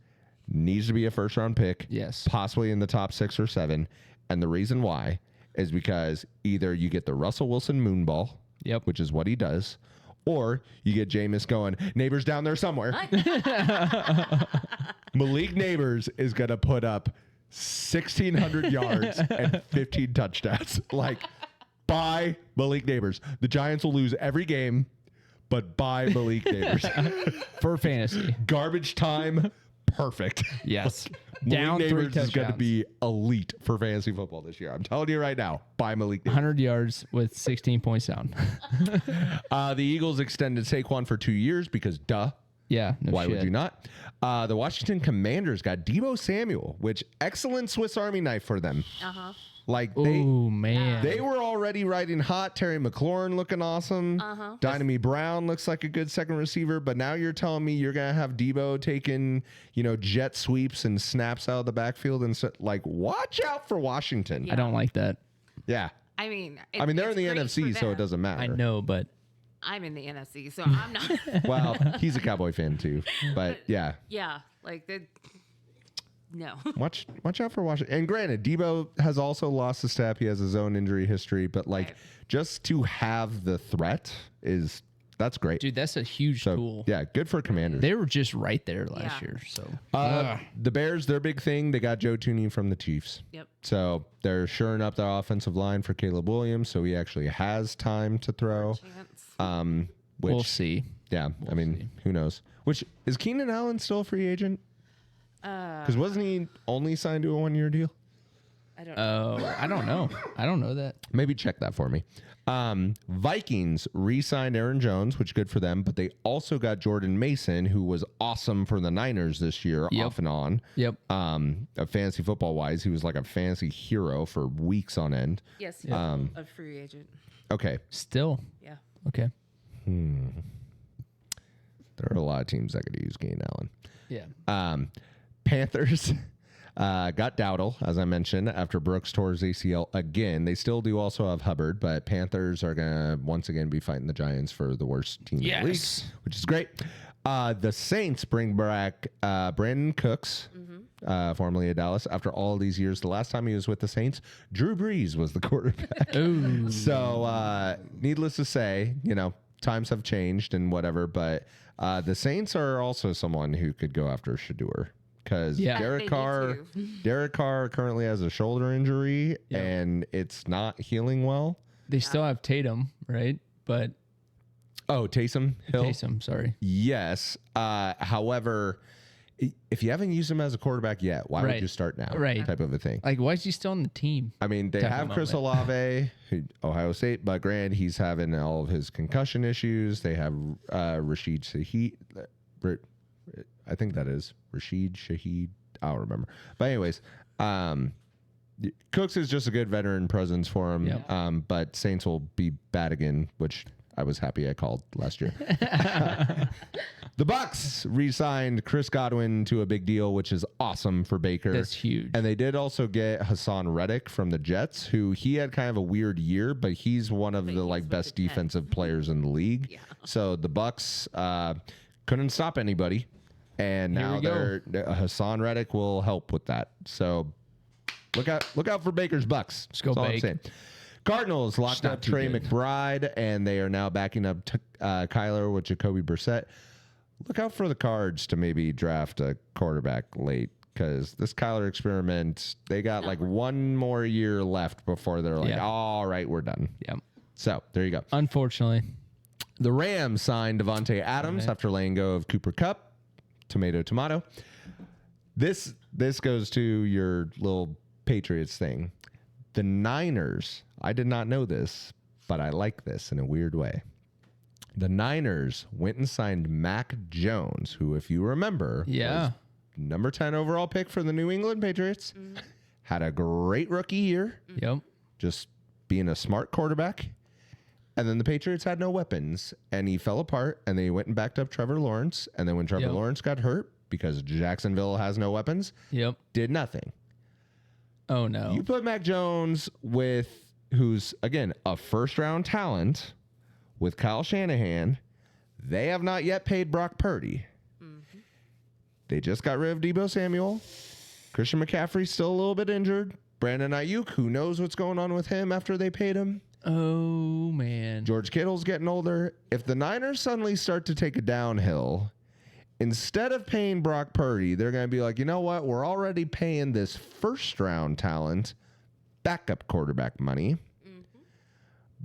Speaker 4: needs to be a first round pick.
Speaker 2: Yes.
Speaker 4: Possibly in the top 6 or 7. And the reason why is because either you get the Russell Wilson moonball,
Speaker 2: Yep.
Speaker 4: which is what he does, or you get Jameis going, Neighbors down there somewhere. Malik Neighbors is going to put up 1,600 yards and 15 touchdowns. Like, buy Malik Neighbors. The Giants will lose every game, but buy Malik Neighbors.
Speaker 2: For fantasy.
Speaker 4: Garbage time, perfect.
Speaker 2: Yes.
Speaker 4: Malik
Speaker 2: Down 3
Speaker 4: Neighbors is going to
Speaker 2: touchdowns.
Speaker 4: be elite for fantasy football this year. I'm telling you right now, buy Malik Neighbors.
Speaker 2: 100 yards with 16 points down.
Speaker 4: The Eagles extended Saquon for 2 years because, duh.
Speaker 2: Yeah. No
Speaker 4: Why
Speaker 2: shit.
Speaker 4: would you not? The Washington Commanders got Deebo Samuel, which excellent Swiss Army knife for them.
Speaker 5: Uh-huh.
Speaker 4: Like
Speaker 2: Oh, man.
Speaker 4: they were already riding hot. Terry McLaurin looking awesome.
Speaker 5: Uh-huh.
Speaker 4: Dynamite Brown looks like a good second receiver, but now you're telling me you're gonna have Deebo taking, jet sweeps and snaps out of the backfield and like, watch out for Washington.
Speaker 2: I don't like that.
Speaker 4: Yeah.
Speaker 5: I mean,
Speaker 4: I mean, they're in
Speaker 5: it's
Speaker 4: the
Speaker 5: great
Speaker 4: NFC,
Speaker 5: for
Speaker 4: so it
Speaker 5: them.
Speaker 4: doesn't matter.
Speaker 2: I know, but
Speaker 5: I'm in the NFC, so I'm not.
Speaker 4: Well, he's a Cowboy fan too, but yeah.
Speaker 5: Yeah, like no.
Speaker 4: Watch out for Washington. And granted, Debo has also lost a step. He has his own injury history, but like
Speaker 5: Right.
Speaker 4: just to have the threat that's great.
Speaker 2: dude, that's a huge
Speaker 4: So
Speaker 2: tool.
Speaker 4: yeah, good for Commanders.
Speaker 2: They were just right there last
Speaker 5: Yeah.
Speaker 2: year. So
Speaker 4: The Bears, their big thing, they got Joe Tooney from the Chiefs.
Speaker 5: Yep.
Speaker 4: So they're shoring up their offensive line for Caleb Williams, so he actually has time to throw.
Speaker 5: Chance.
Speaker 4: Which
Speaker 2: we'll see.
Speaker 4: yeah, I mean, who knows? Which is Keenan Allen still a free agent? Because wasn't he only signed to a 1-year deal?
Speaker 5: I don't know.
Speaker 2: Oh, I don't know. I don't know that.
Speaker 4: Maybe check that for me. Vikings re-signed Aaron Jones, which is good for them, but they also got Jordan Mason, who was awesome for the Niners this year,
Speaker 2: Yep.
Speaker 4: off and on.
Speaker 2: Yep.
Speaker 4: Fantasy football wise, he was like a fantasy hero for weeks on end.
Speaker 5: Yes, he's a free agent.
Speaker 4: Okay,
Speaker 2: Still.
Speaker 5: Yeah.
Speaker 2: Okay.
Speaker 4: there are a lot of teams that could use Keenan Allen.
Speaker 2: Yeah.
Speaker 4: Panthers got Dowdle, as I mentioned, after Brooks tore his ACL again. They still do also have Hubbard, but Panthers are going to once again be fighting the Giants for the worst team in the league,
Speaker 2: Yes.
Speaker 4: which is great. The Saints bring back Brandon Cooks, formerly of Dallas, after all these years. The last time he was with the Saints, Drew Brees was the quarterback.
Speaker 2: Ooh.
Speaker 4: So, needless to say, times have changed and whatever, but the Saints are also someone who could go after Shador because
Speaker 2: Yeah.
Speaker 5: They
Speaker 4: Derek
Speaker 5: need
Speaker 4: Carr,
Speaker 5: to.
Speaker 4: Derek Carr currently has a shoulder injury and it's not healing well.
Speaker 2: They still have Tatum, right? But
Speaker 4: Oh, Taysom Hill.
Speaker 2: Taysom, sorry.
Speaker 4: Yes. However, if you haven't used him as a quarterback yet, why would
Speaker 2: Right.
Speaker 4: you start now?
Speaker 2: Right.
Speaker 4: Type of a thing.
Speaker 2: Like, why is he still on the team?
Speaker 4: I mean, they
Speaker 2: type of
Speaker 4: have Chris
Speaker 2: moment.
Speaker 4: Olave, Ohio State, but granted, he's having all of his concussion issues. They have Rashid Shaheed. I think that is Rashid Shaheed. I don't remember. But anyways, Cooks is just a good veteran presence for him.
Speaker 2: Yep.
Speaker 4: But Saints will be bad again, which I was happy I called last year. The Bucks re-signed Chris Godwin to a big deal, which is awesome for Baker.
Speaker 2: That's huge.
Speaker 4: And they did also get Hassan Reddick from the Jets, who he had kind of a weird year, but he's one of the
Speaker 5: he's
Speaker 4: like
Speaker 5: with
Speaker 4: best
Speaker 5: the Jets.
Speaker 4: defensive players in the league.
Speaker 5: Yeah.
Speaker 4: So the Bucks couldn't stop anybody, and
Speaker 2: Here
Speaker 4: now
Speaker 2: we go.
Speaker 4: Hassan Reddick will help with that. So look out for Baker's Bucks.
Speaker 2: Let's go,
Speaker 4: That's all I'm
Speaker 2: Bake.
Speaker 4: saying. Cardinals locked
Speaker 2: not
Speaker 4: up
Speaker 2: too
Speaker 4: Trey
Speaker 2: good.
Speaker 4: McBride, and they are now backing up Kyler with Jacoby Brissett. Look out for the Cards to maybe draft a quarterback late, because this Kyler experiment, they got like one more year left before they're like,
Speaker 2: Yeah.
Speaker 4: all right, we're done.
Speaker 2: Yeah.
Speaker 4: So there you go.
Speaker 2: Unfortunately.
Speaker 4: The Rams signed Devontae Adams after letting go of Cooper Kupp. Tomato. This goes to your little Patriots thing. The Niners, I did not know this, but I like this in a weird way. The Niners went and signed Mac Jones, who, if you remember,
Speaker 2: Yeah.
Speaker 4: was number 10 overall pick for the New England Patriots. Had a great rookie year,
Speaker 2: Yep.
Speaker 4: just being a smart quarterback. And then the Patriots had no weapons, and he fell apart, and they went and backed up Trevor Lawrence. And then when Trevor
Speaker 2: Yep.
Speaker 4: Lawrence got hurt, because Jacksonville has no weapons,
Speaker 2: Yep.
Speaker 4: did nothing.
Speaker 2: Oh no.
Speaker 4: You put Mac Jones with who's again a first round talent with Kyle Shanahan. They have not yet paid Brock Purdy. They just got rid of Deebo Samuel. Christian McCaffrey's still a little bit injured. Brandon Ayuk, who knows what's going on with him after they paid him.
Speaker 2: Oh man.
Speaker 4: George Kittle's getting older. If the Niners suddenly start to take a downhill, instead of paying Brock Purdy, they're going to be like, you know what? We're already paying this first round talent backup quarterback money.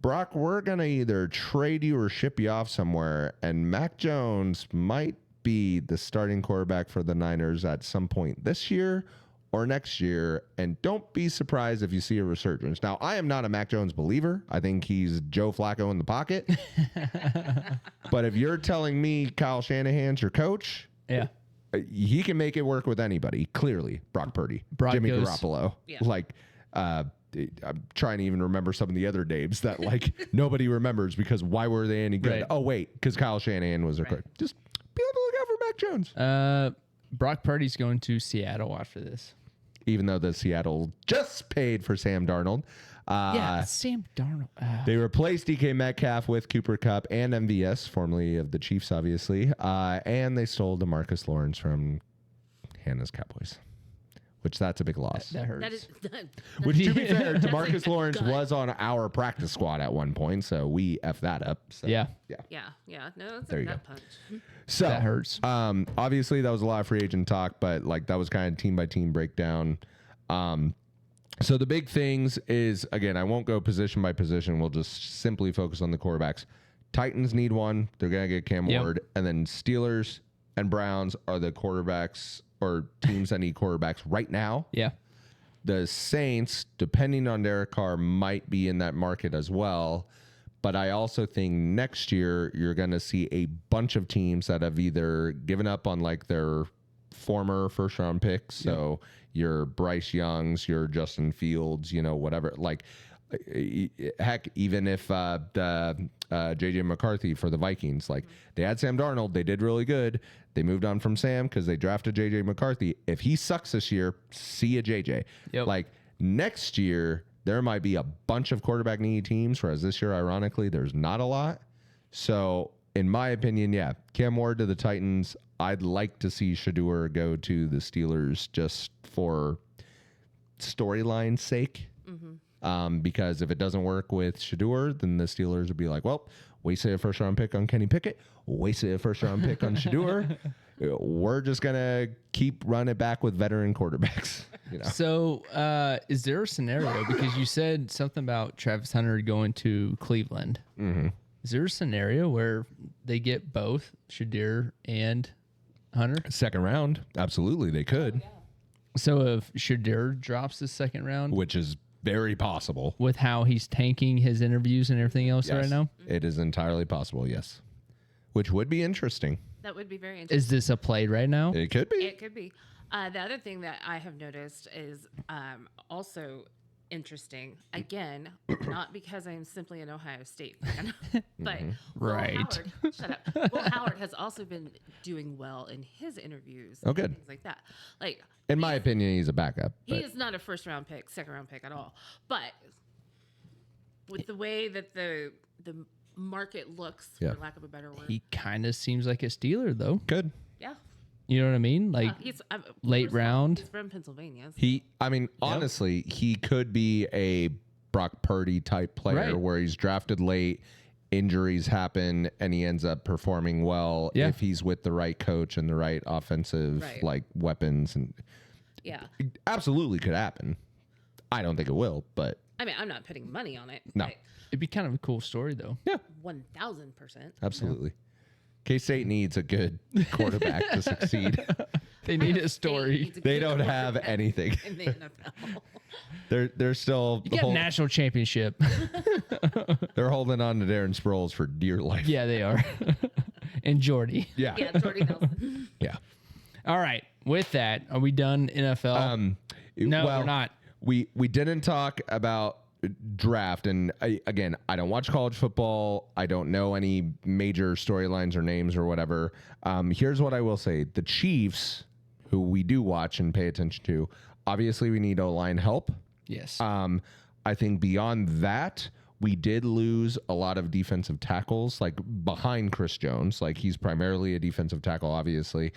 Speaker 4: Brock, we're going to either trade you or ship you off somewhere, and Mac Jones might be the starting quarterback for the Niners at some point this year or next year, and don't be surprised if you see a resurgence. Now, I am not a Mac Jones believer. I think he's Joe Flacco in the pocket. But if you're telling me Kyle Shanahan's your coach,
Speaker 2: Yeah.
Speaker 4: he can make it work with anybody. Clearly, Brock Purdy,
Speaker 2: Brock
Speaker 4: Jimmy
Speaker 2: goes-
Speaker 4: Garoppolo.
Speaker 5: Yeah.
Speaker 4: Like, I'm trying to even remember some of the other names that like nobody remembers because why were they any good?
Speaker 2: Right.
Speaker 4: Oh wait, because Kyle Shanahan was their coach. Just be on the lookout for Mac Jones.
Speaker 2: Brock Purdy's going to Seattle after this.
Speaker 4: Even though the Seattle just paid for Sam Darnold.
Speaker 2: Yeah, Sam Darnold.
Speaker 4: They replaced DK Metcalf with Cooper Kupp and MVS, formerly of the Chiefs, obviously. And they stole DeMarcus Lawrence from Hannah's Cowboys, which that's a big loss.
Speaker 2: That hurts.
Speaker 5: That is
Speaker 4: Which, to be fair,
Speaker 5: That's
Speaker 4: DeMarcus
Speaker 5: a
Speaker 4: Lawrence
Speaker 5: gut.
Speaker 4: was on our practice squad at one point, so we F that up. So,
Speaker 2: Yeah.
Speaker 5: yeah. No, it's
Speaker 4: There
Speaker 5: a
Speaker 4: you
Speaker 5: gut
Speaker 4: go.
Speaker 5: punch.
Speaker 4: So
Speaker 2: That hurts.
Speaker 4: Obviously, that was a lot of free agent talk, but like that was kind of team by team breakdown. So the big things is, again, I won't go position by position. We'll just simply focus on the quarterbacks. Titans need one. They're going to get Cam
Speaker 2: Yep.
Speaker 4: Ward. And then Steelers and Browns are the quarterbacks or teams that need quarterbacks right now.
Speaker 2: Yeah.
Speaker 4: The Saints, depending on Derek Carr, might be in that market as well. But I also think next year you're going to see a bunch of teams that have either given up on like their former first round picks. So your Bryce Youngs, your Justin Fields, you know, whatever. Like, heck, even if JJ McCarthy for the Vikings, like they had Sam Darnold, they did really good. They moved on from Sam because they drafted JJ McCarthy. If he sucks this year, see ya, JJ.
Speaker 2: Yep.
Speaker 4: Like next year, there might be a bunch of quarterback needy teams, whereas this year, ironically, there's not a lot. So, in my opinion, yeah, Cam Ward to the Titans. I'd like to see Shador go to the Steelers just for storyline's sake. Because if it doesn't work with Shador, then the Steelers would be like, well, wasted a first round pick on Kenny Pickett, wasted a first round pick on Shador. We're just going to keep running it back with veteran quarterbacks. You know?
Speaker 2: So, is there a scenario, because you said something about Travis Hunter going to Cleveland? Mm-hmm. Is there a scenario where they get both Shadir and Hunter?
Speaker 4: Second round, absolutely, they could,
Speaker 2: So if Shadir drops the second round,
Speaker 4: which is very possible.
Speaker 2: with how he's tanking his interviews and everything else right
Speaker 4: Yes.
Speaker 2: now,
Speaker 4: It is entirely possible, yes. Which would be interesting.
Speaker 5: That would be very interesting.
Speaker 2: is this a play right now?
Speaker 4: It could be.
Speaker 5: It could be. The other thing that I have noticed is also interesting. Again, not because I'm simply an Ohio State fan, but Will
Speaker 2: Right.
Speaker 5: Howard, shut up. Will Howard has also been doing well in his interviews.
Speaker 4: Oh,
Speaker 5: and
Speaker 4: good.
Speaker 5: Things like that. Like
Speaker 4: In my opinion, he's a backup.
Speaker 5: he
Speaker 4: But
Speaker 5: is not a first round pick, second round pick at all. But with the way that the market looks,
Speaker 4: Yeah.
Speaker 5: for lack of a better word,
Speaker 2: He kind of seems like a Steeler, though.
Speaker 4: good.
Speaker 5: yeah.
Speaker 2: You know what I mean? Like,
Speaker 5: He's
Speaker 2: late
Speaker 5: first of all,
Speaker 2: round.
Speaker 5: He's from Pennsylvania. so-
Speaker 4: I mean, honestly, he could be a Brock Purdy type player
Speaker 2: Right.
Speaker 4: where he's drafted late, injuries happen, and he ends up performing well
Speaker 2: Yeah.
Speaker 4: if he's with the right coach and the right offensive
Speaker 5: Right.
Speaker 4: like weapons. And
Speaker 5: Yeah.
Speaker 4: it absolutely could happen. I don't think it will, but
Speaker 5: I mean, I'm not putting money on it.
Speaker 4: No.
Speaker 5: but
Speaker 2: it'd be kind of a cool story, though.
Speaker 4: yeah,
Speaker 5: 1,000%.
Speaker 4: absolutely. K-State needs a good quarterback to succeed.
Speaker 2: They need a
Speaker 5: State
Speaker 2: story.
Speaker 5: needs a
Speaker 4: They
Speaker 5: good
Speaker 4: don't have
Speaker 5: quarterback
Speaker 4: anything.
Speaker 5: in the NFL.
Speaker 4: They're still
Speaker 2: You got a national championship.
Speaker 4: they're holding on to Darren Sproles for dear life.
Speaker 2: Yeah, they are. And Jordy.
Speaker 4: Yeah.
Speaker 5: Yeah, Jordy Nelson.
Speaker 4: Yeah.
Speaker 2: All right. With that, are we done NFL? No, we're not.
Speaker 4: We didn't talk about draft, and again, I don't watch college football. I don't know any major storylines or names or whatever. Here's what I will say: the Chiefs, who we do watch and pay attention to, Obviously, we need O-line help.
Speaker 2: Yes.
Speaker 4: I think beyond that, we did lose a lot of defensive tackles, like behind Chris Jones. Like he's primarily a defensive tackle, obviously.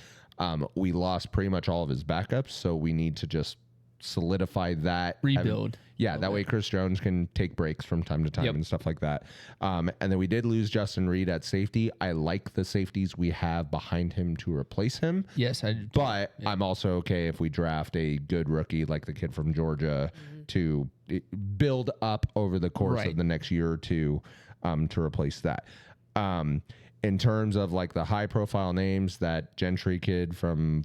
Speaker 4: We lost pretty much all of his backups, so we need to just solidify that.
Speaker 2: Rebuild.
Speaker 4: That way Chris Jones can take breaks from time to time and stuff like that. And then we did lose Justin Reed at safety. I like the safeties we have behind him to replace him.
Speaker 2: Yes, I do.
Speaker 4: But I'm also okay if we draft a good rookie like the kid from Georgia to build up over the course of the next year or two to replace that. In terms of like the high profile names, that Gentry kid from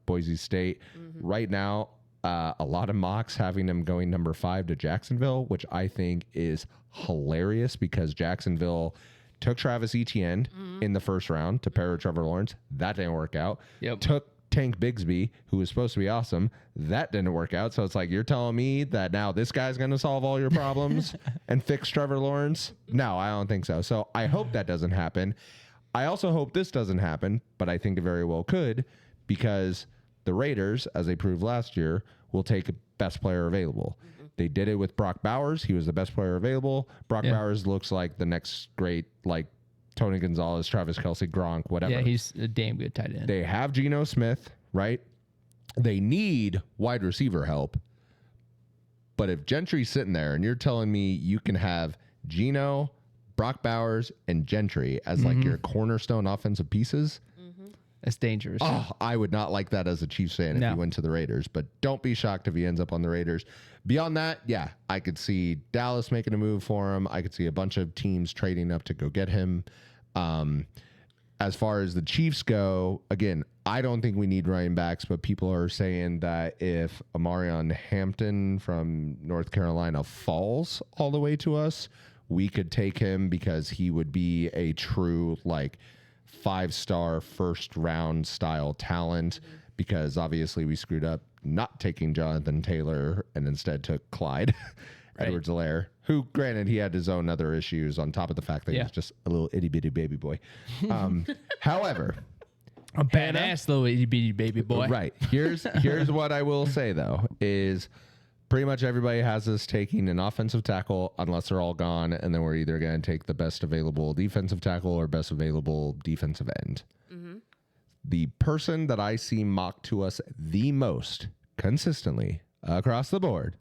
Speaker 4: Boise State, right now, a lot of mocks having him going number 5 to Jacksonville, which I think is hilarious because Jacksonville took Travis Etienne in the first round to pair with Trevor Lawrence. That didn't work out. Took Tank Bigsby, who was supposed to be awesome. That didn't work out. So it's like, you're telling me that now this guy's going to solve all your problems and fix Trevor Lawrence? No, I don't think so. So I hope that doesn't happen. I also hope this doesn't happen, but I think it very well could, because the Raiders, as they proved last year, will take best player available. They did it with Brock Bowers. He was the best player available. Brock Bowers looks like the next great, like, Tony Gonzalez, Travis Kelce, Gronk, whatever.
Speaker 2: Yeah, he's a damn good tight end.
Speaker 4: They have Geno Smith, right? They need wide receiver help. But if Gentry's sitting there and you're telling me you can have Geno, Brock Bowers, and Gentry as like your cornerstone offensive pieces,
Speaker 2: That's dangerous.
Speaker 4: oh, I would not like that as a Chiefs fan if he went to the Raiders. But don't be shocked if he ends up on the Raiders. Beyond that, yeah, I could see Dallas making a move for him. I could see a bunch of teams trading up to go get him. As far as the Chiefs go, again, I don't think we need running backs, but people are saying that if Amarion Hampton from North Carolina falls all the way to us, we could take him because he would be a true, like, 5-star first round style talent, because obviously we screwed up not taking Jonathan Taylor and instead took Clyde Edwards-Helaire, who, granted, he had his own other issues on top of the fact that he was just a little itty-bitty baby boy. However,
Speaker 2: a badass little itty bitty baby boy.
Speaker 4: right. Here's what I will say, though, is pretty much everybody has us taking an offensive tackle unless they're all gone, and then we're either going to take the best available defensive tackle or best available defensive end. The person that I see mocked to us the most consistently across the board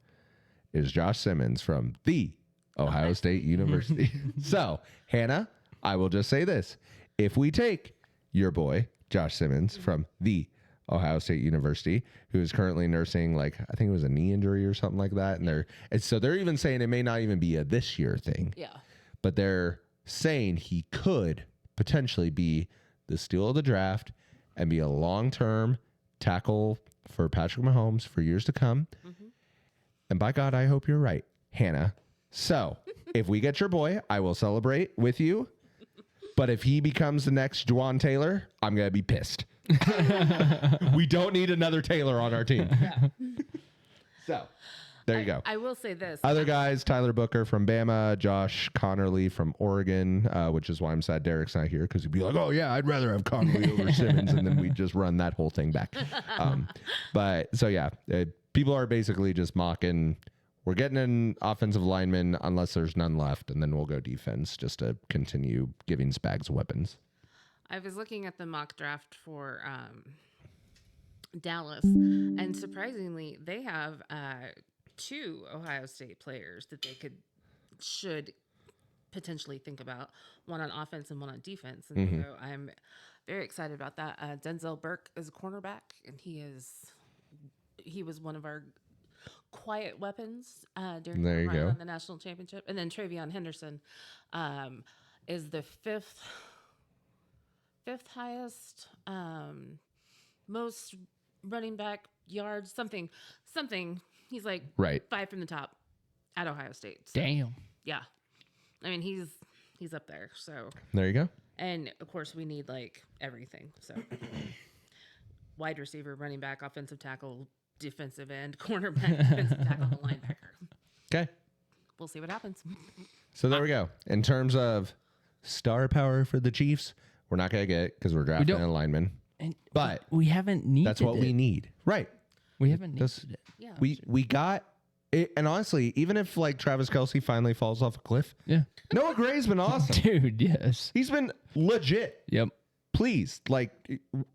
Speaker 4: is Josh Simmons from the Ohio State University. So, Hannah, I will just say this. If we take your boy, Josh Simmons, from the Ohio State University, who is currently nursing, like, I think it was a knee injury or something like that. And so they're even saying it may not even be a this year thing.
Speaker 5: Yeah.
Speaker 4: But they're saying he could potentially be the steal of the draft and be a long-term tackle for Patrick Mahomes for years to come. And by God, I hope you're right, Hannah. So if we get your boy, I will celebrate with you. But if he becomes the next Juwan Taylor, I'm going to be pissed. We don't need another Taylor on our team. So there you go.
Speaker 5: I will say this.
Speaker 4: Other guys, Tyler Booker from Bama, Josh Connerly from Oregon, which is why I'm sad Derek's not here, because he'd be like, oh, yeah, I'd rather have Connerly over Simmons, and then we just run that whole thing back. But so, yeah, people are basically just mocking, we're getting an offensive lineman unless there's none left, and then we'll go defense just to continue giving Spags weapons.
Speaker 5: I was looking at the mock draft for Dallas, and surprisingly, they have 2 Ohio State players that they should potentially think about, one on offense and one on defense. And so I'm very excited about that. Denzel Burke is a cornerback, and he was one of our quiet weapons during
Speaker 4: There you
Speaker 5: the run
Speaker 4: go.
Speaker 5: on the national championship. And then Travion Henderson is the fifth highest, most running back yards, something. He's like
Speaker 4: Right.
Speaker 5: 5 from the top at Ohio State. So,
Speaker 2: Damn.
Speaker 5: yeah. I mean, he's up there. So,
Speaker 4: There you go.
Speaker 5: and of course we need like everything. So wide receiver, running back, offensive tackle, defensive end, cornerback, defensive tackle, and linebacker.
Speaker 4: Okay.
Speaker 5: We'll see what happens.
Speaker 4: So there we go. In terms of star power for the Chiefs, we're not going to get it because we're drafting
Speaker 2: don't.
Speaker 4: a lineman.
Speaker 2: And
Speaker 4: But
Speaker 2: we haven't needed
Speaker 4: that's what we
Speaker 2: it.
Speaker 4: need. Right.
Speaker 2: We haven't
Speaker 4: This-
Speaker 2: needed it.
Speaker 5: Yeah.
Speaker 4: We got it, and honestly, even if like Travis Kelce finally falls off a cliff,
Speaker 2: Yeah.
Speaker 4: Noah Gray's been awesome.
Speaker 2: Dude, yes.
Speaker 4: He's been legit.
Speaker 2: Yep.
Speaker 4: Please, like,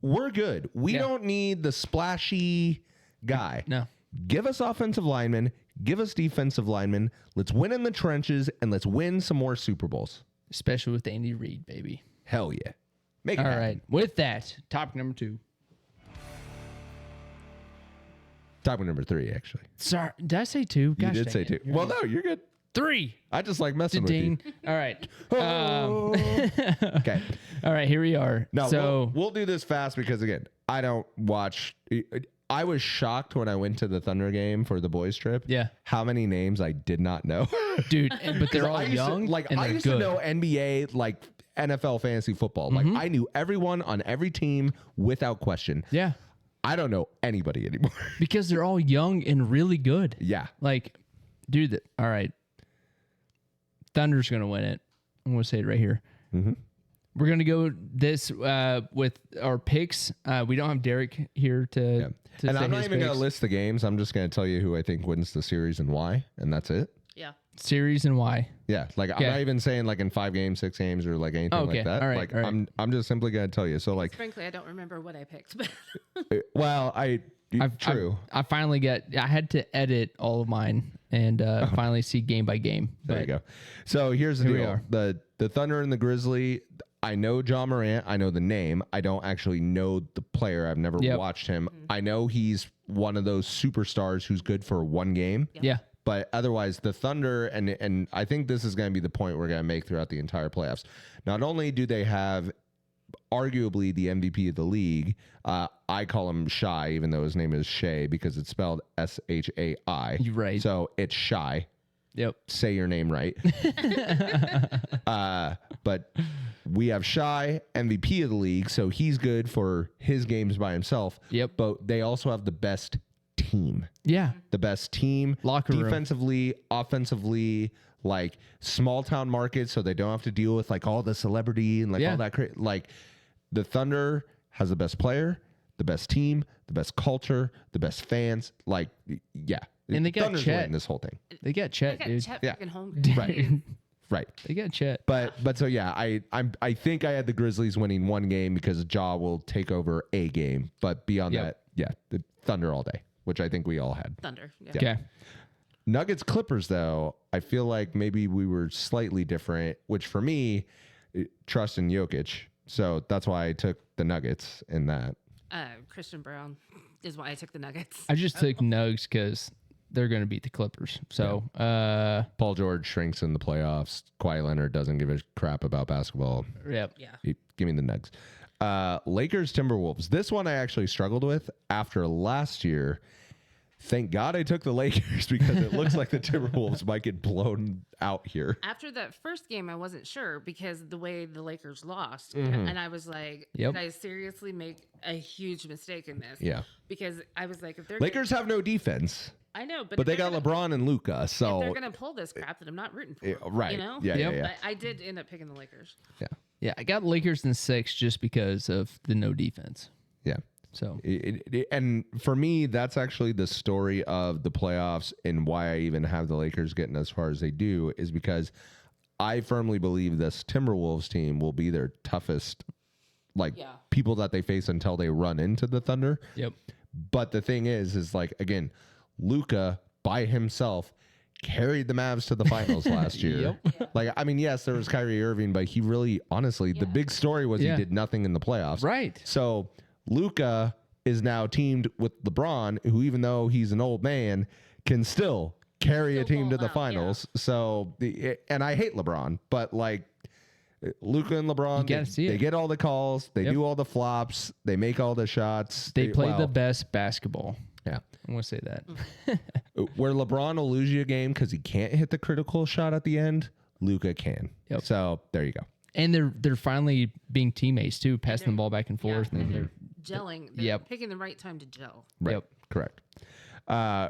Speaker 4: we're good. We
Speaker 2: Yeah.
Speaker 4: don't need the splashy guy.
Speaker 2: No.
Speaker 4: Give us offensive linemen. Give us defensive linemen. Let's win in the trenches and let's win some more Super Bowls.
Speaker 2: Especially with Andy Reid, baby.
Speaker 4: Hell yeah. Make it
Speaker 2: All
Speaker 4: happen.
Speaker 2: right. With that, topic number 2.
Speaker 4: Topic number 3, actually.
Speaker 2: Sorry, did I say 2?
Speaker 4: You did say 2. Well, no, you're good.
Speaker 2: 3.
Speaker 4: I just like messing with
Speaker 2: Ding.
Speaker 4: you.
Speaker 2: All right.
Speaker 4: Okay.
Speaker 2: All right. Here we are.
Speaker 4: No,
Speaker 2: so
Speaker 4: we'll do this fast because, again, I don't watch. I was shocked when I went to the Thunder game for the boys trip.
Speaker 2: Yeah.
Speaker 4: How many names I did not know.
Speaker 2: dude, but they're all
Speaker 4: I used
Speaker 2: young.
Speaker 4: To, like
Speaker 2: and
Speaker 4: I
Speaker 2: they're
Speaker 4: used
Speaker 2: good.
Speaker 4: to know NBA, like NFL fantasy football. Like I knew everyone on every team without question.
Speaker 2: Yeah.
Speaker 4: I don't know anybody anymore.
Speaker 2: Because they're all young and really good.
Speaker 4: Yeah.
Speaker 2: Like, dude, all right. Thunder's going to win it. I'm going to say it right here.
Speaker 4: Mm-hmm.
Speaker 2: We're going to go this with our picks. We don't have Derek here to
Speaker 4: And
Speaker 2: say
Speaker 4: I'm not
Speaker 2: his
Speaker 4: even going
Speaker 2: picks.
Speaker 4: to list the games. I'm just going to tell you who I think wins the series and why, and that's it.
Speaker 5: Yeah.
Speaker 2: Series and why.
Speaker 4: Yeah, like
Speaker 2: Okay.
Speaker 4: I'm not even saying like in 5 games, 6 games, or like anything
Speaker 2: Okay,
Speaker 4: like that.
Speaker 2: all right,
Speaker 4: like
Speaker 2: all right.
Speaker 4: I'm just simply gonna tell you. So like,
Speaker 5: Frankly, I don't remember what I picked, but
Speaker 4: well, true.
Speaker 2: I finally I had to edit all of mine and finally see game by game.
Speaker 4: There you
Speaker 2: But
Speaker 4: go. So here's the
Speaker 2: Here we
Speaker 4: deal:
Speaker 2: are.
Speaker 4: the Thunder and the Grizzly. I know John Morant. I know the name. I don't actually know the player. I've never
Speaker 2: Yep.
Speaker 4: watched him. I know he's one of those superstars who's good for one game.
Speaker 2: yeah.
Speaker 4: But otherwise, the Thunder, and I think this is going to be the point we're going to make throughout the entire playoffs. Not only do they have arguably the MVP of the league, I call him Shy, even though his name is Shea because it's spelled Shai.
Speaker 2: You're right.
Speaker 4: So it's Shy.
Speaker 2: Yep.
Speaker 4: Say your name right. But we have Shy, MVP of the league, so he's good for his games by himself.
Speaker 2: Yep.
Speaker 4: But they also have the best team.
Speaker 2: Yeah.
Speaker 4: The best team,
Speaker 2: Locker room.
Speaker 4: defensively, offensively, like small town markets, so they don't have to deal with like all the celebrity and like
Speaker 2: Yeah.
Speaker 4: all that. Like the Thunder has the best player, the best team, the best culture, the best fans. Like, yeah,
Speaker 2: And they got
Speaker 4: Thunder's
Speaker 2: Chet.
Speaker 4: winning this whole thing,
Speaker 2: They got
Speaker 5: I
Speaker 2: Chet,
Speaker 5: got
Speaker 2: dude.
Speaker 5: Chet
Speaker 4: Yeah.
Speaker 5: freaking home.
Speaker 4: right? Right.
Speaker 2: They got Chet.
Speaker 4: But so yeah, I think I had the Grizzlies winning one game because Ja will take over a game. But beyond
Speaker 2: Yep.
Speaker 4: that, yeah, the Thunder all day, which I think we all had.
Speaker 5: Thunder. Yeah.
Speaker 2: Okay.
Speaker 4: Nuggets Clippers though, I feel like maybe we were slightly different, which for me, trust in Jokic. So that's why I took the Nuggets in that.
Speaker 5: Christian Brown is why I took the Nuggets.
Speaker 2: I just took Nugs because they're going to beat the Clippers. So,
Speaker 4: Paul George shrinks in the playoffs. Kawhi Leonard doesn't give a crap about basketball.
Speaker 2: yep.
Speaker 5: Yeah.
Speaker 4: Give me the Nugs. Lakers Timberwolves. This one I actually struggled with after last year. Thank God I took the Lakers because it looks like the Timberwolves might get blown out here.
Speaker 5: After that first game, I wasn't sure because the way the Lakers lost, and I was like,
Speaker 2: Yep.
Speaker 5: "Did I seriously make a huge mistake in this?"
Speaker 4: Yeah.
Speaker 5: Because I was like, "If they're
Speaker 4: Lakers have no defense,
Speaker 5: I know, but
Speaker 4: but
Speaker 5: if
Speaker 4: they
Speaker 5: they're
Speaker 4: got
Speaker 5: gonna,
Speaker 4: LeBron and Luca.
Speaker 5: If
Speaker 4: So
Speaker 5: they're gonna pull this crap that I'm not rooting for,
Speaker 4: right.
Speaker 5: You know?
Speaker 4: Yeah,
Speaker 2: Yep.
Speaker 4: yeah, yeah.
Speaker 5: I did end up picking the Lakers.
Speaker 4: Yeah.
Speaker 2: Yeah. I got Lakers in 6 just because of the no defense.
Speaker 4: Yeah.
Speaker 2: So,
Speaker 4: And for me, that's actually the story of the playoffs and why I even have the Lakers getting as far as they do is because I firmly believe this Timberwolves team will be their toughest, like
Speaker 5: Yeah.
Speaker 4: people that they face until they run into the Thunder.
Speaker 2: yep.
Speaker 4: But the thing is like, again, Luca by himself carried the Mavs to the finals last year. Like, I mean, yes, there was Kyrie Irving, but he really, honestly, the big story was
Speaker 2: Yeah.
Speaker 4: he did nothing in the playoffs.
Speaker 2: Right.
Speaker 4: So Luca is now teamed with LeBron, who even though he's an old man, can still carry a
Speaker 5: Still
Speaker 4: team to
Speaker 5: ball
Speaker 4: the
Speaker 5: out,
Speaker 4: finals. So, and I hate LeBron, but like Luca and LeBron,
Speaker 2: gotta see
Speaker 4: they
Speaker 2: it.
Speaker 4: get all the calls, they
Speaker 2: Yep.
Speaker 4: do all the flops, they make all the shots.
Speaker 2: They play
Speaker 4: well,
Speaker 2: the best basketball.
Speaker 4: Yeah.
Speaker 2: I'm going to say that.
Speaker 4: Where LeBron will lose you a game because he can't hit the critical shot at the end, Luca can.
Speaker 2: Yep.
Speaker 4: So there you go.
Speaker 2: And they're finally being teammates too, passing the ball back and
Speaker 5: Yeah,
Speaker 2: forth.
Speaker 5: and
Speaker 2: And
Speaker 5: they're gelling. They're
Speaker 2: Yep.
Speaker 5: picking the right time to gel.
Speaker 4: Right.
Speaker 2: Yep.
Speaker 4: Correct.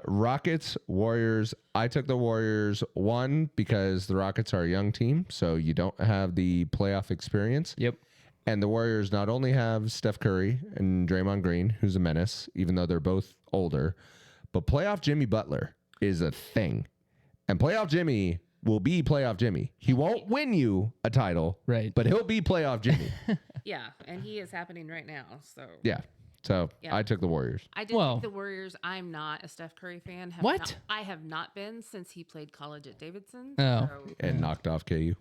Speaker 4: Rockets, Warriors. I took the Warriors, one, because the Rockets are a young team, so you don't have the playoff experience.
Speaker 2: Yep.
Speaker 4: And the Warriors not only have Steph Curry and Draymond Green, who's a menace, even though they're both older, but playoff Jimmy Butler is a thing. And playoff Jimmy will be playoff Jimmy. He won't win you a title,
Speaker 2: Right.
Speaker 4: but he'll be playoff Jimmy.
Speaker 5: Yeah, and he is happening right now. So
Speaker 4: Yeah. So
Speaker 5: Yeah.
Speaker 4: I took the Warriors.
Speaker 5: I did
Speaker 2: Well-
Speaker 5: pick the Warriors. I'm not a Steph Curry fan.
Speaker 2: What?
Speaker 5: I have not been since he played college at Davidson.
Speaker 2: Oh.
Speaker 5: So,
Speaker 4: And knocked off KU.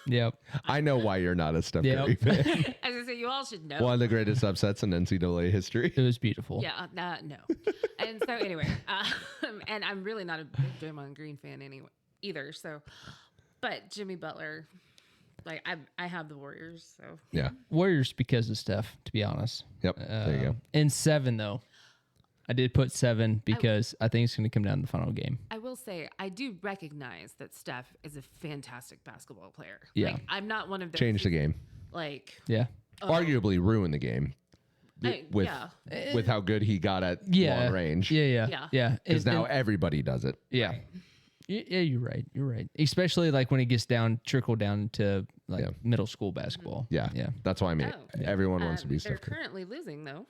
Speaker 2: Yep.
Speaker 4: I know why you're not a Steph
Speaker 2: Yep.
Speaker 4: Curry fan.
Speaker 5: as I say, you all should know.
Speaker 4: One of the greatest upsets in NCAA history.
Speaker 2: It was beautiful.
Speaker 5: Yeah, no. And so anyway, and I'm really not a big Draymond Green fan anyway either. So, but Jimmy Butler, like I have the Warriors. So
Speaker 4: Yeah.
Speaker 2: Warriors because of Steph, to be honest.
Speaker 4: Yep. There you go.
Speaker 2: In 7 though, I did put 7 because I think it's going to come down to the final game.
Speaker 5: I will say I do recognize that Steph is a fantastic basketball player.
Speaker 2: Yeah.
Speaker 5: Like, I'm not one of those
Speaker 4: Change the
Speaker 5: who,
Speaker 4: game.
Speaker 5: Like
Speaker 2: Yeah.
Speaker 4: Arguably ruin the game with
Speaker 5: yeah.
Speaker 4: with how good he got at
Speaker 2: Yeah.
Speaker 4: long range.
Speaker 2: Yeah.
Speaker 5: Yeah.
Speaker 2: Yeah.
Speaker 4: Because now
Speaker 2: And-
Speaker 4: everybody does it.
Speaker 2: yeah. Yeah, you're right. You're right. Especially like when it gets trickle down to like
Speaker 4: Yeah.
Speaker 2: middle school basketball.
Speaker 4: Yeah.
Speaker 2: Yeah.
Speaker 4: That's what I mean.
Speaker 5: Oh.
Speaker 4: Everyone wants to be
Speaker 5: They're
Speaker 4: Steph Curry.
Speaker 5: currently losing though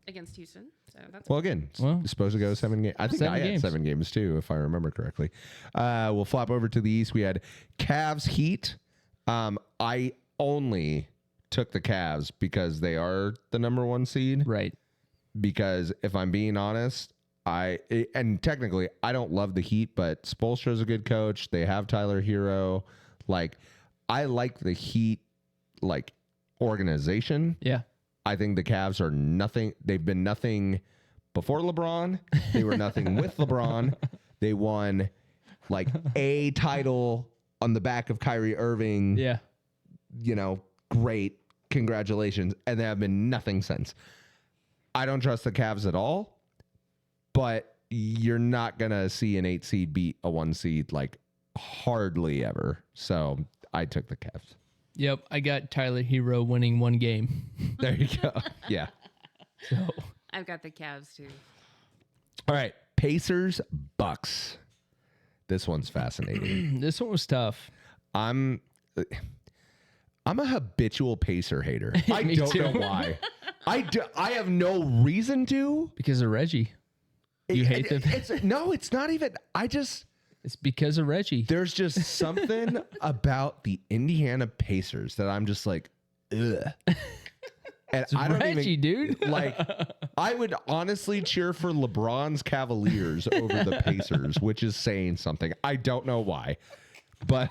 Speaker 5: against Houston. So that's
Speaker 4: Well, again,
Speaker 2: Well,
Speaker 4: supposed to go 7 games. I think
Speaker 2: 7
Speaker 4: I had
Speaker 2: games.
Speaker 4: 7 games too, if I remember correctly. We'll flop over to the East. We had Cavs Heat. I only took the Cavs because they are the number 1 seed.
Speaker 2: Right.
Speaker 4: Because if I'm being honest, and technically I don't love the Heat, but Spoelstra's a good coach. They have Tyler Hero. Like, I like the Heat like organization.
Speaker 2: Yeah.
Speaker 4: I think the Cavs are nothing. They've been nothing before LeBron. They were nothing with LeBron. They won like a title on the back of Kyrie Irving.
Speaker 2: Yeah.
Speaker 4: You know, great. Congratulations. And they have been nothing since. I don't trust the Cavs at all, but you're not going to see an 8 seed beat a 1 seed like hardly ever. So I took the Cavs.
Speaker 2: Yep. I got Tyler Hero winning 1 game.
Speaker 4: There you go. Yeah.
Speaker 2: So
Speaker 5: I've got the Cavs too.
Speaker 4: All right. Pacers, Bucks. This one's fascinating.
Speaker 2: this one was tough.
Speaker 4: I'm a habitual Pacer hater. I
Speaker 2: Me
Speaker 4: don't
Speaker 2: too.
Speaker 4: know why. I have no reason to.
Speaker 2: Because of Reggie. You hate them?
Speaker 4: No, it's not even.
Speaker 2: It's because of Reggie.
Speaker 4: There's just something about the Indiana Pacers that I'm just like, ugh. And I don't
Speaker 2: Reggie,
Speaker 4: even,
Speaker 2: dude.
Speaker 4: like, I would honestly cheer for LeBron's Cavaliers over the Pacers, which is saying something. I don't know why, but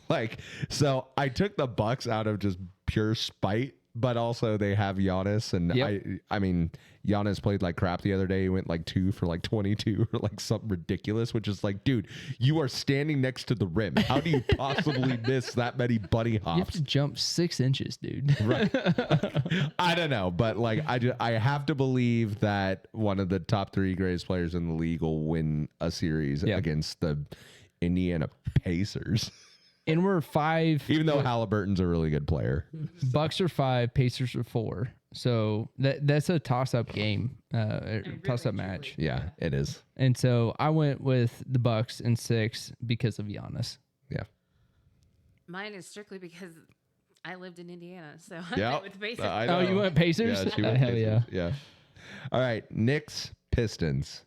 Speaker 4: like, so I took the Bucks out of just pure spite, but also they have Giannis, and
Speaker 2: Yep.
Speaker 4: I mean, Giannis played like crap the other day. He went like 2 for like 22 or like something ridiculous, which is like, dude, you are standing next to the rim. How do you possibly miss that many bunny
Speaker 2: You have
Speaker 4: hops?
Speaker 2: to jump 6 inches, dude.
Speaker 4: Right. I don't know, but like I have to believe that one of the top 3 greatest players in the league will win a series
Speaker 2: Yeah.
Speaker 4: against the Indiana Pacers.
Speaker 2: And we're 5.
Speaker 4: Even though Halliburton's a really good player.
Speaker 2: Bucks are 5, Pacers are 4. So that's a toss-up game, toss-up match.
Speaker 4: Yeah, it is.
Speaker 2: And so I went with the Bucks in 6 because of Giannis.
Speaker 4: Yeah.
Speaker 5: Mine is strictly because I lived in Indiana, so I
Speaker 4: Yeah.
Speaker 5: went with the Pacers.
Speaker 2: Oh, you went Pacers?
Speaker 4: Yeah, she went
Speaker 2: Hell
Speaker 4: Pacers. Yeah. All right, Knicks Pistons.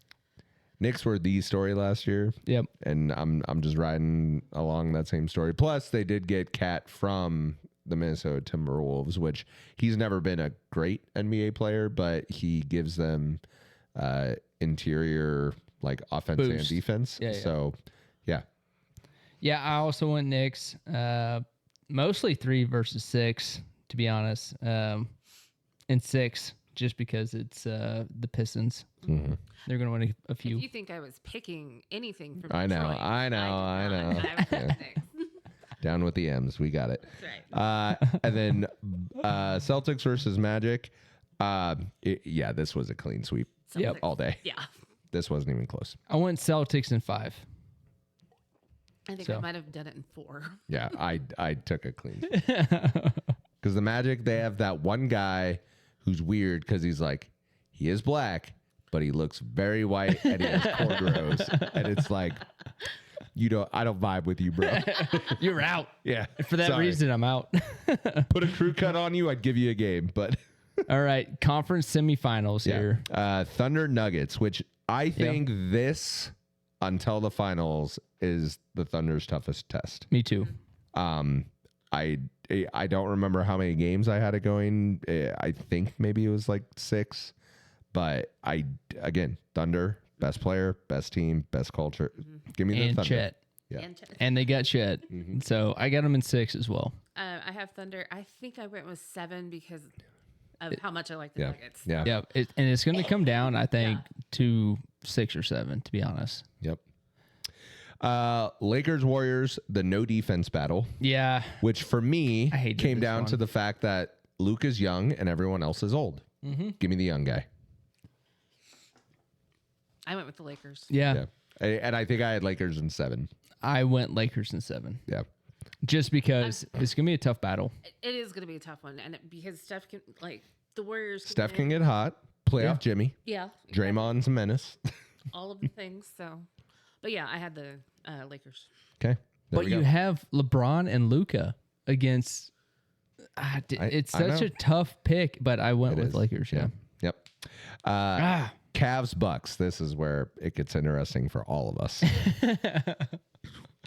Speaker 4: Knicks were the story last year.
Speaker 2: Yep.
Speaker 4: And I'm just riding along that same story. Plus, they did get Cat from the Minnesota Timberwolves, which he's never been a great NBA player, but he gives them interior like offense and
Speaker 2: Boost.
Speaker 4: defense.
Speaker 2: Yeah, yeah.
Speaker 4: So, yeah.
Speaker 2: Yeah, I also went Knicks. Mostly 3 versus 6, to be honest. And 6, just because it's the Pistons.
Speaker 4: Mhm.
Speaker 2: They're going to win a
Speaker 5: If
Speaker 2: few.
Speaker 5: you think I was picking anything from
Speaker 4: I know,
Speaker 5: Detroit,
Speaker 4: I know, I
Speaker 5: did
Speaker 4: know.
Speaker 5: not. I was
Speaker 4: Yeah.
Speaker 5: Knicks.
Speaker 4: Down with the M's. We got it.
Speaker 5: That's right.
Speaker 4: And then Celtics versus Magic. Yeah, this was a clean sweep
Speaker 2: Yep.
Speaker 5: Celtics.
Speaker 4: all day.
Speaker 5: Yeah.
Speaker 4: This wasn't even close.
Speaker 2: I went Celtics in 5.
Speaker 5: I think
Speaker 2: So.
Speaker 5: I might have done it in 4.
Speaker 4: Yeah, I took a clean sweep. Because the Magic, they have that one guy who's weird because he's like, he is black, but he looks very white and he has cornrows. And it's like, I don't vibe with you, bro.
Speaker 2: You're out.
Speaker 4: Yeah.
Speaker 2: For that
Speaker 4: sorry.
Speaker 2: reason, I'm out.
Speaker 4: Put a crew cut on you, I'd give you a game. But
Speaker 2: All right, conference semifinals here.
Speaker 4: Thunder Nuggets, which I think this until the finals is the Thunder's toughest test.
Speaker 2: Me too.
Speaker 4: I don't remember how many games I had it going. I think maybe it was like 6, but again, Thunder, best player, best team, best culture. Give me the
Speaker 2: And
Speaker 4: Thunder.
Speaker 2: Chet.
Speaker 4: Yeah.
Speaker 2: And they got Chet. So I got them in 6 as well.
Speaker 5: I have Thunder. I think I went with 7 because of how much I like the
Speaker 4: Yeah.
Speaker 5: Nuggets.
Speaker 4: Yeah.
Speaker 2: Yeah, and it's going to come down, I think, to 6 or 7, to be honest.
Speaker 4: Yep. Lakers Warriors, the no defense battle,
Speaker 2: Yeah.
Speaker 4: which for me
Speaker 2: I hated
Speaker 4: came
Speaker 2: this
Speaker 4: down
Speaker 2: one.
Speaker 4: to the fact that Luke is young and everyone else is old. Give me the young guy.
Speaker 5: I went with the Lakers.
Speaker 2: Yeah.
Speaker 4: And I think I had Lakers in 7.
Speaker 2: I went Lakers in 7.
Speaker 4: Yeah.
Speaker 2: Just because it's going to be a tough battle.
Speaker 5: It is going to be a tough one, and because Steph can the Warriors.
Speaker 4: Steph can get hot. Playoff Jimmy.
Speaker 5: Yeah.
Speaker 4: Draymond's a menace.
Speaker 5: All of the things. So, but yeah, I had the Lakers.
Speaker 4: Okay.
Speaker 2: But you have LeBron and Luca against. It's
Speaker 4: I
Speaker 2: such
Speaker 4: know.
Speaker 2: a tough pick, but I went with
Speaker 4: is.
Speaker 2: Lakers. Yeah.
Speaker 4: Yep. Cavs Bucks. This is where it gets interesting for all of us.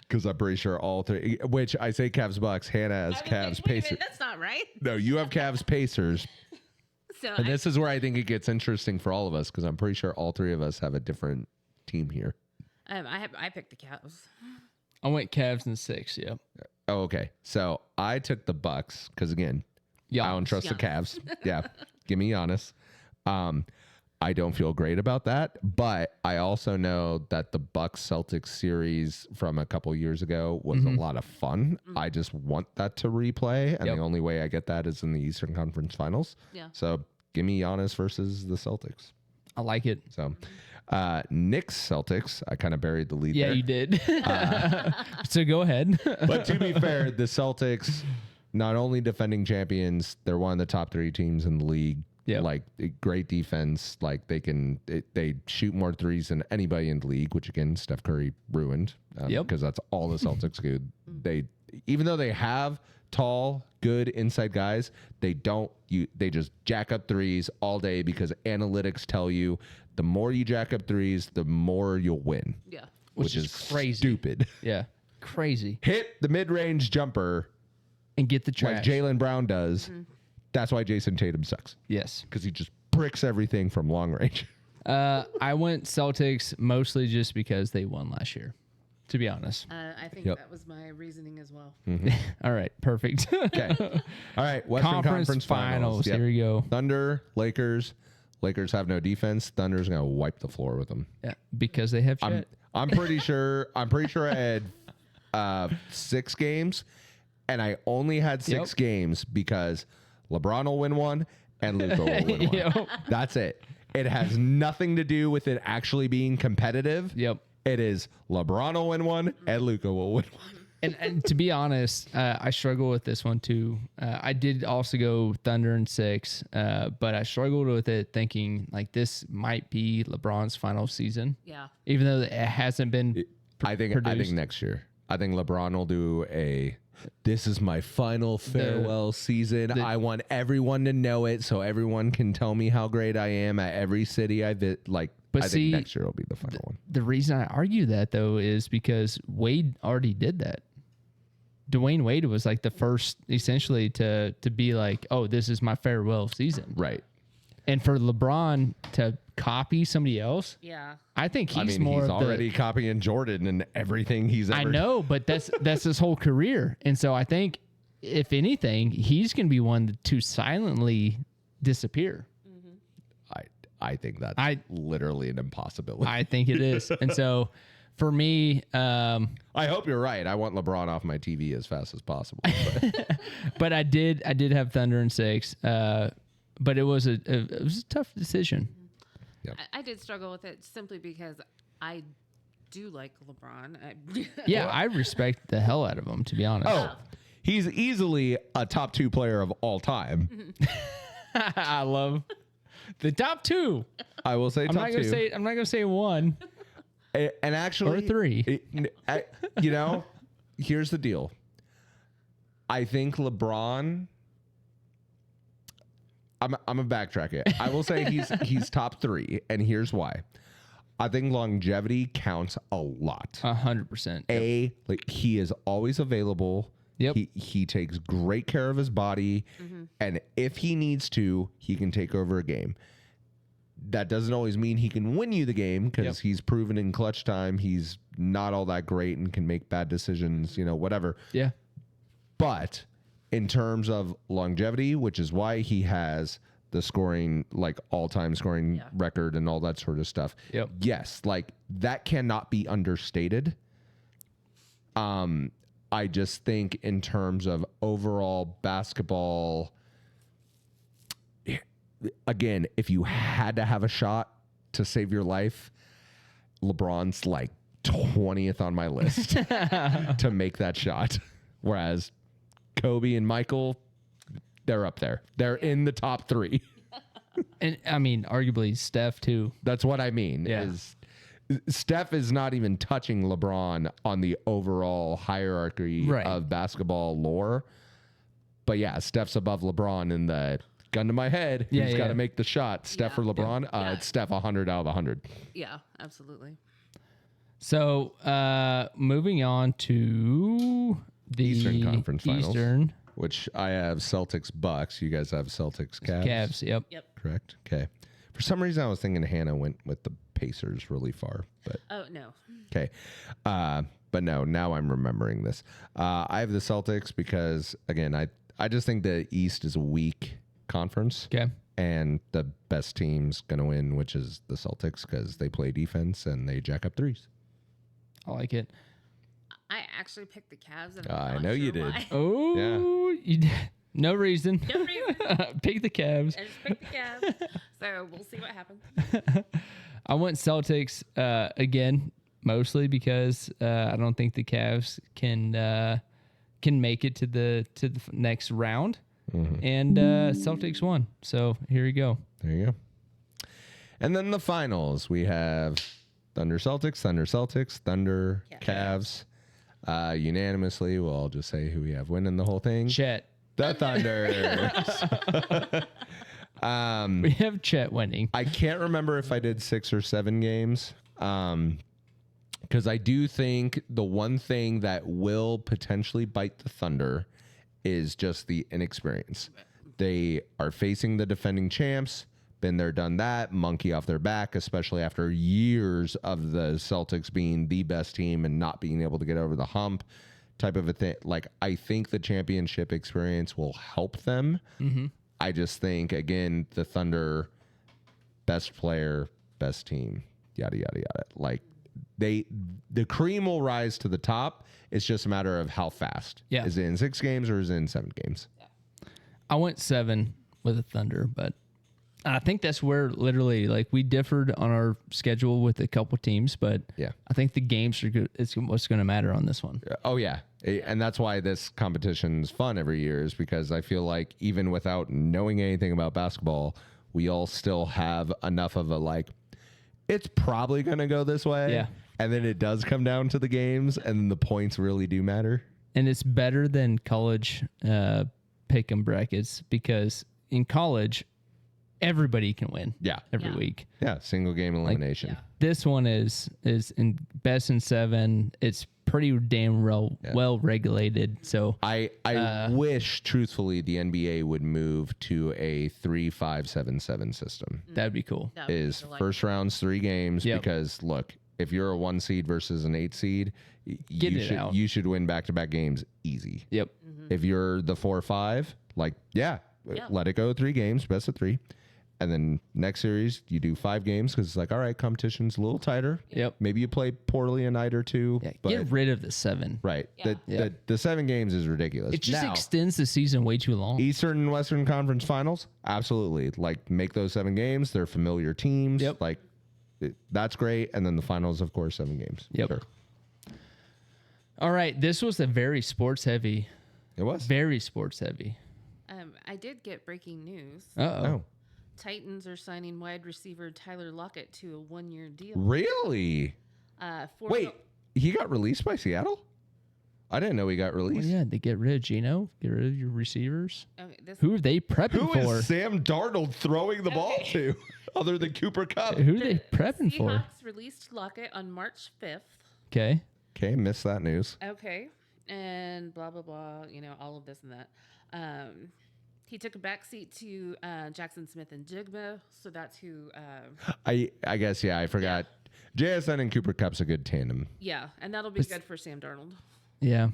Speaker 4: Because I'm pretty sure all 3, which I say Cavs Bucks, Hannah has Cavs Pacers.
Speaker 5: That's not right.
Speaker 4: No, you have Cavs Pacers.
Speaker 5: So
Speaker 4: And this is where I think it gets interesting for all of us because I'm pretty sure all 3 of us have a different team here.
Speaker 5: I picked the Cavs.
Speaker 2: I went Cavs in 6. Yeah.
Speaker 4: Oh, okay. So I took the Bucks because again, I don't trust the Cavs. Yeah, give me Giannis. I don't feel great about that, but I also know that the Bucks Celtics series from a couple years ago was a lot of fun. I just want that to replay, and the only way I get that is in the Eastern Conference Finals.
Speaker 5: Yeah.
Speaker 4: So give me Giannis versus the Celtics.
Speaker 2: I like it.
Speaker 4: So Knicks Celtics, I kind of buried the lead
Speaker 2: Yeah,
Speaker 4: there.
Speaker 2: you did. So go ahead.
Speaker 4: But to be fair, the Celtics, not only defending champions, they're one of the top 3 teams in the league.
Speaker 2: Yeah.
Speaker 4: Like great defense. Like they shoot more threes than anybody in the league, which again, Steph Curry ruined. Because that's all the Celtics do. Even though they have tall, good inside guys, they just jack up threes all day because analytics tell you the more you jack up threes, the more you'll win.
Speaker 5: Yeah.
Speaker 2: Which is crazy.
Speaker 4: Stupid.
Speaker 2: Yeah. Crazy.
Speaker 4: Hit the mid-range jumper
Speaker 2: And get the trash.
Speaker 4: like Jalen Brown does. That's why Jason Tatum sucks,
Speaker 2: Yes.
Speaker 4: because he just bricks everything from long range.
Speaker 2: I went Celtics mostly just because they won last year, to be honest.
Speaker 5: I think that was my reasoning as well.
Speaker 2: All right. Perfect.
Speaker 4: Okay. All right. Western Conference Finals. Yep.
Speaker 2: Here we go.
Speaker 4: Thunder, Lakers. Lakers have no defense. Thunder's going to wipe the floor with them.
Speaker 2: Yeah, because they have Chet.
Speaker 4: I'm pretty sure I had 6 games, and I only had 6 games because LeBron will win 1 and Luka will win 1.
Speaker 2: Yep.
Speaker 4: That's it. It has nothing to do with it actually being competitive.
Speaker 2: Yep.
Speaker 4: It is LeBron will win 1 and Luka will win 1.
Speaker 2: And to be honest, I struggle with this one too. I did also go Thunder in 6, but I struggled with it thinking like this might be LeBron's final season.
Speaker 5: Yeah.
Speaker 2: Even though it hasn't been
Speaker 4: I think next year. I think LeBron will do this is my final farewell season. I want everyone to know it so everyone can tell me how great I am at every city I visit.
Speaker 2: But
Speaker 4: I
Speaker 2: see,
Speaker 4: think next year will be the final one.
Speaker 2: The reason I argue that though is because Wade already did that. Dwayne Wade was like the first essentially to be like, oh, this is my farewell season.
Speaker 4: Right.
Speaker 2: And for LeBron to copy somebody else,
Speaker 5: Yeah.
Speaker 2: I think he's
Speaker 4: He's
Speaker 2: more of
Speaker 4: already copying Jordan and everything he's ever
Speaker 2: I know, but that's his whole career. And so I think if anything, he's going to be one to silently disappear.
Speaker 4: I think that's literally an impossibility.
Speaker 2: I think it is. And so for me,
Speaker 4: I hope you're right. I want LeBron off my TV as fast as possible.
Speaker 2: but I did have Thunder in 6. But it was a tough decision.
Speaker 5: I did struggle with it simply because I do like LeBron.
Speaker 2: Yeah, I respect the hell out of him, to be honest.
Speaker 4: Oh, he's easily a top 2 player of all time.
Speaker 2: I love the top 2.
Speaker 4: I will say
Speaker 2: I'm not gonna say 1.
Speaker 4: And actually,
Speaker 2: Or 3.
Speaker 4: Here's the deal. I think LeBron. I'm a backtrack it. I will say he's top 3, and here's why. I think longevity counts a lot.
Speaker 2: 100%.
Speaker 4: Like he is always available.
Speaker 2: Yep.
Speaker 4: He takes great care of his body, and if he needs to, he can take over a game. That doesn't always mean he can win you the game because he's proven in clutch time he's not all that great and can make bad decisions, whatever.
Speaker 2: Yeah.
Speaker 4: But in terms of longevity, which is why he has the scoring, like all-time scoring record and all that sort of stuff.
Speaker 2: Yep.
Speaker 4: Yes, like that cannot be understated. I just think in terms of overall basketball, again, if you had to have a shot to save your life, LeBron's like 20th on my list to make that shot. Whereas Kobe and Michael, they're up there. They're in the top 3.
Speaker 2: And I mean, arguably Steph too.
Speaker 4: That's what I mean.
Speaker 2: Yeah.
Speaker 4: Is Steph is not even touching LeBron on the overall hierarchy of basketball lore. But yeah, Steph's above LeBron in the gun to my head. Who's got to make the shot? Steph or LeBron? It's Steph 100 out of 100.
Speaker 5: Yeah, absolutely.
Speaker 2: So moving on to the
Speaker 4: Eastern Conference Finals.
Speaker 2: Eastern.
Speaker 4: Which I have Celtics Bucks. You guys have Celtics Cavs.
Speaker 2: Cavs, yep.
Speaker 4: Correct. Okay. For some reason, I was thinking Hannah went with the Pacers really far, but
Speaker 5: Oh, no.
Speaker 4: okay. But no, now I'm remembering this. I have the Celtics because again, I just think the East is a weak conference.
Speaker 2: Okay.
Speaker 4: And the best team's gonna win, which is the Celtics, because they play defense and they jack up threes.
Speaker 2: I like it.
Speaker 5: I actually picked the Cavs. And
Speaker 4: I
Speaker 5: I'm not
Speaker 4: know you
Speaker 5: sure
Speaker 4: did.
Speaker 5: why.
Speaker 2: Oh, no reason.
Speaker 5: No reason.
Speaker 2: Pick the Cavs.
Speaker 5: I just picked the Cavs. So we'll see what happens.
Speaker 2: I went Celtics again, mostly because I don't think the Cavs can make it to the next round, and Celtics won. So here you go.
Speaker 4: There you go. And then the finals, we have Thunder Celtics, Thunder Cavs. Unanimously, we'll all just say who we have winning the whole thing.
Speaker 2: Chet.
Speaker 4: The Thunder.
Speaker 2: We have Chet winning.
Speaker 4: I can't remember if I did 6 or 7 games. Because I do think the one thing that will potentially bite the Thunder is just the inexperience. They are facing the defending champs. Been there, done that. Monkey off their back, especially after years of the Celtics being the best team and not being able to get over the hump type of a thing. Like, I think the championship experience will help them. I just think, again, the Thunder, best player, best team, yada, yada, yada. Like, the cream will rise to the top. It's just a matter of how fast.
Speaker 2: Yeah.
Speaker 4: Is it in 6 games or is it in 7 games?
Speaker 2: I went 7 with the Thunder, but I think that's where literally like we differed on our schedule with a couple teams, but
Speaker 4: Yeah.
Speaker 2: I think the games are good. It's what's going to matter on this one.
Speaker 4: Oh, yeah. And that's why this competition's fun every year, is because I feel like even without knowing anything about basketball, we all still have enough of a like, it's probably going to go this way.
Speaker 2: Yeah.
Speaker 4: And then it does come down to the games, and the points really do matter.
Speaker 2: And it's better than college pick 'em brackets because in college, everybody can win.
Speaker 4: Yeah.
Speaker 2: Every week.
Speaker 4: Yeah. Single game elimination.
Speaker 2: This one is in best in 7. It's pretty damn well regulated. So
Speaker 4: I wish, truthfully, the NBA would move to a 3-5-7-7 system.
Speaker 2: that'd be cool.
Speaker 5: That would be
Speaker 4: Is
Speaker 5: delightful.
Speaker 4: first round's 3 games,
Speaker 2: Yep.
Speaker 4: because look, if you're a 1 seed versus an 8 seed, you should win back-to-back games easy.
Speaker 2: Yep.
Speaker 4: If you're the 4 or 5, like, let it go 3 games, best of 3. And then next series, you do 5 games because it's like, all right, competition's a little tighter.
Speaker 2: Yep.
Speaker 4: Maybe you play poorly a night or 2.
Speaker 2: Yeah,
Speaker 4: but
Speaker 2: get rid of the 7.
Speaker 4: right.
Speaker 5: Yeah.
Speaker 4: The 7 games is ridiculous.
Speaker 2: It just
Speaker 4: Now,
Speaker 2: extends the season way too long.
Speaker 4: Eastern and Western Conference Finals, absolutely. Like, make those 7 games. They're familiar teams.
Speaker 2: Yep.
Speaker 4: Like, that's great. And then the finals, of course, 7 games.
Speaker 2: Yep.
Speaker 4: Sure.
Speaker 2: All right, this was a very sports heavy.
Speaker 4: It was.
Speaker 2: Very sports heavy.
Speaker 5: I did get breaking news.
Speaker 2: Uh-oh.
Speaker 5: Titans are signing wide receiver Tyler Lockett to a 1-year deal.
Speaker 4: Really?
Speaker 5: For
Speaker 4: Wait, he got released by Seattle? I didn't know he got
Speaker 2: Well,
Speaker 4: released.
Speaker 2: yeah, they get rid of Geno, get rid of your receivers.
Speaker 5: Okay, this
Speaker 2: Who are they prepping
Speaker 4: Who
Speaker 2: for?
Speaker 4: is Sam Darnold throwing the ball to, other than Cooper Kupp?
Speaker 2: Who are they
Speaker 5: the
Speaker 2: prepping for?
Speaker 5: Seahawks released Lockett on March 5th.
Speaker 2: Okay.
Speaker 4: Okay, missed that news.
Speaker 5: Okay. And blah, blah, blah, all of this and that. He took a backseat to Jackson Smith and Jigba. So that's who,
Speaker 4: I guess, yeah, I forgot. JSN and Cooper Kupp's a good tandem.
Speaker 5: yeah. And that'll be good for Sam Darnold.
Speaker 2: Yeah.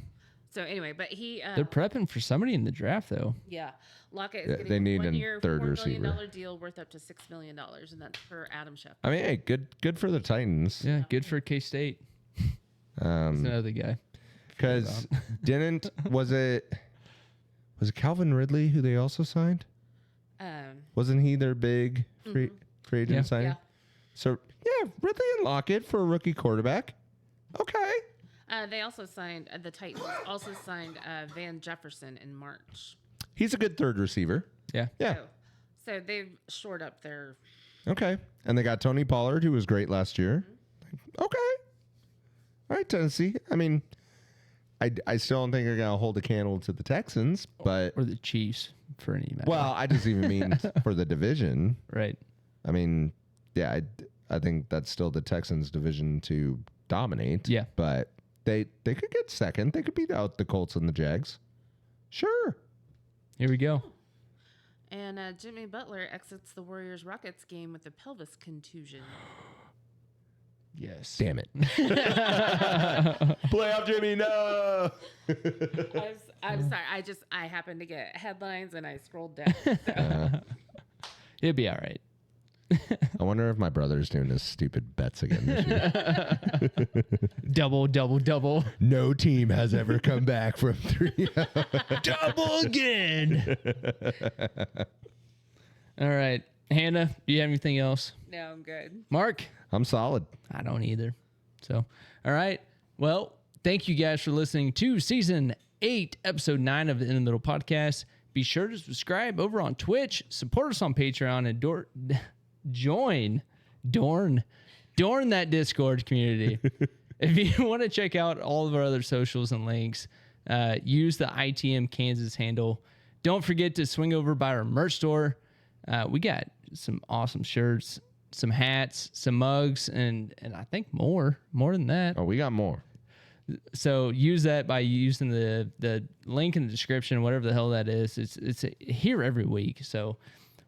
Speaker 5: So anyway, but he,
Speaker 2: They're prepping for somebody in the draft, though.
Speaker 5: yeah, Lockett is
Speaker 4: Yeah,
Speaker 5: getting
Speaker 4: they
Speaker 5: a
Speaker 4: need a
Speaker 5: 1-year,
Speaker 4: third
Speaker 5: $4 million
Speaker 4: receiver.
Speaker 5: deal worth up to $6 million. And that's for Adam Schefter.
Speaker 4: I mean, hey, good for the Titans.
Speaker 2: Yeah, good for K-State. That's another guy.
Speaker 4: Because was it Calvin Ridley who they also signed? Wasn't he their big free agent
Speaker 2: Yeah.
Speaker 4: signing?
Speaker 5: Yeah.
Speaker 4: So yeah, Ridley and Lockett for a rookie quarterback. Okay.
Speaker 5: They also signed, the Titans also signed Van Jefferson in March.
Speaker 4: He's a good third receiver.
Speaker 2: Yeah.
Speaker 4: Yeah.
Speaker 5: So they've shored up their.
Speaker 4: Okay. And they got Tony Pollard, who was great last year. Okay. All right, Tennessee. I mean, I still don't think they're going to hold a candle to the Texans, but,
Speaker 2: Or the Chiefs, for any matter.
Speaker 4: well, I just even mean for the division.
Speaker 2: Right.
Speaker 4: I mean, yeah, I think that's still the Texans' division to dominate.
Speaker 2: Yeah.
Speaker 4: But they could get second. They could beat out the Colts and the Jags. Sure.
Speaker 2: Here we go.
Speaker 5: And Jimmy Butler exits the Warriors Rockets game with a pelvis contusion.
Speaker 2: Yes.
Speaker 4: Damn it. Playoff Jimmy, no.
Speaker 5: I'm sorry. I happened to get headlines and I scrolled down. So.
Speaker 2: It'll be all right.
Speaker 4: I wonder if my brother's doing his stupid bets again this year.
Speaker 2: Double.
Speaker 4: No team has ever come back from 3.
Speaker 2: Double again. All right. Hannah, do you have anything else?
Speaker 5: No, I'm good.
Speaker 2: Mark?
Speaker 4: I'm solid.
Speaker 2: I don't either. So, all right. Well, thank you guys for listening to season 8, episode 9 of the In the Middle podcast. Be sure to subscribe over on Twitch, support us on Patreon, and join that Discord community. If you want to check out all of our other socials and links, use the ITM Kansas handle. Don't forget to swing over by our merch store. We got some awesome shirts, some hats, some mugs, and I think more than that.
Speaker 4: Oh, we got more.
Speaker 2: So use that by using the link in the description, whatever the hell that is. It's here every week. So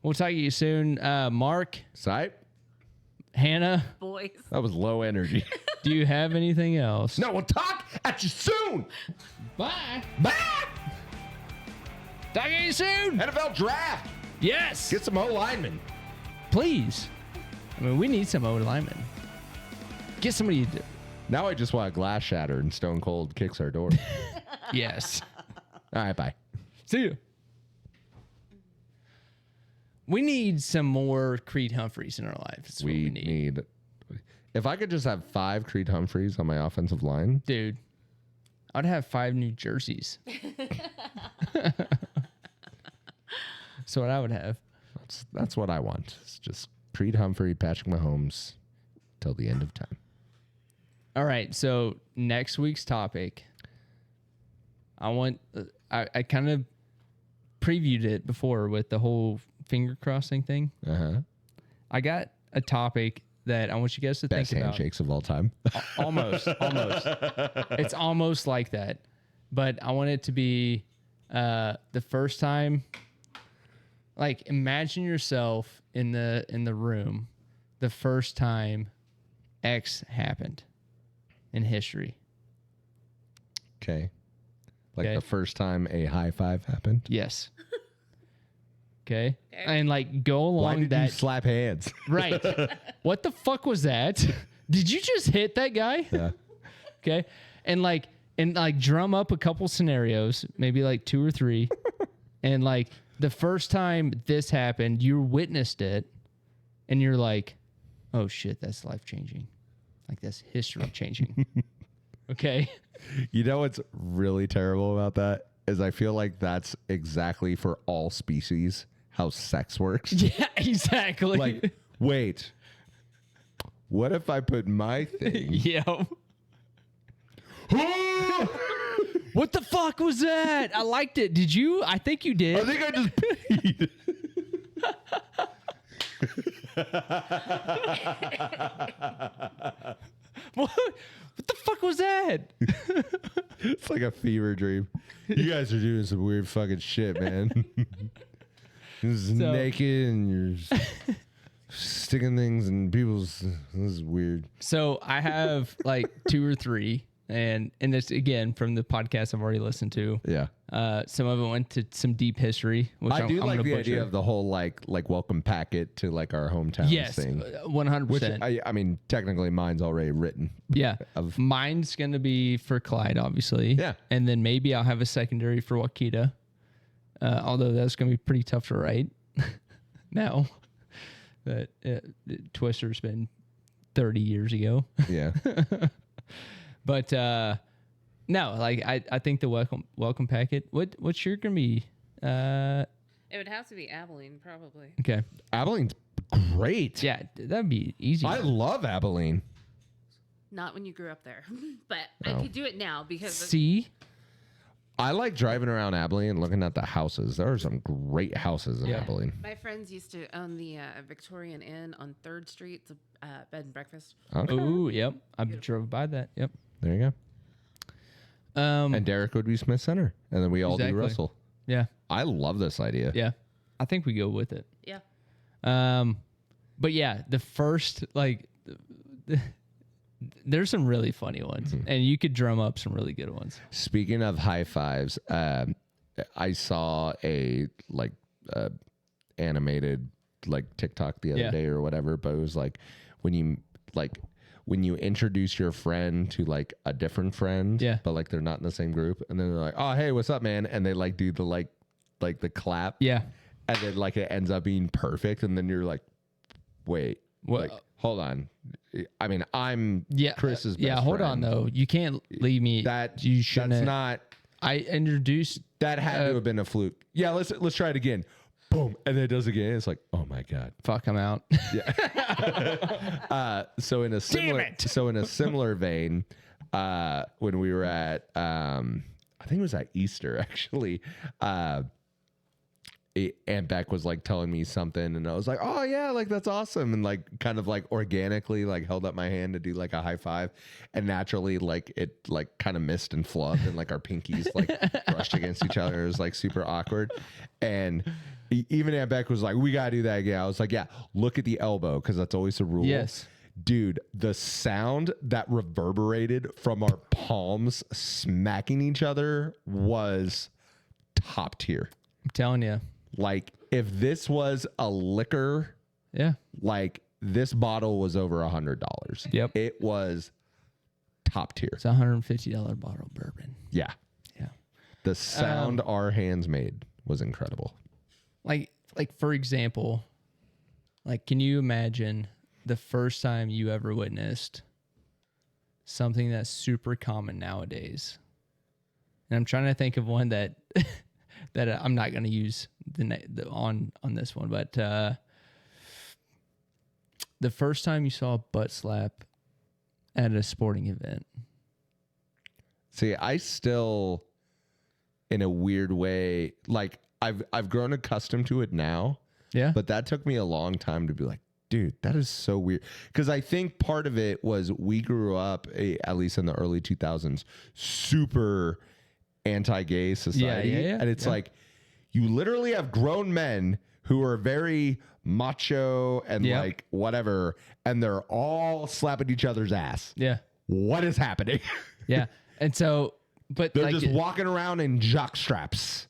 Speaker 2: we'll talk to you soon. Mark,
Speaker 4: Sight?
Speaker 2: Hannah,
Speaker 5: Boys.
Speaker 4: That was low energy.
Speaker 2: do you have anything else?
Speaker 4: No, we'll talk at you soon.
Speaker 2: Bye.
Speaker 4: Bye.
Speaker 2: Talk to you soon.
Speaker 4: NFL draft.
Speaker 2: Yes.
Speaker 4: Get some O linemen.
Speaker 2: Please. I mean, we need some O linemen. Get somebody.
Speaker 4: Now I just want a glass shatter and Stone Cold kicks our door.
Speaker 2: Yes.
Speaker 4: All right, bye.
Speaker 2: See you. We need some more Creed Humphreys in our life. That's what
Speaker 4: We
Speaker 2: we need.
Speaker 4: need. If I could just have 5 Creed Humphreys on my offensive line,
Speaker 2: Dude, I'd have 5 New Jerseys. That's what I would have.
Speaker 4: that's what I want. It's just Creed Humphrey, Patrick Mahomes, till the end of time.
Speaker 2: All right. So next week's topic, I kind of previewed it before with the whole finger crossing thing. I got a topic that I want you guys to
Speaker 4: Best
Speaker 2: think about.
Speaker 4: handshakes of all time.
Speaker 2: Almost. It's almost like that, but I want it to be the first time. Like, imagine yourself in the room the first time X happened in history.
Speaker 4: Okay. Like
Speaker 2: Okay.
Speaker 4: the first time a high five happened.
Speaker 2: Yes. Okay. And like go along
Speaker 4: Why did
Speaker 2: that.
Speaker 4: you slap hands?
Speaker 2: Right. What the fuck was that? Did you just hit that guy?
Speaker 4: Yeah.
Speaker 2: Okay. And drum up a couple scenarios, maybe like 2 or 3. And like the first time this happened, you witnessed it and you're like, oh shit, that's life changing. Like that's history changing. Okay.
Speaker 4: You know what's really terrible about that is I feel like that's exactly for all species how sex works.
Speaker 2: Yeah, exactly.
Speaker 4: Like, wait, what if I put my thing?
Speaker 2: yeah. What the fuck was that? I liked it. Did you? I think you did.
Speaker 4: I think I just peed.
Speaker 2: What the fuck was that?
Speaker 4: It's like a fever dream. You guys are doing some weird fucking shit, man. This is naked and you're sticking things in people's. This is weird.
Speaker 2: So I have like 2 or 3, and this again from the podcast I've already listened to.
Speaker 4: Yeah.
Speaker 2: Some of it went to some deep history. Which
Speaker 4: I do
Speaker 2: I'm
Speaker 4: like
Speaker 2: gonna
Speaker 4: the
Speaker 2: butcher.
Speaker 4: idea of the whole like welcome packet to like our hometown
Speaker 2: Yes,
Speaker 4: thing.
Speaker 2: 100%.
Speaker 4: Which I mean, technically mine's already written.
Speaker 2: Yeah.
Speaker 4: Of-
Speaker 2: Mine's going to be for Clyde, obviously.
Speaker 4: Yeah.
Speaker 2: And then maybe I'll have a secondary for Wakita. Although that's going to be pretty tough to write now. But Twister's been 30 years ago.
Speaker 4: Yeah.
Speaker 2: But no, like I think the welcome packet. What's your going to be?
Speaker 5: It would have to be Abilene, probably.
Speaker 2: Okay.
Speaker 4: Abilene's great.
Speaker 2: Yeah, that'd be easy.
Speaker 4: I love Abilene.
Speaker 5: Not when you grew up there, but I could do it now because
Speaker 2: See?
Speaker 4: I like driving around Abilene and looking at the houses. There are some great houses in
Speaker 2: Yeah.
Speaker 4: Abilene.
Speaker 5: my friends used to own the Victorian Inn on 3rd Street. It's a bed and breakfast.
Speaker 4: Okay.
Speaker 2: Oh, yep. I drove by that. Yep.
Speaker 4: There you go.
Speaker 2: Um,
Speaker 4: And Derek would be Smith Center. And then we all
Speaker 2: Exactly.
Speaker 4: do Russell.
Speaker 2: yeah.
Speaker 4: I love this idea.
Speaker 2: Yeah. I think we go with it.
Speaker 5: Yeah.
Speaker 2: But yeah, the first like there's some really funny ones, and you could drum up some really good ones.
Speaker 4: Speaking of high fives, I saw a animated like TikTok the other
Speaker 2: Yeah.
Speaker 4: day or whatever, but it was like when you introduce your friend to like a different friend,
Speaker 2: Yeah.
Speaker 4: but like they're not in the same group, and then they're like, "Oh, hey, what's up, man?" And they like do the like the clap,
Speaker 2: Yeah.
Speaker 4: and then like it ends up being perfect, and then you're like, "Wait,
Speaker 2: What?
Speaker 4: like hold on." I mean, I'm
Speaker 2: Yeah.
Speaker 4: Chris's
Speaker 2: yeah.
Speaker 4: best
Speaker 2: Hold on
Speaker 4: friend.
Speaker 2: though. You can't leave me.
Speaker 4: That
Speaker 2: you shouldn't.
Speaker 4: That's
Speaker 2: have-
Speaker 4: not.
Speaker 2: I introduced.
Speaker 4: That had to have been a fluke. Yeah, let's try it again. Boom, and then it does again. It's like, oh my god.
Speaker 2: Fuck, I'm out.
Speaker 4: So in a similar vein, when we were at I think it was at Easter actually, Aunt Beck was like telling me something, and I was like, oh yeah, like that's awesome, and like kind of like organically like held up my hand to do like a high five, and naturally like it like kind of missed and flubbed, and like our pinkies like brushed against each other. It was like super awkward, and even Aunt Beck was like, we gotta do that again. I was like, yeah, look at the elbow, because that's always the rule.
Speaker 2: Yes.
Speaker 4: Dude, the sound that reverberated from our palms smacking each other was top tier.
Speaker 2: I'm telling you.
Speaker 4: Like, if this was a liquor,
Speaker 2: Yeah.
Speaker 4: like this bottle was over $100.
Speaker 2: Yep.
Speaker 4: It was top tier.
Speaker 2: It's a $150 bottle of bourbon.
Speaker 4: Yeah.
Speaker 2: Yeah.
Speaker 4: The sound our hands made was incredible.
Speaker 2: Like for example, like can you imagine the first time you ever witnessed something that's super common nowadays? And I'm trying to think of one that that I'm not going to use on this one, but the first time you saw a butt slap at a sporting event.
Speaker 4: See, I still, in a weird way, like I've grown accustomed to it now,
Speaker 2: Yeah.
Speaker 4: but that took me a long time to be like, dude, that is so weird. Because I think part of it was we grew up, at least in the early 2000s, super anti-gay society.
Speaker 2: yeah,
Speaker 4: and it's
Speaker 2: yeah.
Speaker 4: like, you literally have grown men who are very macho and
Speaker 2: Yep.
Speaker 4: like whatever, and they're all slapping each other's ass.
Speaker 2: Yeah.
Speaker 4: What is happening?
Speaker 2: Yeah. And so, but
Speaker 4: They're
Speaker 2: like,
Speaker 4: just walking around in jock straps.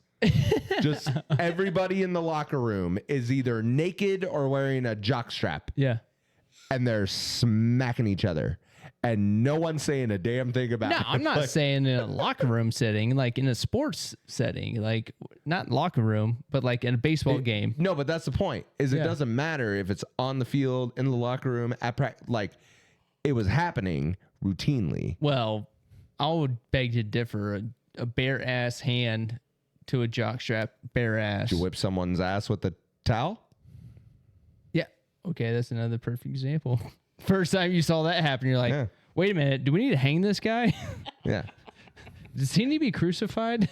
Speaker 4: Just everybody in the locker room is either naked or wearing a jock strap,
Speaker 2: yeah.
Speaker 4: and they're smacking each other, and no one's saying a damn thing about
Speaker 2: No,
Speaker 4: it.
Speaker 2: I'm not
Speaker 4: Like,
Speaker 2: saying in a locker room setting, like in a sports setting, like not locker room, but like in a baseball game.
Speaker 4: No, but that's the point. Is it
Speaker 2: Yeah.
Speaker 4: doesn't matter if it's on the field, in the locker room, at like it was happening routinely.
Speaker 2: Well, I would beg to differ. A bare ass hand to a jockstrap, bare ass.
Speaker 4: You whip someone's ass with a towel.
Speaker 2: Yeah. Okay, that's another perfect example. First time you saw that happen, you're like,
Speaker 4: Yeah.
Speaker 2: wait a minute, do we need to hang this guy?
Speaker 4: Yeah.
Speaker 2: Does he need to be crucified?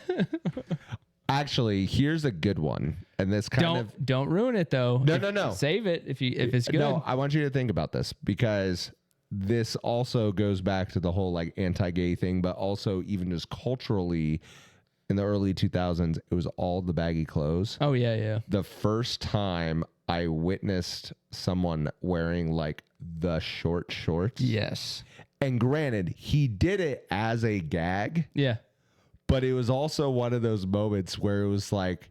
Speaker 4: Actually, here's a good one, and this
Speaker 2: Don't ruin it though.
Speaker 4: No.
Speaker 2: Save it if it's good.
Speaker 4: No, I want you to think about this because this also goes back to the whole like anti-gay thing, but also even just culturally in the early 2000s, it was all the baggy clothes.
Speaker 2: Oh yeah.
Speaker 4: The first time I witnessed someone wearing like the short shorts.
Speaker 2: Yes.
Speaker 4: And granted, he did it as a gag.
Speaker 2: Yeah.
Speaker 4: But it was also one of those moments where it was like,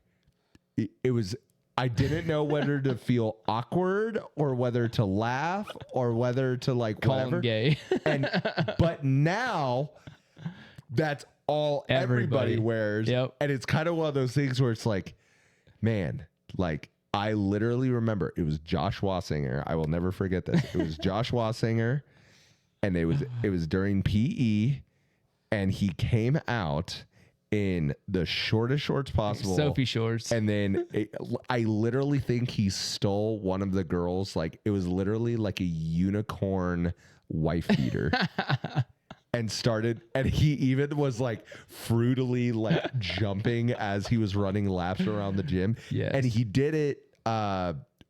Speaker 4: it was, I didn't know whether to feel awkward or whether to laugh or whether to like
Speaker 2: Call
Speaker 4: whatever.
Speaker 2: him gay.
Speaker 4: But now that's all everybody wears.
Speaker 2: Yep.
Speaker 4: And it's kind of one of those things where it's like, man, like I literally remember it was Josh Wassinger. I will never forget this. It was Josh Wassinger, and it was during PE, and he came out in the shortest shorts possible.
Speaker 2: Sophie shorts.
Speaker 4: And then I literally think he stole one of the girls. Like it was literally like a unicorn wife beater. And he even was like fruitily like jumping as he was running laps around the gym.
Speaker 2: Yes.
Speaker 4: And he did it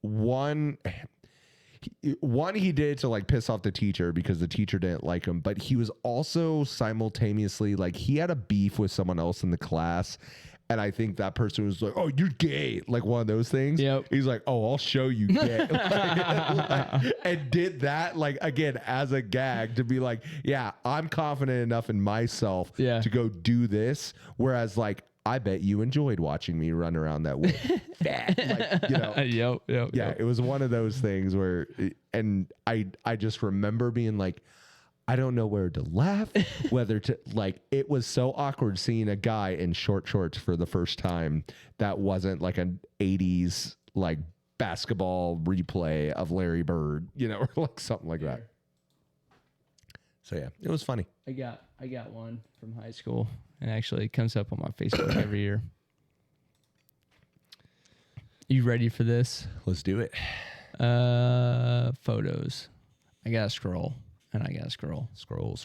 Speaker 4: one he did it to like piss off the teacher because the teacher didn't like him, but he was also simultaneously like he had a beef with someone else in the class. And I think that person was like, "Oh, you're gay," like one of those things.
Speaker 2: Yep.
Speaker 4: He's like, "Oh, I'll show you gay," and did that like again as a gag to be like, "Yeah, I'm confident enough in myself to go do this." Whereas, like, I bet you enjoyed watching me run around that way. Like, you know,
Speaker 2: Yep.
Speaker 4: it was one of those things where, and I just remember being like, I don't know where to laugh, whether to like, it was so awkward seeing a guy in short shorts for the first time that wasn't like an 80s like basketball replay of Larry Bird, you know, or like something like that. So yeah, it was funny.
Speaker 2: I got one from high school, and actually it comes up on my Facebook every year. You ready for this?
Speaker 4: Let's do it.
Speaker 2: Photos. I gotta scroll. And I gotta scroll.
Speaker 4: Scroll.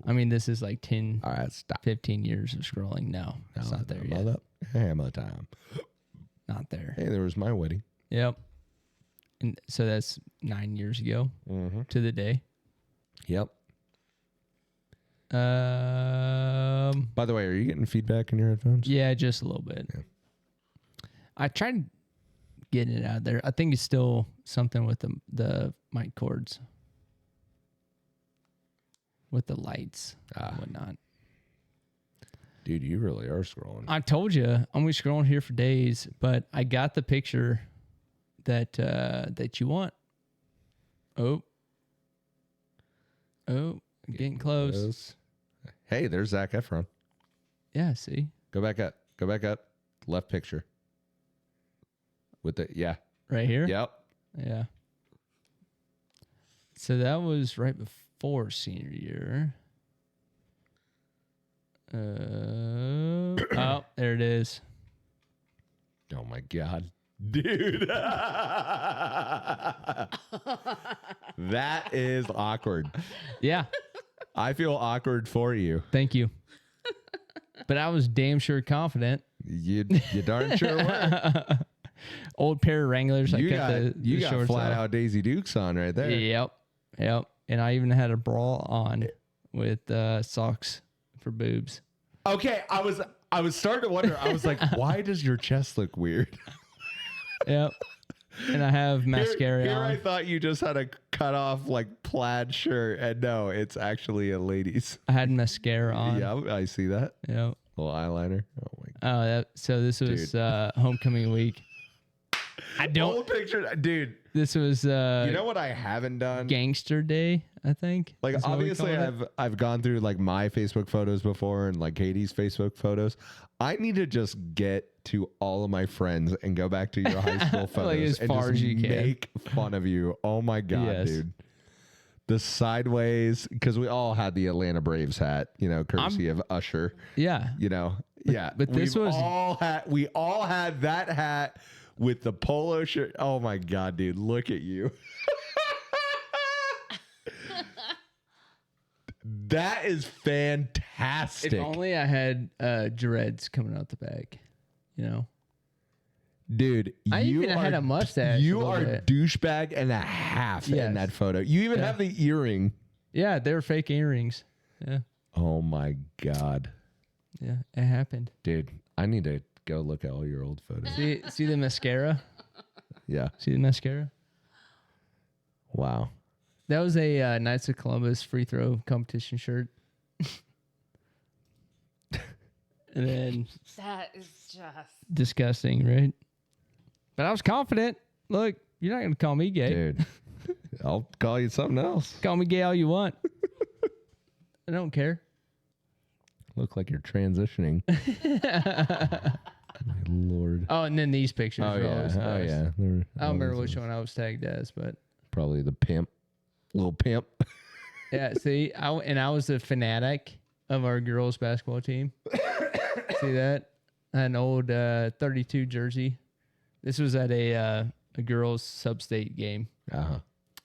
Speaker 2: I mean, this is like 10,
Speaker 4: All right, stop.
Speaker 2: 15 years of scrolling. No, it's not there yet.
Speaker 4: Hammer time.
Speaker 2: Not there.
Speaker 4: Hey, there was my wedding.
Speaker 2: Yep. And so that's 9 years ago to the day.
Speaker 4: Yep.
Speaker 2: Yeah,
Speaker 4: By the way, are you getting feedback in your headphones?
Speaker 2: just a little bit.
Speaker 4: Yeah.
Speaker 2: I tried getting it out of there. I think it's still something with the mic cords. With the lights and whatnot.
Speaker 4: Dude, you really are scrolling.
Speaker 2: I told you, I'm gonna be scrolling here for days, but I got the picture that you want. Oh, getting close.
Speaker 4: Hey, there's Zac Efron.
Speaker 2: Yeah, see?
Speaker 4: Go back up. Left picture. With the
Speaker 2: Right here?
Speaker 4: Yep.
Speaker 2: Yeah. So that was right before senior year. Oh, there it is.
Speaker 4: Oh my god. Dude. That is awkward.
Speaker 2: Yeah.
Speaker 4: I feel awkward for you.
Speaker 2: Thank you. But I was damn sure confident.
Speaker 4: You darn sure were.
Speaker 2: Old pair of Wranglers.
Speaker 4: You
Speaker 2: I kept the
Speaker 4: got
Speaker 2: shorts
Speaker 4: flat
Speaker 2: off.
Speaker 4: out Daisy Dukes on right there.
Speaker 2: Yep. And I even had a bra on with socks for boobs.
Speaker 4: Okay, I was starting to wonder. I was like, why does your chest look weird?
Speaker 2: Yep. And I have mascara
Speaker 4: Here
Speaker 2: on.
Speaker 4: I thought you just had a cut off like plaid shirt, and no, it's actually a lady's.
Speaker 2: I had mascara on.
Speaker 4: Yeah, I see that.
Speaker 2: Yep.
Speaker 4: Little eyeliner. Oh my god.
Speaker 2: So this was homecoming week. I don't.
Speaker 4: Old picture, dude.
Speaker 2: This was
Speaker 4: You know what I haven't done?
Speaker 2: Gangster Day, I think.
Speaker 4: Like
Speaker 2: is what we
Speaker 4: obviously
Speaker 2: called it.
Speaker 4: I've gone through like my Facebook photos before and like Katie's Facebook photos. I need to just get to all of my friends and go back to your high school photos
Speaker 2: as
Speaker 4: and
Speaker 2: far
Speaker 4: just
Speaker 2: as you can.
Speaker 4: make fun of you. Oh my god,
Speaker 2: Yes.
Speaker 4: dude. The sideways, because we all had the Atlanta Braves hat, you know, courtesy of Usher.
Speaker 2: Yeah.
Speaker 4: You know, yeah.
Speaker 2: but this was-
Speaker 4: we all had that hat with the polo shirt. Oh my god, dude, look at you. That is fantastic. fantastic.
Speaker 2: If only I had dreads coming out the back, you know.
Speaker 4: Dude,
Speaker 2: I even had a mustache.
Speaker 4: You
Speaker 2: a little
Speaker 4: are
Speaker 2: bit.
Speaker 4: douchebag and a half in
Speaker 2: Yes.
Speaker 4: that photo. You even have the earring.
Speaker 2: Yeah, they were fake earrings. Yeah,
Speaker 4: Oh my God.
Speaker 2: yeah, it happened.
Speaker 4: Dude, I need to go look at all your old photos.
Speaker 2: See the mascara?
Speaker 4: Yeah.
Speaker 2: See the mascara?
Speaker 4: Wow.
Speaker 2: That was a Knights of Columbus free throw competition shirt. And then
Speaker 5: That is just.
Speaker 2: disgusting, right? But I was confident. Look, you're not gonna call me gay.
Speaker 4: Dude. I'll call you something else.
Speaker 2: Call me gay all you want. I don't care.
Speaker 4: Look like you're transitioning. My Lord.
Speaker 2: Oh, and then these pictures.
Speaker 4: Oh
Speaker 2: were
Speaker 4: yeah.
Speaker 2: always
Speaker 4: Oh
Speaker 2: nice.
Speaker 4: yeah.
Speaker 2: I don't remember which one I was tagged as, but
Speaker 4: Probably the pimp. Little pimp.
Speaker 2: yeah. See, I was a fanatic of our girls basketball team. See that? I had an old 32 jersey. This was at a girls sub-state game
Speaker 4: Uh-huh.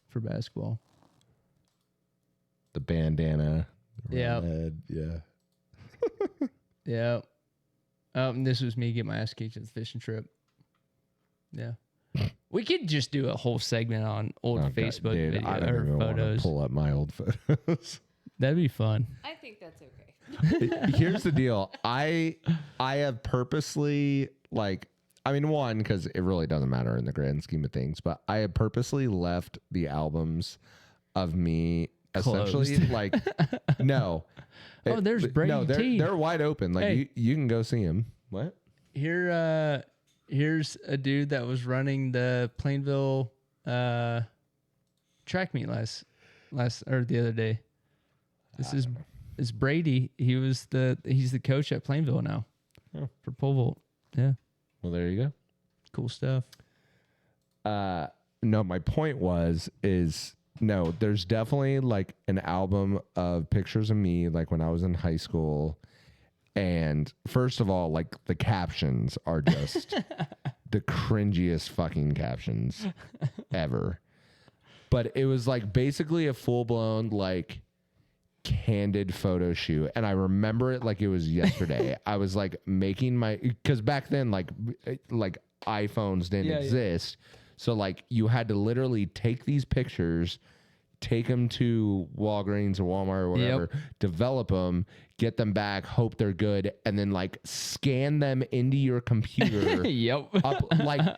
Speaker 2: for basketball.
Speaker 4: The bandana.
Speaker 2: Yeah.
Speaker 4: red, yeah.
Speaker 2: Yeah. And this was me getting my ass kicked at the fishing trip. Yeah. We could just do a whole segment on old
Speaker 4: Oh, God,
Speaker 2: Facebook
Speaker 4: dude,
Speaker 2: video
Speaker 4: I don't
Speaker 2: or
Speaker 4: even want to
Speaker 2: photos.
Speaker 4: pull up my old photos.
Speaker 2: That'd be fun.
Speaker 5: I think that's okay.
Speaker 4: Here's the deal. I have purposely, like, I mean, one, because it really doesn't matter in the grand scheme of things, but I have purposely left the albums of me essentially
Speaker 2: Closed.
Speaker 4: like, no.
Speaker 2: Oh, there's Brady
Speaker 4: No,
Speaker 2: T.
Speaker 4: they're wide open. Like,
Speaker 2: Hey.
Speaker 4: you can go see him. What?
Speaker 2: Here's a dude that was running the Plainville track meet last or the other day. This is Brady. He's the coach at Plainville now for pole vault. Yeah,
Speaker 4: Well, there you go.
Speaker 2: cool stuff.
Speaker 4: No, my point is no, there's definitely like an album of pictures of me like when I was in high school. And first of all, like the captions are just the cringiest fucking captions ever. But it was like basically a full blown like candid photo shoot. And I remember it like it was yesterday. I was like making because back then like iPhones didn't exist. So like you had to literally take these pictures, take them to Walgreens or Walmart or whatever, develop them, get them back, hope they're good, and then like scan them into your computer.
Speaker 2: Yep.
Speaker 4: Up like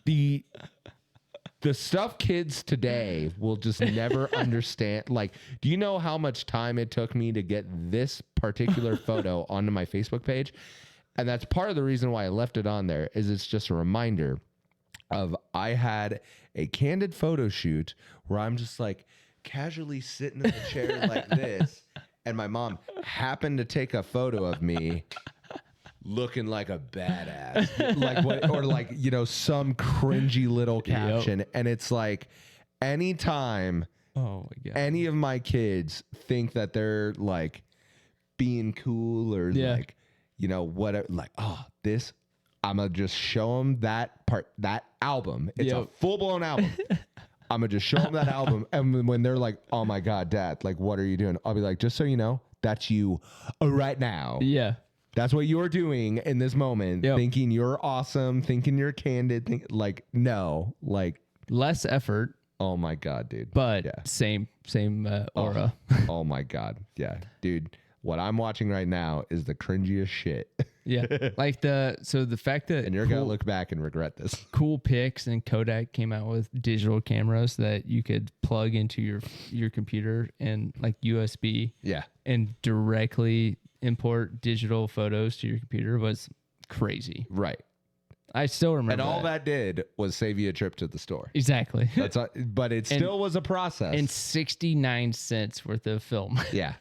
Speaker 4: the stuff kids today will just never understand. Like, do you know how much time it took me to get this particular photo onto my Facebook page? And that's part of the reason why I left it on there is it's just a reminder of I had a candid photo shoot where I'm just like casually sitting in the chair like this. And my mom happened to take a photo of me looking like a badass, like what, or like, you know, some cringy little caption. And it's like, anytime
Speaker 2: Oh my god.
Speaker 4: any of my kids think that they're like being cool or like, you know, whatever, like, oh, this, I'm gonna just show them that part, that album. It's a full blown album. I'm gonna just show them that album, and when they're like, "Oh my god, Dad, like, what are you doing?" I'll be like, "Just so you know, that's you right now.
Speaker 2: Yeah.
Speaker 4: That's what you're doing in this moment, thinking you're awesome, thinking you're candid, like, no, like,
Speaker 2: Less effort,
Speaker 4: oh my god, dude,
Speaker 2: but same aura.
Speaker 4: Oh my god, yeah, dude." What I'm watching right now is the cringiest shit.
Speaker 2: Yeah. Like the fact that
Speaker 4: And you're going to look back and regret this.
Speaker 2: Cool Pics and Kodak came out with digital cameras that you could plug into your computer and like USB.
Speaker 4: Yeah.
Speaker 2: And directly import digital photos to your computer was crazy.
Speaker 4: Right.
Speaker 2: I still remember.
Speaker 4: And all that did was save you a trip to the store.
Speaker 2: Exactly.
Speaker 4: That's but it still was a process.
Speaker 2: And 69 cents worth of film.
Speaker 4: Yeah.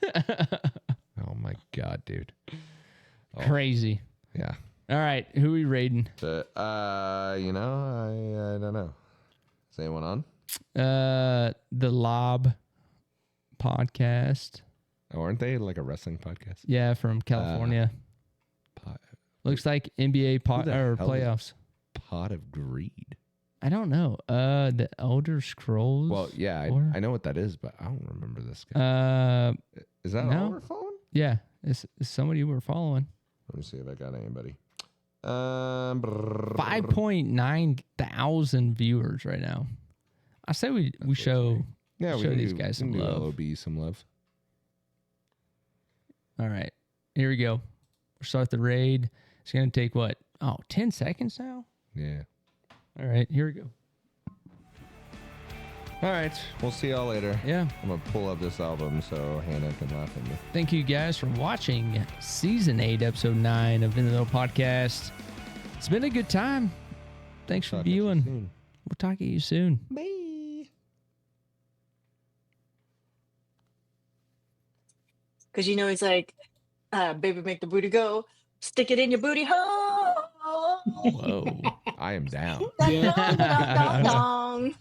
Speaker 4: Oh my god, dude.
Speaker 2: Crazy.
Speaker 4: Yeah.
Speaker 2: All right, who are we rating?
Speaker 4: You know, I don't know. Is anyone on?
Speaker 2: The Lob podcast.
Speaker 4: Oh, aren't they like a wrestling podcast?
Speaker 2: Yeah, from California. Looks like NBA
Speaker 4: Who the hell is
Speaker 2: playoffs.
Speaker 4: Pot of Greed.
Speaker 2: I don't know. The Elder Scrolls.
Speaker 4: Well, yeah,
Speaker 2: or-
Speaker 4: I know what that is, but I don't remember this guy. Is that
Speaker 2: no.
Speaker 4: all we're following?
Speaker 2: Yeah, it's somebody we're following.
Speaker 4: Let me see if I got anybody.
Speaker 2: 5.9 thousand viewers right now. I say we show
Speaker 4: Yeah, we
Speaker 2: show
Speaker 4: can
Speaker 2: these
Speaker 4: do,
Speaker 2: guys some
Speaker 4: we can do
Speaker 2: love.
Speaker 4: LOB some love.
Speaker 2: All right, here we go. We'll start the raid. It's gonna take what? Oh, 10 seconds now.
Speaker 4: Yeah.
Speaker 2: All right, here we go.
Speaker 4: All right. We'll see y'all later.
Speaker 2: Yeah.
Speaker 4: I'm going to pull up this album so Hannah can laugh at me.
Speaker 2: Thank you guys for watching season 8, episode 9 of In the Know Podcast. It's been a good time. Thanks for
Speaker 4: Talk to you
Speaker 2: viewing.
Speaker 4: soon.
Speaker 2: We'll talk to you soon.
Speaker 4: Bye.
Speaker 6: Because you know he's like, baby, make the booty go, stick it in your booty hole.
Speaker 2: Whoa.
Speaker 4: I am down.
Speaker 6: Dong, dong, dong, dong, dong.